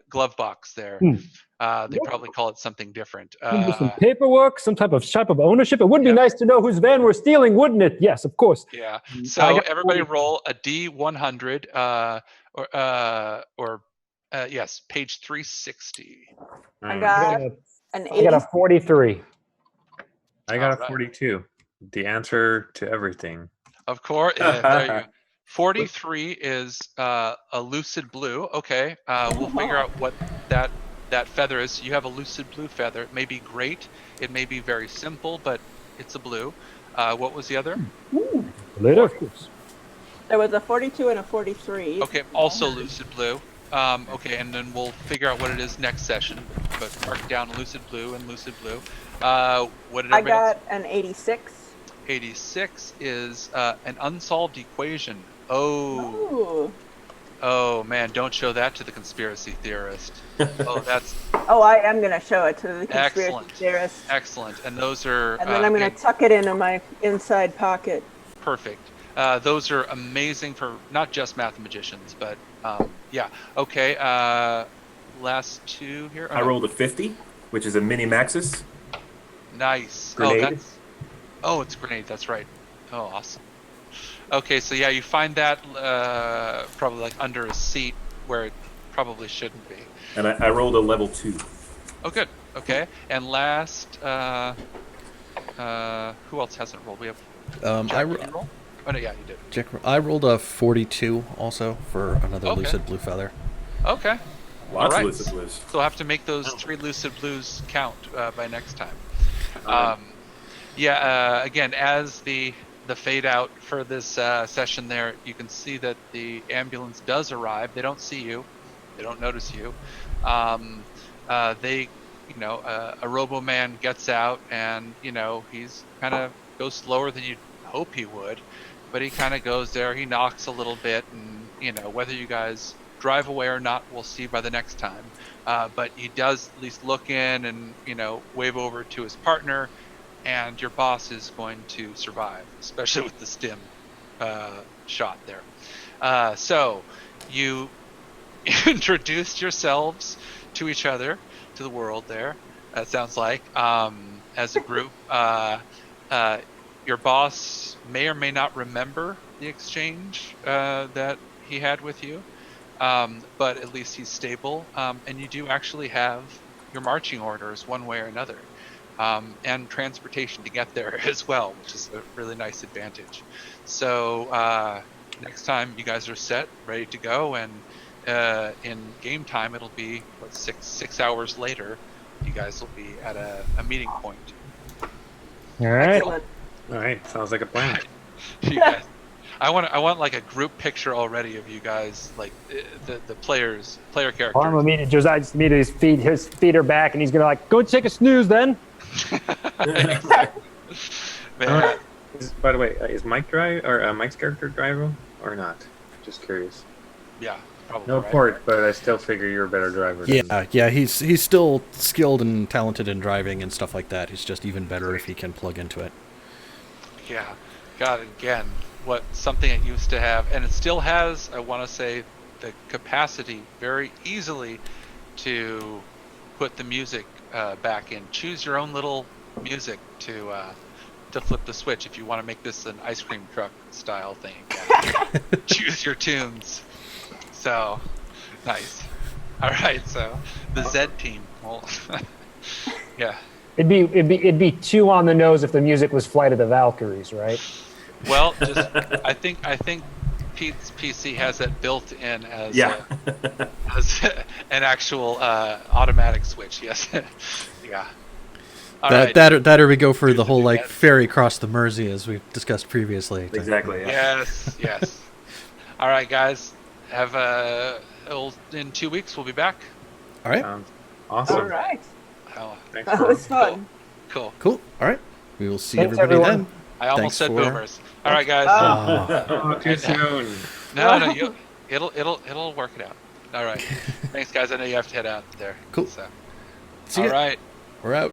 glove box there. They probably call it something different. Some paperwork, some type of ownership. It would be nice to know whose van we're stealing, wouldn't it? Yes, of course. Yeah. So everybody roll a D100, yes, page 360. I got an 80. I got a 43. I got a 42. The answer to everything. Of course. There you go. 43 is a lucid blue. Okay. We'll figure out what that feather is. You have a lucid blue feather. It may be great. It may be very simple, but it's a blue. What was the other? Later, of course. There was a 42 and a 43. Okay, also lucid blue. Okay, and then we'll figure out what it is next session. But mark down lucid blue and lucid blue. What did I everybody got an 86. 86 is an unsolved equation. Oh man, don't show that to the conspiracy theorist. Oh, I am going to show it to the conspiracy theorist. Excellent. And those are... And then I'm going to tuck it into my inside pocket. Perfect. Those are amazing for not just mathematicians, but yeah. Okay, last 2 here. I rolled a 50, which is a mini Maxis. Nice. Grenade. It's a grenade, that's right. Oh, awesome. Okay, so yeah, you find that probably like under a seat where it probably shouldn't be. And I rolled a level 2. Oh, good. Okay, and last, who else hasn't rolled? We have. Roll? Oh no, yeah, you did. I rolled a 42 also for another lucid blue feather. Okay. Lots of lucid blues. So we'll have to make those 3 lucid blues count by next time. Again, as the fade out for this session there, you can see that the ambulance does arrive. They don't see you. They don't notice you. A Robo-Man gets out, and, he's kind of goes slower than you'd hope he would, but he kind of goes there. He knocks a little bit, and, whether you guys drive away or not, we'll see by the next time. But he does at least look in and, wave over to his partner, and your boss is going to survive, especially with the stim shot there. So you introduced yourselves to each other, to the world there, it sounds like, as a group. Your boss may or may not remember the exchange that he had with you, but at least he's stable, and you do actually have your marching orders one way or another. And transportation to get there as well, which is a really nice advantage. So next time you guys are set, ready to go, and in game time it'll be 6 hours later. You guys will be at a meeting point. All right. Excellent. All right, sounds like a plan. You guys, I want like a group picture already of you guys, like the player characters. I'm gonna meet Josiah. Just meet his feet are back, and he's gonna go take a snooze then. Man. By the way, is Mike's character driver or not? Just curious. Yeah, probably. No right. port, but I still figure you're a better driver. Yeah, he's still skilled and talented in driving and stuff like that. He's just even better if he can plug into it. Yeah, God, again, something it used to have, and it still has, I want to say, the capacity very easily to put the music back in. Choose your own little music to flip the switch if you want to make this an ice cream truck style thing. Choose your tunes. So, nice. All right, so the Zed team. Well, yeah. It'd be too on the nose if the music was Flight of the Valkyries, right? Well, I think Pete's PC has that built in as as an actual automatic switch. Yes. Yeah. That or we go for the whole ferry across the Mersey as we discussed previously. Exactly. Yeah. Yes. All right, guys. In 2 weeks we'll be back. All right. Awesome. All right. Thanks That for was fun. Cool. Cool. All right. We will see Thanks, everybody everyone. then. I almost Thanks said for- boomers. All right, guys. Oh, too soon. No, it'll work it out. All right. Thanks, guys. I know you have to head out there. Cool. So, See all ya. right. We're out.